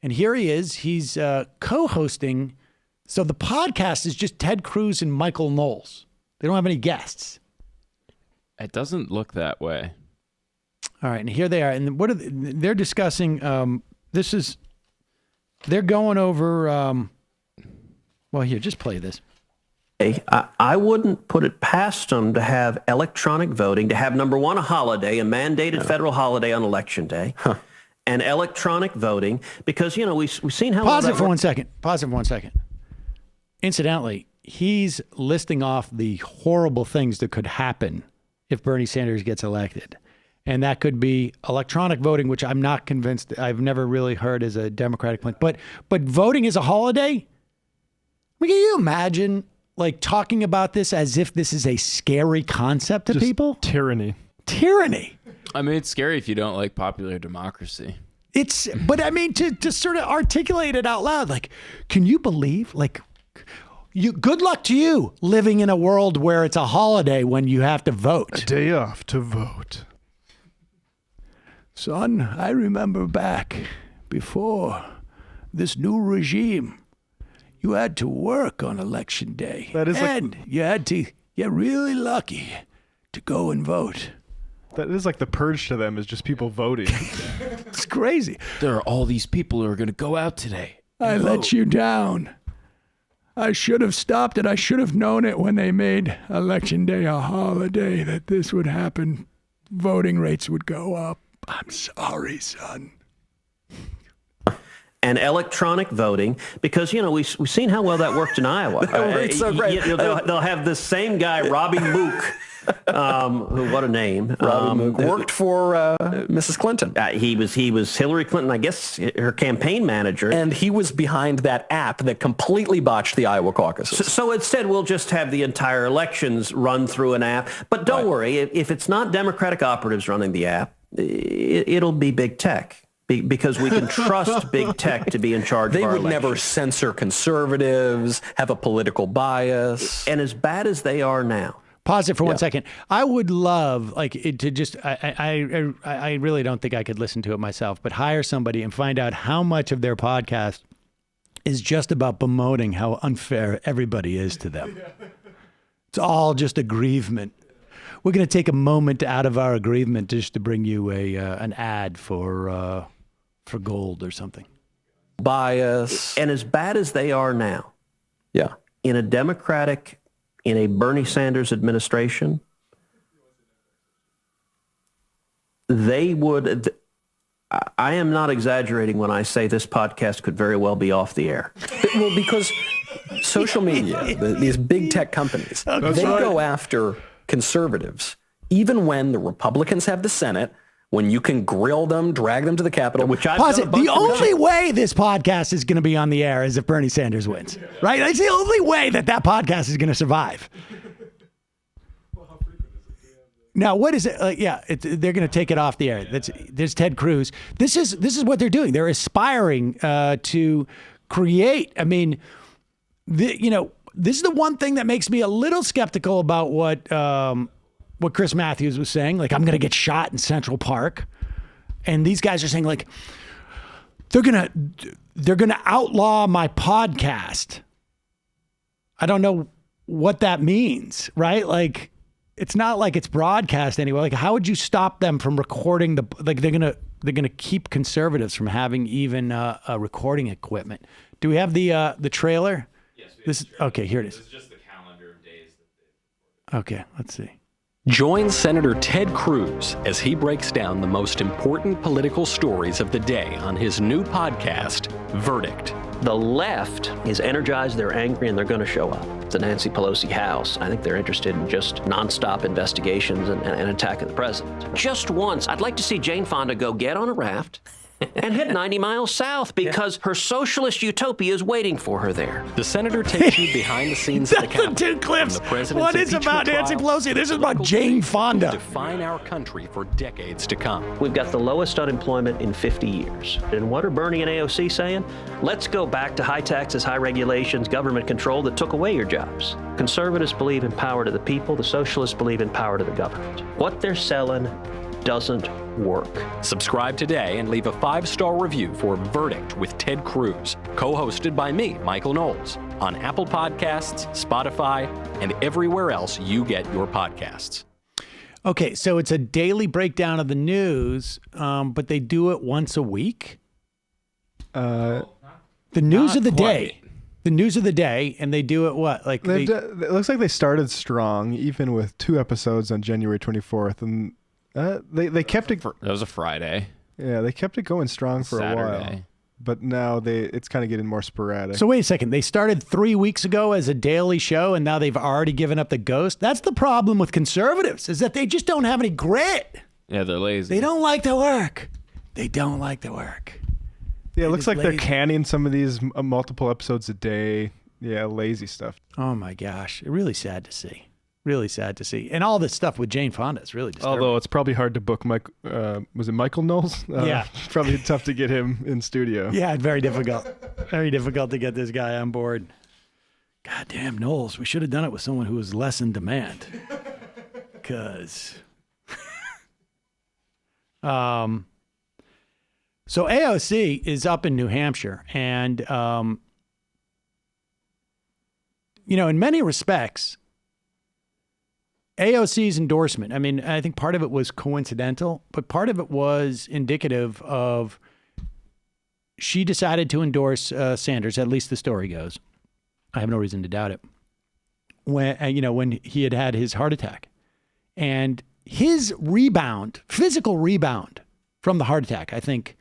here he is. He's co-hosting. So the podcast is just Ted Cruz and Michael Knowles. They don't have any guests. It doesn't look that way. All right, and here they are. And they're discussing, they're going over, well, here, just play this. I wouldn't put it past them to have electronic voting, to have, number one, a holiday, a mandated federal holiday on Election Day, and electronic voting, because, you know, we've seen how... Pause it for 1 second. Pause it for 1 second. Incidentally, he's listing off the horrible things that could happen if Bernie Sanders gets elected. And that could be electronic voting, which I'm not convinced, I've never really heard as a Democratic plan. But voting is a holiday? I mean, can you imagine like talking about this as if this is a scary concept to people? Tyranny. Tyranny. I mean, it's scary if you don't like popular democracy. But I mean, to sort of articulate it out loud, like, can you believe, like, good luck to you living in a world where it's a holiday when you have to vote. A day off to vote. Son, I remember back before this new regime, you had to work on Election Day. That is and you had to get really lucky to go and vote. That is like the purge to them, is just people voting. It's crazy. There are all these people who are going to go out today. I let you down. I should have stopped it. I should have known it when they made Election Day a holiday that this would happen. Voting rates would go up. I'm sorry, son. And electronic voting, because, you know, we've seen how well that worked in Iowa. They'll have the same guy, Robbie Mook, who, what a name. Robbie Mook worked for Mrs. Clinton. He was Hillary Clinton, I guess, her campaign manager. And he was behind that app that completely botched the Iowa caucuses. So instead, we'll just have the entire elections run through an app. But don't worry, if it's not Democratic operatives running the app, it'll be big tech. Because we can trust big tech to be in charge of our elections. They would never censor conservatives, have a political bias. And as bad as they are now. Pause it for 1 second. I would love to just, I really don't think I could listen to it myself, but hire somebody and find out how much of their podcast is just about bemoaning how unfair everybody is to them. It's all just aggrievement. We're going to take a moment out of our aggrievement just to bring you an ad for gold or something. Bias. And as bad as they are now. Yeah. In a Democratic, in a Bernie Sanders administration, they would, I am not exaggerating when I say this podcast could very well be off the air. Well, because social media, these big tech companies, they go after conservatives, even when the Republicans have the Senate, when you can grill them, drag them to the Capitol. Which I've Pause it. The only way this podcast is going to be on the air is if Bernie Sanders wins, right? That's the only way that podcast is going to survive. Now, what is it? They're going to take it off the air. There's Ted Cruz. This is what they're doing. They're aspiring to create. I mean, this is the one thing that makes me a little skeptical about what Chris Matthews was saying. Like, I'm going to get shot in Central Park, and these guys are saying like they're gonna outlaw my podcast. I don't know what that means, right? Like, it's not like it's broadcast anyway. Like, how would you stop them from recording they're gonna keep conservatives from having even a recording equipment. Do we have the trailer? Yes. Okay, here it is. This is just the calendar of days that Okay, let's see. Join Senator Ted Cruz as he breaks down the most important political stories of the day on his new podcast, Verdict. The left is energized, they're angry, and they're going to show up. The Nancy Pelosi House, I think they're interested in just nonstop investigations and attacking the president. Just once, I'd like to see Jane Fonda go get on a raft and head 90 miles south because her socialist utopia is waiting for her there. The senator takes you behind the scenes of the Capitol. That's the two clips. What is about Nancy Pelosi? This is about Jane Fonda. Define our country for decades to come. We've got the lowest unemployment in 50 years. And what are Bernie and AOC saying? Let's go back to high taxes, high regulations, government control that took away your jobs. Conservatives believe in power to the people. The socialists believe in power to the government. What they're selling doesn't work. Subscribe today and leave a 5-star review for Verdict with Ted Cruz, co-hosted by me, Michael Knowles, on Apple Podcasts, Spotify, and everywhere else you get your podcasts. Okay, so it's a daily breakdown of the news, but they do it once a week? The news of the day. The news of the day, and they do it what? Like it looks like they started strong, even with 2 episodes on January 24th, and they kept it. That was a Friday. Yeah, they kept it going strong for a while. But now it's kind of getting more sporadic. So wait a second. They started 3 weeks ago as a daily show, and now they've already given up the ghost. That's the problem with conservatives, is that they just don't have any grit. Yeah, they're lazy. They don't like to work. They don't like to work. Yeah, it looks like they're canning some of these multiple episodes a day. Yeah, lazy stuff. Oh my gosh. Really sad to see. Really sad to see. And all this stuff with Jane Fonda is really disturbing. Although it's probably hard to book was it Michael Knowles? Yeah. Probably tough to get him in studio. Yeah, very difficult. Very difficult to get this guy on board. God damn, Knowles. We should have done it with someone who was less in demand. Because... So AOC is up in New Hampshire. And, in many respects... AOC's endorsement, I mean, I think part of it was coincidental, but part of it was indicative of she decided to endorse Sanders, at least the story goes. I have no reason to doubt it. When he had his heart attack. And his physical rebound from the heart attack, I think,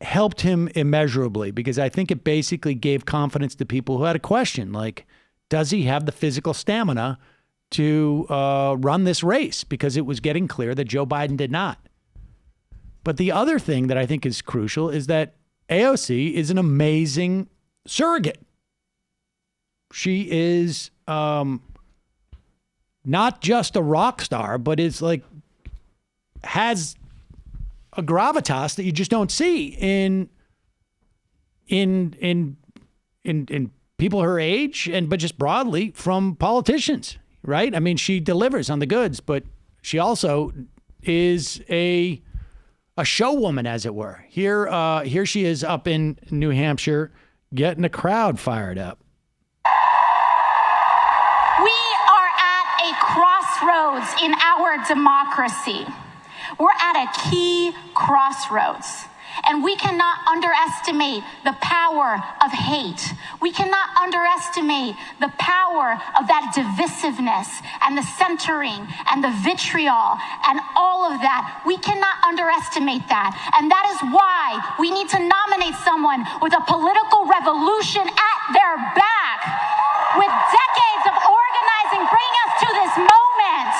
helped him immeasurably, because I think it basically gave confidence to people who had a question, like, does he have the physical stamina to run this race? Because it was getting clear that Joe Biden did not. But the other thing that I think is crucial is that AOC is an amazing surrogate. She is not just a rock star, but is has a gravitas that you just don't see in people her age, but just broadly from politicians, right? I mean, she delivers on the goods, but she also is a showwoman, as it were. Here she is up in New Hampshire, getting a crowd fired up. We are at a crossroads in our democracy. We're at a key crossroads. And we cannot underestimate the power of hate. We cannot underestimate the power of that divisiveness and the centering and the vitriol and all of that. We cannot underestimate that. And that is why we need to nominate someone with a political revolution at their back, with decades of organizing bringing us to this moment.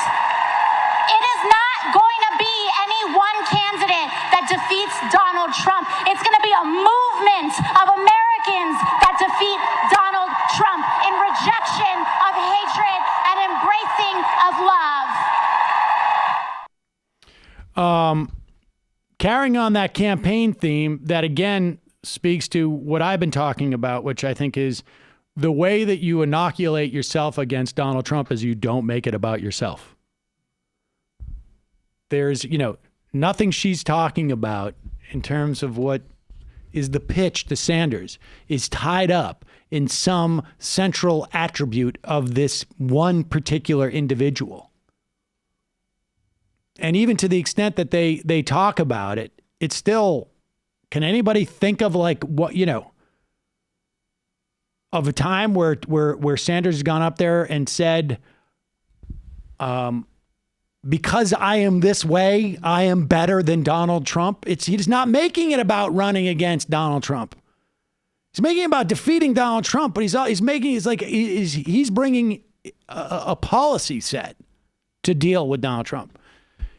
It is not going to be any one candidate that defeats Donald Trump. It's going to be a movement of Americans that defeat Donald Trump in rejection of hatred and embracing of love. Carrying on that campaign theme, that again speaks to what I've been talking about, which I think is the way that you inoculate yourself against Donald Trump is you don't make it about yourself. There's, nothing she's talking about in terms of what is the pitch to Sanders is tied up in some central attribute of this one particular individual. And even to the extent that they talk about it, it's still, can anybody think of like what, of a time where Sanders has gone up there and said, because I am this way, I am better than Donald Trump. He's not making it about running against Donald Trump. He's making it about defeating Donald Trump, but he's bringing a policy set to deal with Donald Trump.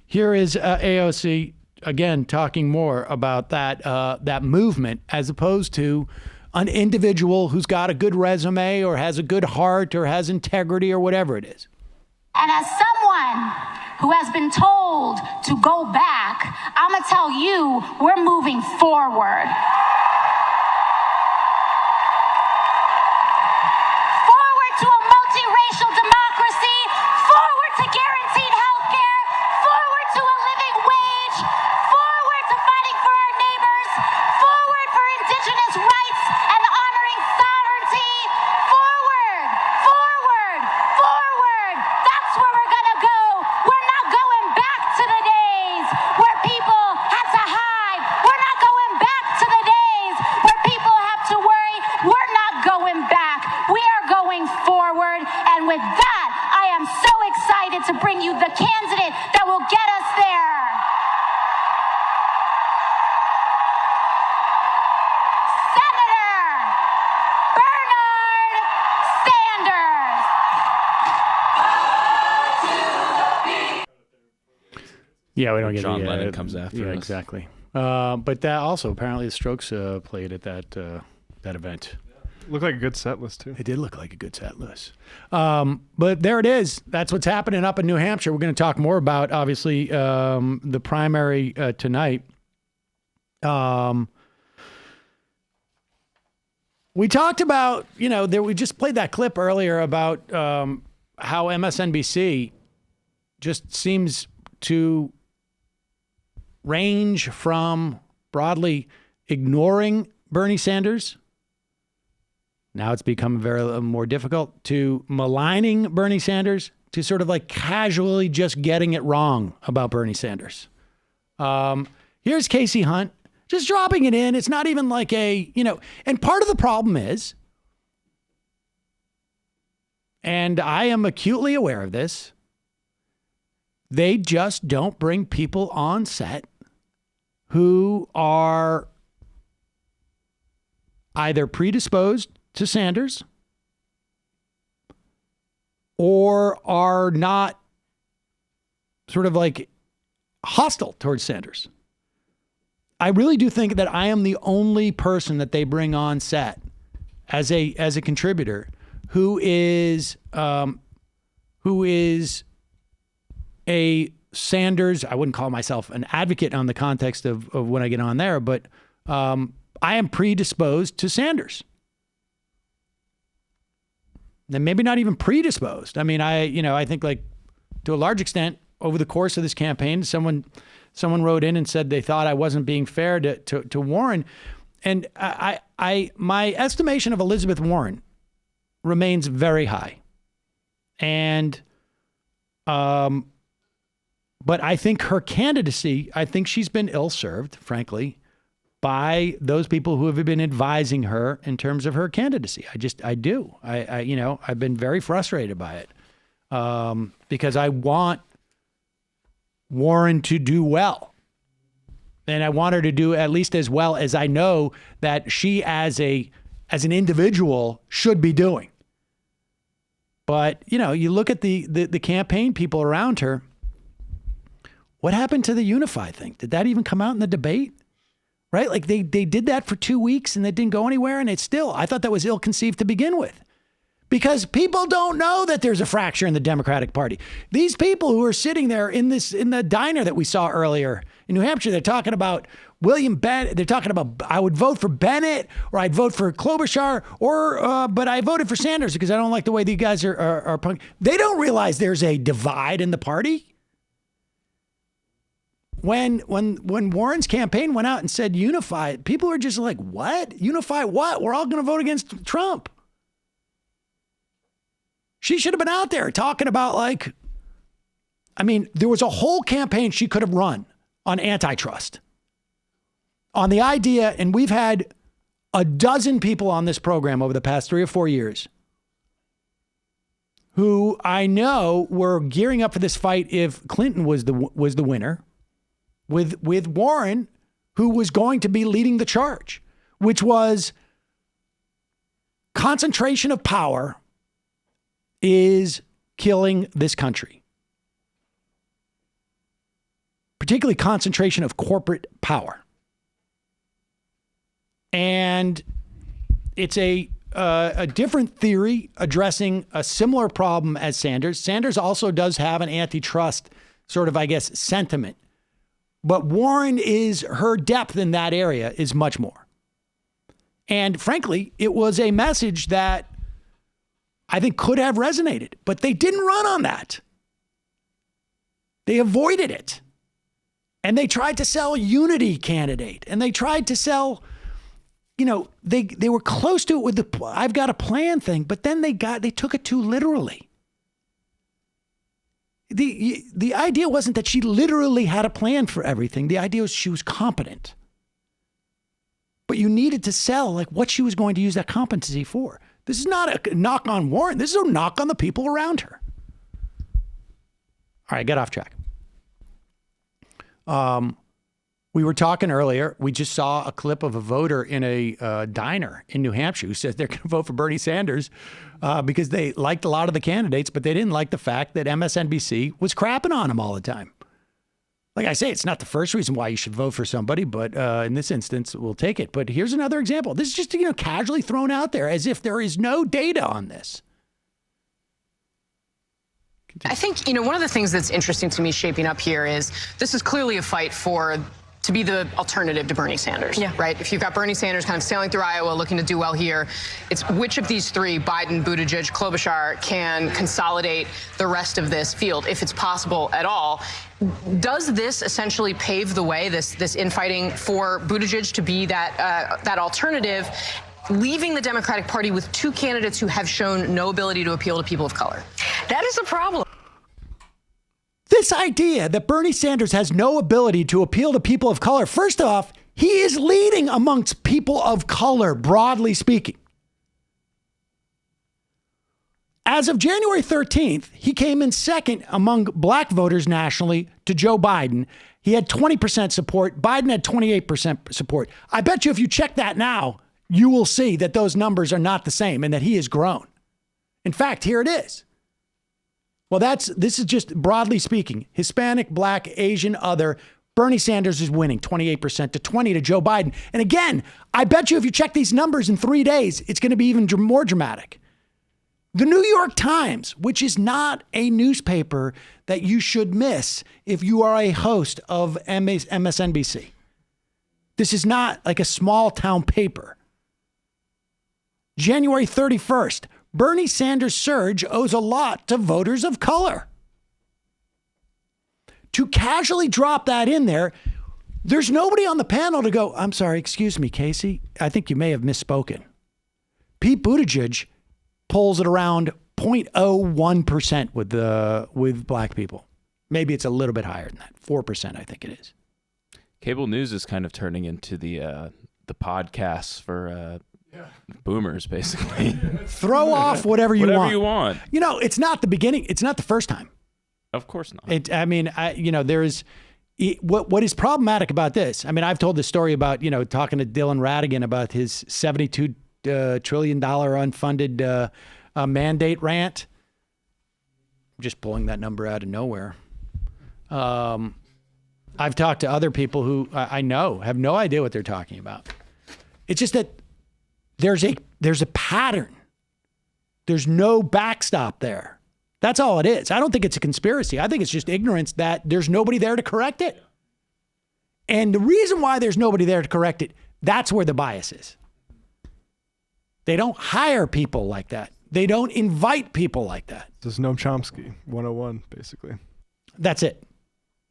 Here is AOC again talking more about that movement as opposed to an individual who's got a good resume or has a good heart or has integrity or whatever it is. And as someone who has been told to go back, I'm going to tell you, we're moving forward. Forward to a multiracial democracy, forward to guaranteed health care, forward to a living wage, forward to fighting for our neighbors, forward for indigenous rights and honoring sovereignty, forward, forward, forward. That's where we're going to go. We're not going back to the days where people had to hide. We're not going back to the days where people have to worry. We're not going back. We are going forward. And with that, I am so excited to bring you the candidate that will get us there. Senator Bernard Sanders. Yeah, we don't get John Lennon comes after yeah, us. exactly. But that also apparently the Strokes played at that event. Looked like a good set list too. It did look like a good set list. But there it is. That's what's happening up in New Hampshire. We're going to talk more about, obviously, the primary tonight. We talked about, we just played that clip earlier about how MSNBC just seems to range from broadly ignoring Bernie Sanders. Now it's become very more difficult to maligning Bernie Sanders, to sort of like casually just getting it wrong about Bernie Sanders. Here's Casey Hunt just dropping it in. It's not even like and part of the problem is, and I am acutely aware of this, they just don't bring people on set who are either predisposed to Sanders or are not sort of like hostile towards Sanders. I really do think that I am the only person that they bring on set as a contributor who is a Sanders. I wouldn't call myself an advocate on the context of when I get on there, but I am predisposed to Sanders. And maybe not even predisposed. I mean, I think like to a large extent over the course of this campaign, someone wrote in and said they thought I wasn't being fair to Warren. And my estimation of Elizabeth Warren remains very high. And, but I think her candidacy, I think she's been ill-served, frankly, by those people who have been advising her in terms of her candidacy. I do. I've been very frustrated by it because I want Warren to do well. And I want her to do at least as well as I know that she as an individual should be doing. But, you look at the campaign people around her. What happened to the Unify thing? Did that even come out in the debate? Right? Like they did that for 2 weeks and it didn't go anywhere. And it's still, I thought that was ill-conceived to begin with. Because people don't know that there's a fracture in the Democratic Party. These people who are sitting there in the diner that we saw earlier in New Hampshire, they're talking about William Bennett. They're talking about, I would vote for Bennett, or I'd vote for Klobuchar, but I voted for Sanders because I don't like the way these guys are punk. They don't realize there's a divide in the party. When Warren's campaign went out and said unify, people were just like, what? Unify what? We're all going to vote against Trump. She should have been out there talking about there was a whole campaign she could have run on antitrust. On the idea, and we've had a dozen people on this program over the past 3 or 4 years who I know were gearing up for this fight if Clinton was the winner, with Warren, who was going to be leading the charge, which was concentration of power is killing this country. Particularly concentration of corporate power. And it's a different theory addressing a similar problem as Sanders. Sanders also does have an antitrust sort of, sentiment. But Warren her depth in that area is much more. And frankly, it was a message that I think could have resonated, but they didn't run on that. They avoided it. And they tried to sell unity candidate, and they tried to sell, they were close to it with the I've got a plan thing, but then they took it too literally. The idea wasn't that she literally had a plan for everything. The idea was she was competent. But you needed to sell what she was going to use that competency for. This is not a knock on Warren. This is a knock on the people around her. All right, get off track. We were talking earlier. We just saw a clip of a voter in a diner in New Hampshire who says they're going to vote for Bernie Sanders because they liked a lot of the candidates, but they didn't like the fact that MSNBC was crapping on him all the time. Like I say, it's not the first reason why you should vote for somebody, but in this instance, we'll take it. But here's another example. This is just, casually thrown out there as if there is no data on this. I think, one of the things that's interesting to me shaping up here is this is clearly a fight to be the alternative to Bernie Sanders, right? If you've got Bernie Sanders kind of sailing through Iowa, looking to do well here, it's which of these three, Biden, Buttigieg, Klobuchar, can consolidate the rest of this field, if it's possible at all. Does this essentially pave the way, this infighting for Buttigieg to be that alternative, leaving the Democratic Party with two candidates who have shown no ability to appeal to people of color? That is a problem. This idea that Bernie Sanders has no ability to appeal to people of color, first off, he is leading amongst people of color, broadly speaking. As of January 13th, he came in second among black voters nationally to Joe Biden. He had 20% support. Biden had 28% support. I bet you if you check that now, you will see that those numbers are not the same and that he has grown. In fact, here it is. Well, this is just broadly speaking, Hispanic, black, Asian, other. Bernie Sanders is winning 28% to 20% to Joe Biden. And again, I bet you if you check these numbers in 3 days, it's going to be even more dramatic. The New York Times, which is not a newspaper that you should miss if you are a host of MSNBC. This is not like a small town paper. January 31st, Bernie Sanders' surge owes a lot to voters of color. To casually drop that in there, there's nobody on the panel to go, I'm sorry, excuse me, Casey, I think you may have misspoken. Pete Buttigieg polls at around 0.01% with black people. Maybe it's a little bit higher than that. 4%, I think it is. Cable news is kind of turning into the podcasts for boomers, basically. Throw off whatever you want. Whatever you want. It's not the beginning. It's not the first time. Of course not. There is what is problematic about this. I mean, I've told the story about, talking to Dylan Ratigan about his $72 trillion unfunded mandate rant. I'm just pulling that number out of nowhere. I've talked to other people who I know have no idea what they're talking about. It's just that there's a pattern There's no backstop there. That's all it is. I don't think it's a conspiracy. I think it's just ignorance that there's nobody there to correct it. And the reason why there's nobody there to correct it, that's where the bias is. They don't hire people like that. They don't invite people like that. This is Noam Chomsky 101, basically. That's it.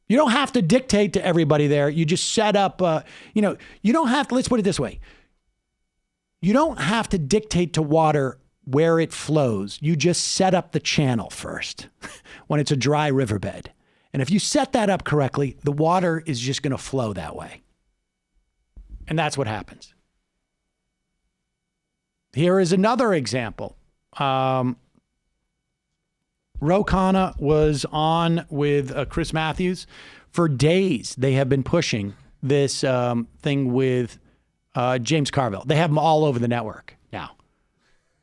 You don't have to dictate to everybody there. You just set up, you don't have to, let's put it this way. You don't have to dictate to water where it flows. You just set up the channel first when it's a dry riverbed. And if you set that up correctly, the water is just going to flow that way. And that's what happens. Here is another example. Ro Khanna was on with Chris Matthews. For days, they have been pushing this thing with James Carville. They have him all over the network now.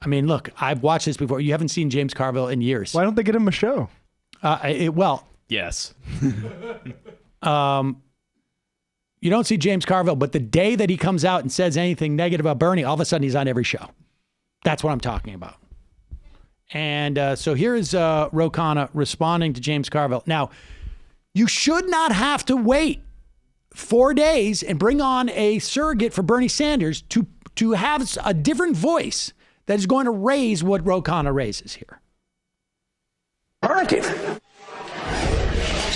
I mean, look, I've watched this before. You haven't seen James Carville in years. Why don't they get him a show? Yes. You don't see James Carville, but the day that he comes out and says anything negative about Bernie, all of a sudden he's on every show. That's what I'm talking about. And so here is Ro Khanna responding to James Carville. Now, you should not have to wait 4 days and bring on a surrogate for Bernie Sanders to have a different voice that is going to raise what Ro Khanna raises here.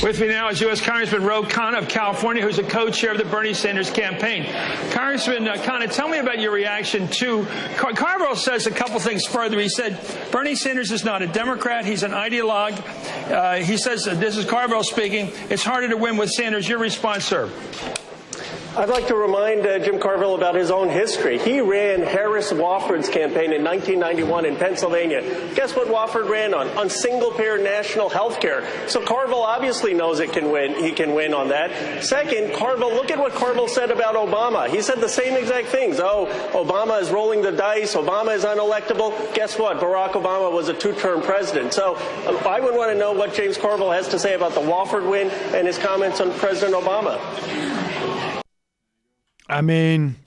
With me now is U.S. Congressman Ro Khanna of California, who's a co-chair of the Bernie Sanders campaign. Congressman Khanna, tell me about your reaction to Carville says a couple things further. He said Bernie Sanders is not a Democrat. He's an ideologue. He says, this is Carville speaking, it's harder to win with Sanders. Your response, sir? I'd like to remind Jim Carville about his own history. He ran Harris Wofford's campaign in 1991 in Pennsylvania. Guess what Wofford ran on? On single-payer national health care. So Carville obviously knows it can win. He can win on that. Second, Carville, look at what Carville said about Obama. He said the same exact things. Oh, Obama is rolling the dice. Obama is unelectable. Guess what? Barack Obama was a two-term president. So I would want to know what James Carville has to say about the Wofford win and his comments on President Obama. I mean,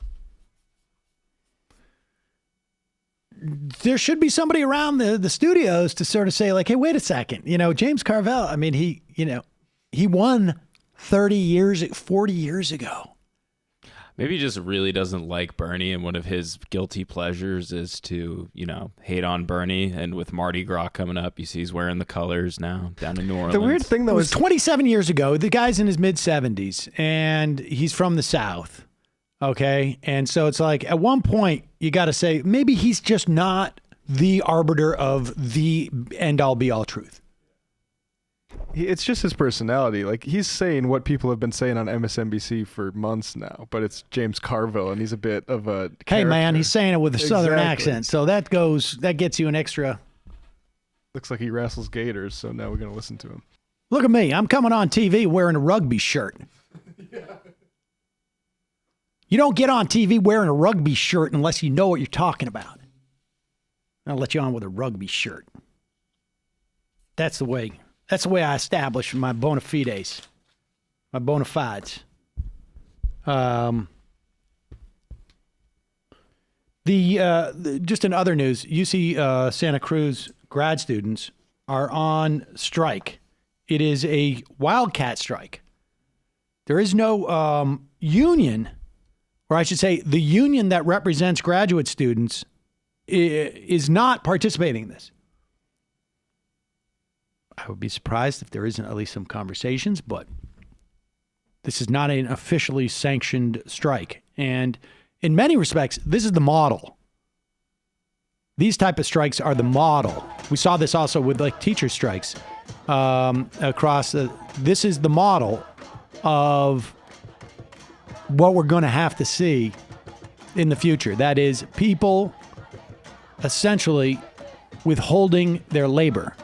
there should be somebody around the studios to sort of say, like, hey, wait a second. James Carville, I mean, he won 40 years ago. Maybe he just really doesn't like Bernie, and one of his guilty pleasures is to, hate on Bernie. And with Mardi Gras coming up, you see he's wearing the colors now down in New Orleans. The weird thing, though, is 27 years ago, the guy's in his mid-70s, and he's from the South. Okay. And so it's like at one point you got to say, maybe he's just not the arbiter of the end all be all truth. It's just his personality. Like, he's saying what people have been saying on MSNBC for months now, but it's James Carville, and he's a bit of a character. Hey man, he's saying it with a Southern accent. So that gets you an extra. Looks like he wrestles gators. So now we're going to listen to him. Look at me. I'm coming on TV wearing a rugby shirt. Yeah. You don't get on TV wearing a rugby shirt unless you know what you're talking about. I'll let you on with a rugby shirt. That's the way I establish my bona fides, my bona fides. Just in other news, UC Santa Cruz grad students are on strike. It is a wildcat strike. There is no union. Or I should say, the union that represents graduate students is not participating in this. I would be surprised if there isn't at least some conversations, but this is not an officially sanctioned strike. And in many respects, this is the model. These type of strikes are the model. We saw this also with teacher strikes across. This is the model of what we're going to have to see in the future. That is people essentially withholding their labor.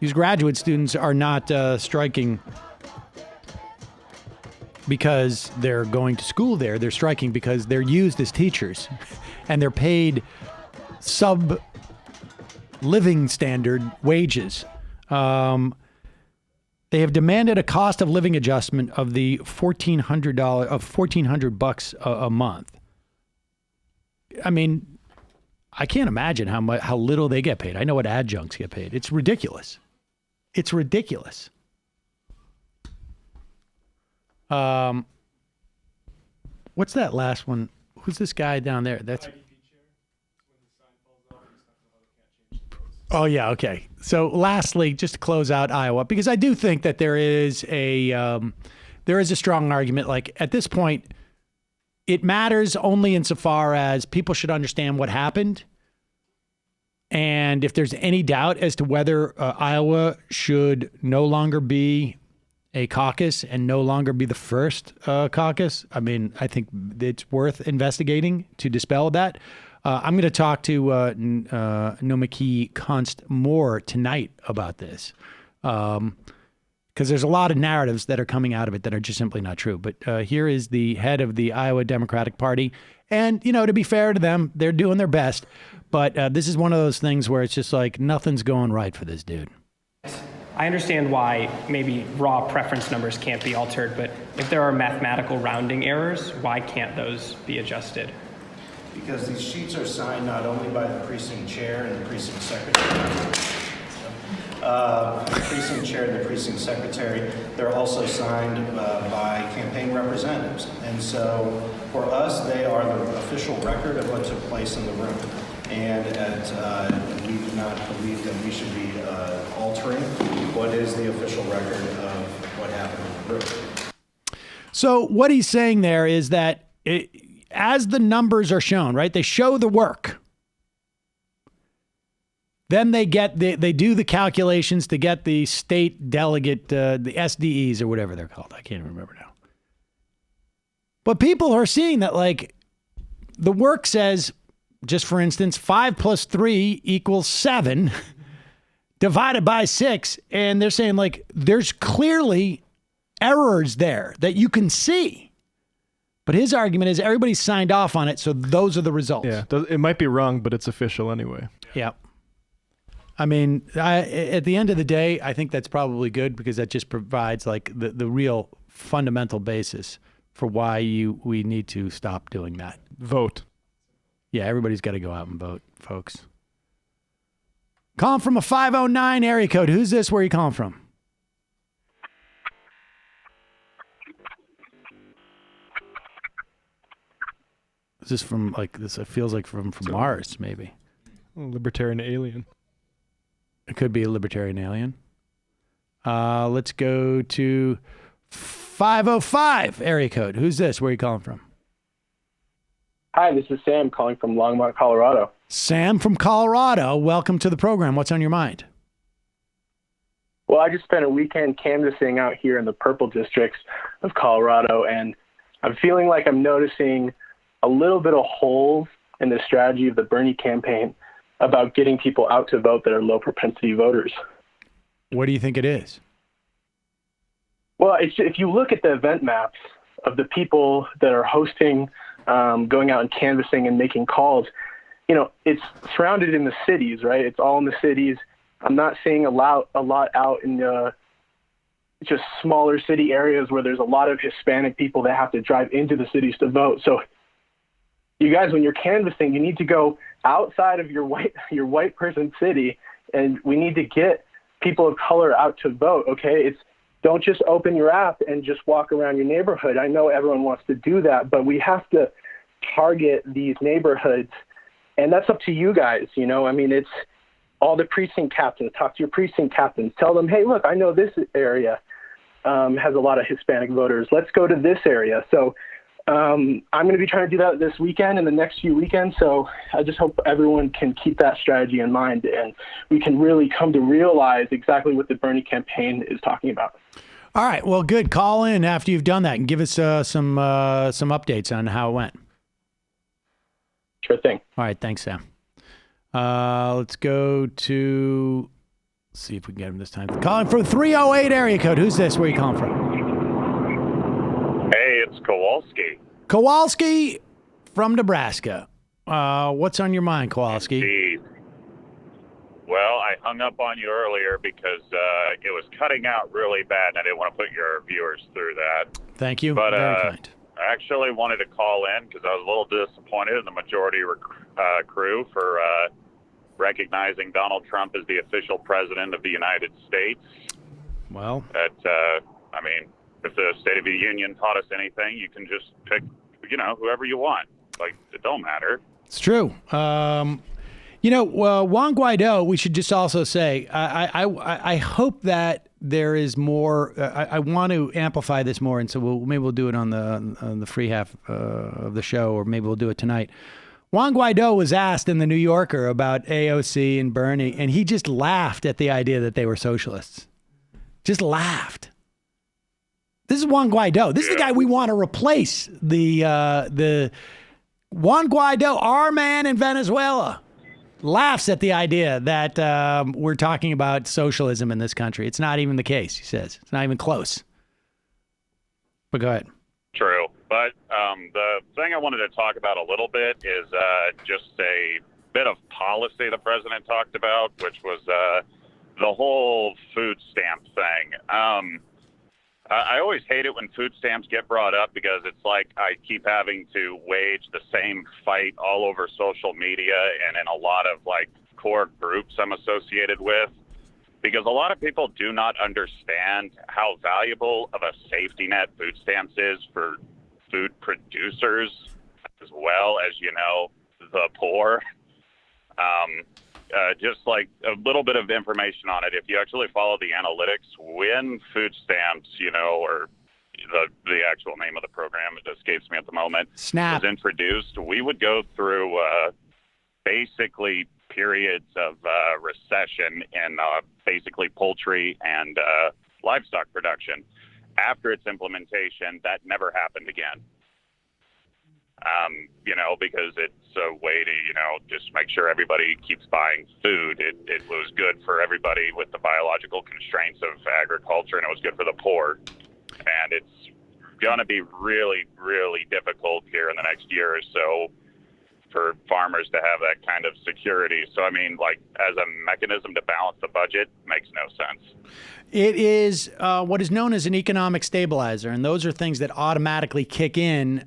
These graduate students are not striking because they're going to school there. They're striking because they're used as teachers and they're paid sub-living standard wages. They have demanded a cost of living adjustment of the $1,400 of $1,400 a month. I mean, I can't imagine how little they get paid. I know what adjuncts get paid. It's ridiculous. It's ridiculous. What's that last one? Who's this guy down there? That's. Oh yeah, okay. So lastly, just to close out Iowa, because I do think that there is a strong argument. Like at this point, it matters only insofar as people should understand what happened. And if there's any doubt as to whether Iowa should no longer be a caucus and no longer be the first caucus, I mean, I think it's worth investigating to dispel that. I'm going to talk to Nomiki Kunst more tonight about this because there's a lot of narratives that are coming out of it that are just simply not true. But here is the head of the Iowa Democratic Party. And, you know, to be fair to them, they're doing their best. But this is one of those things where it's just like nothing's going right for this dude. I understand why maybe raw preference numbers can't be altered, but if there are mathematical rounding errors, why can't those be adjusted? Because these sheets are signed not only by the precinct chair and the precinct secretary, they're also signed by campaign representatives. And so for us, they are the official record of what took place in the room. And we do not believe that we should be altering what is the official record of what happened in the room. So what he's saying there is that as the numbers are shown, right, they show the work. Then they do the calculations to get the state delegate, the SDEs or whatever they're called. I can't remember now. But people are seeing that, like, the work says, just for instance, 5 + 3 = 7 divided by 6. And they're saying, like, there's clearly errors there that you can see. But his argument is everybody signed off on it, so those are the results. Yeah, it might be wrong, but it's official anyway. Yeah. I mean, at the end of the day, I think that's probably good because that just provides like the real fundamental basis for why we need to stop doing that. Vote. Yeah, everybody's got to go out and vote, folks. Calling from a 509 area code. Who's this? Where are you calling from? Is this from like this? It feels like from Mars, maybe. Libertarian alien. It could be a libertarian alien. Let's go to 505 area code. Who's this? Where are you calling from? Hi, this is Sam calling from Longmont, Colorado. Sam from Colorado. Welcome to the program. What's on your mind? Well, I just spent a weekend canvassing out here in the purple districts of Colorado, and I'm feeling like I'm noticing a little bit of holes in the strategy of the Bernie campaign about getting people out to vote that are low propensity voters. What do you think it is? Well, if you look at the event maps of the people that are hosting, going out and canvassing and making calls, you know, it's surrounded in the cities, right? It's all in the cities. I'm not seeing a lot out in just smaller city areas where there's a lot of Hispanic people that have to drive into the cities to vote. So you guys, when you're canvassing, you need to go outside of your white person city, and we need to get people of color out to vote. Okay, don't just open your app and just walk around your neighborhood. I know everyone wants to do that, but we have to target these neighborhoods, and that's up to you guys. You know, I mean, it's all the precinct captains. Talk to your precinct captains. Tell them, hey, look, I know this area has a lot of Hispanic voters. Let's go to this area. So I'm going to be trying to do that this weekend and the next few weekends. So I just hope everyone can keep that strategy in mind, and we can really come to realize exactly what the Bernie campaign is talking about. All right. Well, good. Call in after you've done that and give us some updates on how it went. Sure thing. All right. Thanks, Sam. Let's go to, let's see if we can get him this time. Calling from 308 area code. Who's this? Where are you calling from? Hey, it's Kowalski. Kowalski from Nebraska. What's on your mind, Kowalski? Indeed. Well, I hung up on you earlier because it was cutting out really bad, and I didn't want to put your viewers through that. Thank you. But very kind. I actually wanted to call in because I was a little disappointed in the majority crew for recognizing Donald Trump as the official president of the United States. Well, I mean, if the State of the Union taught us anything, you can just pick, whoever you want. Like, it don't matter. It's true. Juan Guaido, we should just also say, I hope that there is more. I want to amplify this more, and so maybe we'll do it on the free half of the show, or maybe we'll do it tonight. Juan Guaido was asked in the New Yorker about AOC and Bernie, and he just laughed at the idea that they were socialists. Just laughed. This is Juan Guaido. This is the guy we want to replace. The Juan Guaido, our man in Venezuela, laughs at the idea that we're talking about socialism in this country. It's not even the case, he says. It's not even close. But go ahead. True. But the thing I wanted to talk about a little bit is just a bit of policy the president talked about, which was the whole food stamp thing. I always hate it when food stamps get brought up because it's like I keep having to wage the same fight all over social media and in a lot of like core groups I'm associated with, because a lot of people do not understand how valuable of a safety net food stamps is for food producers as well as, the poor. Just like a little bit of information on it. If you actually follow the analytics, when food stamps, or the actual name of the program, it escapes me at the moment, SNAP, was introduced, we would go through basically periods of recession in basically poultry and livestock production. After its implementation, that never happened again. Because it's a way to, just make sure everybody keeps buying food. It was good for everybody with the biological constraints of agriculture, and it was good for the poor. And it's going to be really, really difficult here in the next year or so for farmers to have that kind of security. So, I mean, like, as a mechanism to balance the budget, makes no sense. It is what is known as an economic stabilizer, and those are things that automatically kick in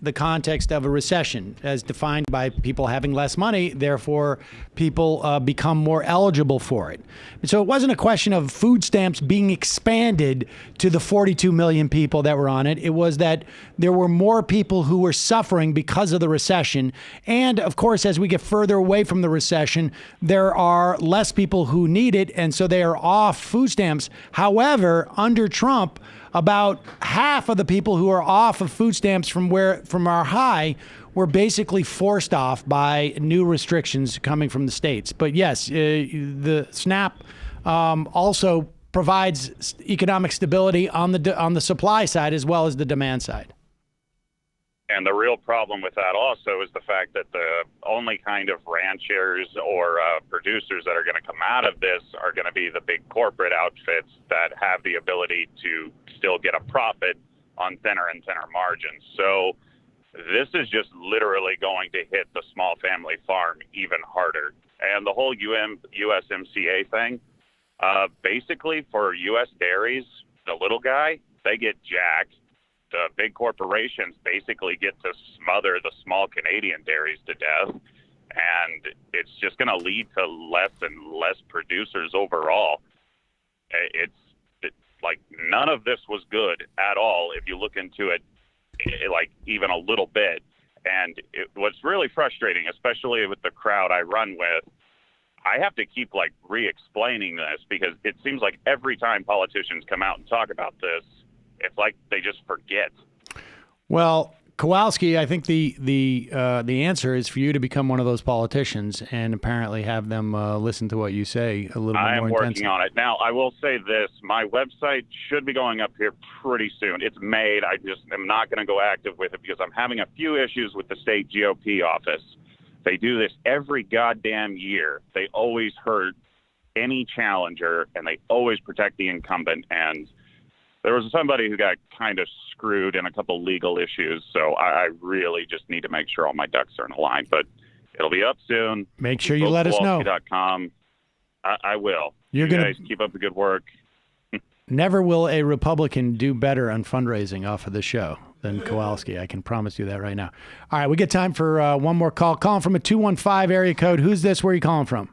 the context of a recession, as defined by people having less money. Therefore, people become more eligible for it. And so it wasn't a question of food stamps being expanded to the 42 million people that were on it. It was that there were more people who were suffering because of the recession. And, of course, as we get further away from the recession, there are less people who need it, and so they are off food stamps. However, under Trump, about half of the people who are off of food stamps from our high were basically forced off by new restrictions coming from the states. But yes, the SNAP also provides economic stability on the supply side as well as the demand side. And the real problem with that also is the fact that the only kind of ranchers or producers that are going to come out of this are going to be the big corporate outfits that have the ability to still get a profit on thinner and thinner margins. So this is just literally going to hit the small family farm even harder. And the whole USMCA thing, basically for U.S. dairies, the little guy, they get jacked. The big corporations basically get to smother the small Canadian dairies to death, and it's just going to lead to less and less producers overall. It's like none of this was good at all if you look into it like even a little bit. And what's really frustrating, especially with the crowd I run with, I have to keep like re-explaining this because it seems like every time politicians come out and talk about this, it's like they just forget. Well, Kowalski, I think the answer is for you to become one of those politicians and apparently have them listen to what you say a little bit more intensely. I am working on it. Now, I will say this. My website should be going up here pretty soon. It's made. I just am not going to go active with it because I'm having a few issues with the state GOP office. They do this every goddamn year. They always hurt any challenger, and they always protect the incumbent. And there was somebody who got kind of screwed in a couple legal issues, so I really just need to make sure all my ducks are in a line. But it'll be up soon. Make sure you let us know. I will. You guys keep up the good work. Never will a Republican do better on fundraising off of the show. than Kowalski. I can promise you that right now. All right, we get time for one more call. Calling from a 215 area code. Who's this? Where are you calling from?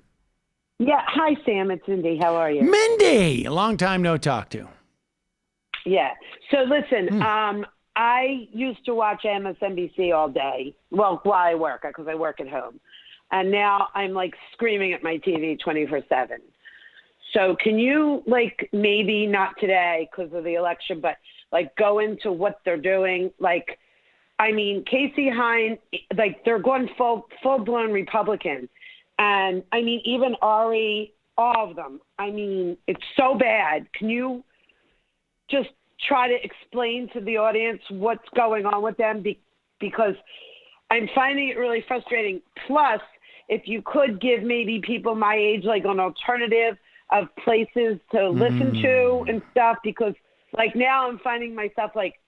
Yeah. Hi, Sam. It's Mindy. How are you? Mindy! A long time no talk to. Yeah. So listen, I used to watch MSNBC all day. Well, while I work, because I work at home. And now I'm like screaming at my TV 24/7. So can you like maybe not today because of the election, but like go into what they're doing? Like, I mean, Casey Hine, like they're going full blown Republican. And I mean, even Ari, all of them. I mean, it's so bad. Can you just try to explain to the audience what's going on with them? Because I'm finding it really frustrating. Plus, if you could give maybe people my age like an alternative of places to listen to and stuff, because like now I'm finding myself like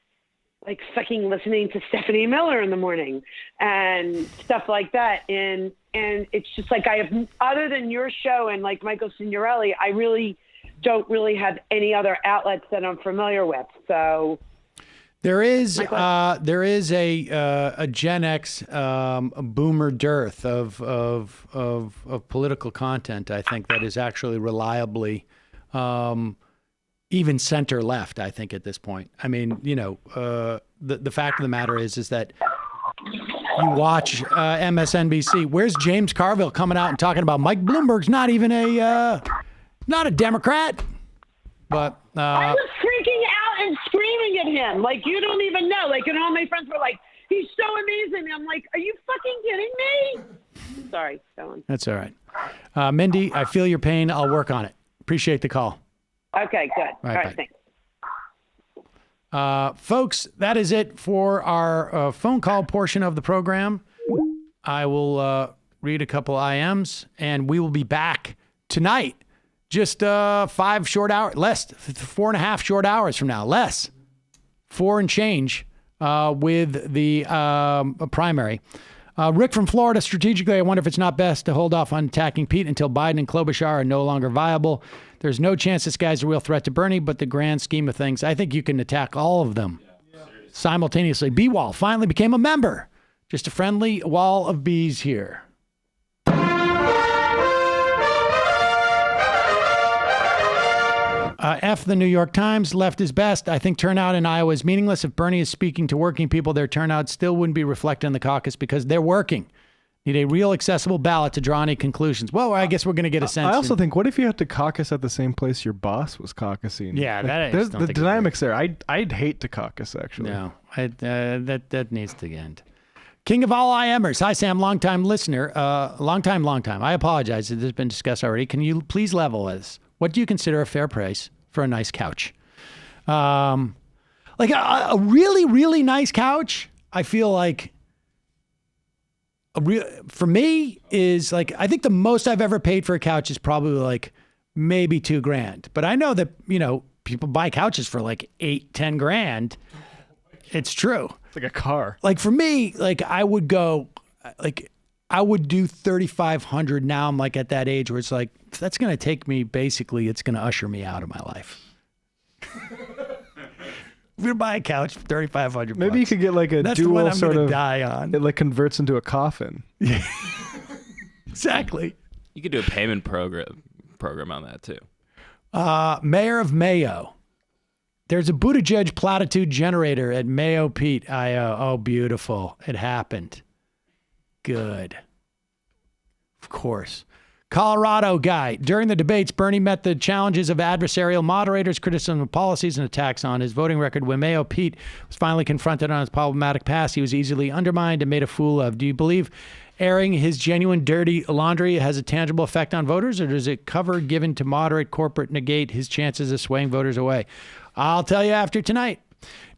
fucking listening to Stephanie Miller in the morning and stuff like that. And it's just like I have, other than your show and like Michael Signorelli, I really don't really have any other outlets that I'm familiar with. So there is a Gen X boomer dearth of political content. I think that is actually reliably even center left. I think at this point. I mean, you know, the fact of the matter is that you watch MSNBC. Where's James Carville coming out and talking about Mike Bloomberg's not even not a Democrat, but I was freaking out and screaming at him like you don't even know. Like, and all my friends were like, "He's so amazing." I'm like, "Are you fucking kidding me?" Sorry, go on. That's all right. Mindy, I feel your pain. I'll work on it. Appreciate the call. Okay, good. All right, bye. Thanks. Folks, that is it for our phone call portion of the program. I will read a couple IMs, and we will be back tonight. Just 5 short hours, less, 4.5 short hours from now, less, 4 and change with the primary. Rick from Florida, strategically, I wonder if it's not best to hold off on attacking Pete until Biden and Klobuchar are no longer viable. There's no chance this guy's a real threat to Bernie, but the grand scheme of things, I think you can attack all of them simultaneously. B-Wall finally became a member. Just a friendly wall of bees here. F the New York Times, left is best. I think turnout in Iowa is meaningless. If Bernie is speaking to working people, their turnout still wouldn't be reflected in the caucus because they're working. Need a real accessible ballot to draw any conclusions. Well, I guess we're going to get a sense. I also think, what if you had to caucus at the same place your boss was caucusing? Yeah, there's the dynamics there. I'd hate to caucus, actually. No, that needs to end. King of all IMers. Hi, Sam, long-time listener. Long time. I apologize. This has been discussed already. Can you please level us? What do you consider a fair price for a nice couch? Like a really, really nice couch, I feel like for me is like, I think the most I've ever paid for a couch is probably like maybe $2,000. But I know that, you know, people buy couches for like $8-10 grand. It's true. It's like a car. Like for me, like I would do $3,500 now. I'm like at that age where it's like, that's going to take me, basically, it's going to usher me out of my life. If you buy a couch for $3,500, maybe you could get like a dual sort of die on. It like converts into a coffin. Yeah, exactly. You could do a payment program on that too. Mayor of Mayo. There's a Buttigieg platitude generator at Mayo Pete, IO. Oh, beautiful. It happened. Good. Of course. Colorado guy. During the debates, Bernie met the challenges of adversarial moderators, criticism of policies, and attacks on his voting record. When Mayo Pete was finally confronted on his problematic past, he was easily undermined and made a fool of. Do you believe airing his genuine dirty laundry has a tangible effect on voters, or does it cover given to moderate corporate negate his chances of swaying voters away? I'll tell you after tonight.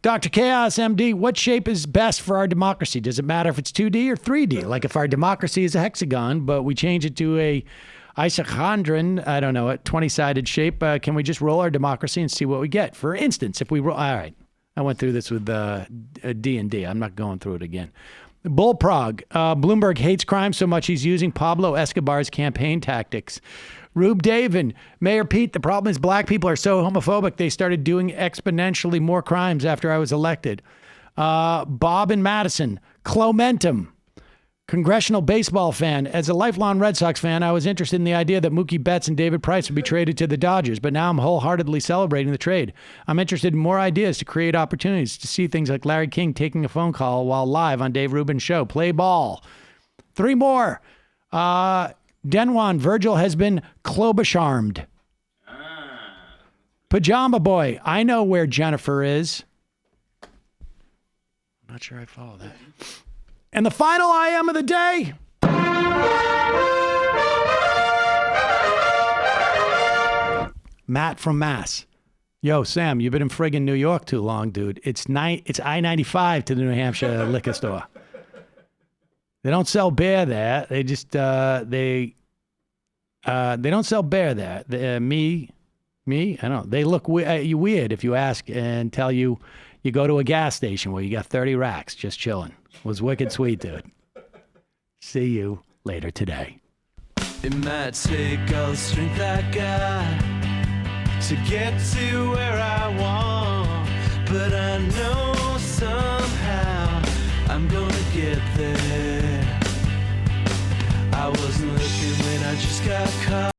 Dr. Chaos, MD, what shape is best for our democracy? Does it matter if it's 2D or 3D? Like if our democracy is a hexagon, but we change it to a isochondron, I don't know, a 20-sided shape, can we just roll our democracy and see what we get? For instance, if we roll, all right, I went through this with D&D. I'm not going through it again. Bullprog, Bloomberg hates crime so much he's using Pablo Escobar's campaign tactics. Rube Davin, Mayor Pete, the problem is black people are so homophobic they started doing exponentially more crimes after I was elected. Bob in Madison. Clomentum. Congressional baseball fan. As a lifelong Red Sox fan, I was interested in the idea that Mookie Betts and David Price would be traded to the Dodgers, but now I'm wholeheartedly celebrating the trade. I'm interested in more ideas to create opportunities to see things like Larry King taking a phone call while live on Dave Rubin's show. Play ball. 3 more. Denwan, Virgil has been Klobucharmed. Pajama Boy, I know where Jennifer is. I'm not sure I follow that. And the final I am of the day. Matt from Mass. Yo, Sam, you've been in friggin' New York too long, dude. It's I-95 to the New Hampshire liquor store. They don't sell beer there. They just they don't sell beer there. Me, I don't know. They look weird if you ask and tell you go to a gas station where you got 30 racks just chilling. It was wicked sweet, dude. See you later today. It might take all the strength I got to get to where I want, but I know somehow I'm gonna get there. I wasn't looking when I just got caught.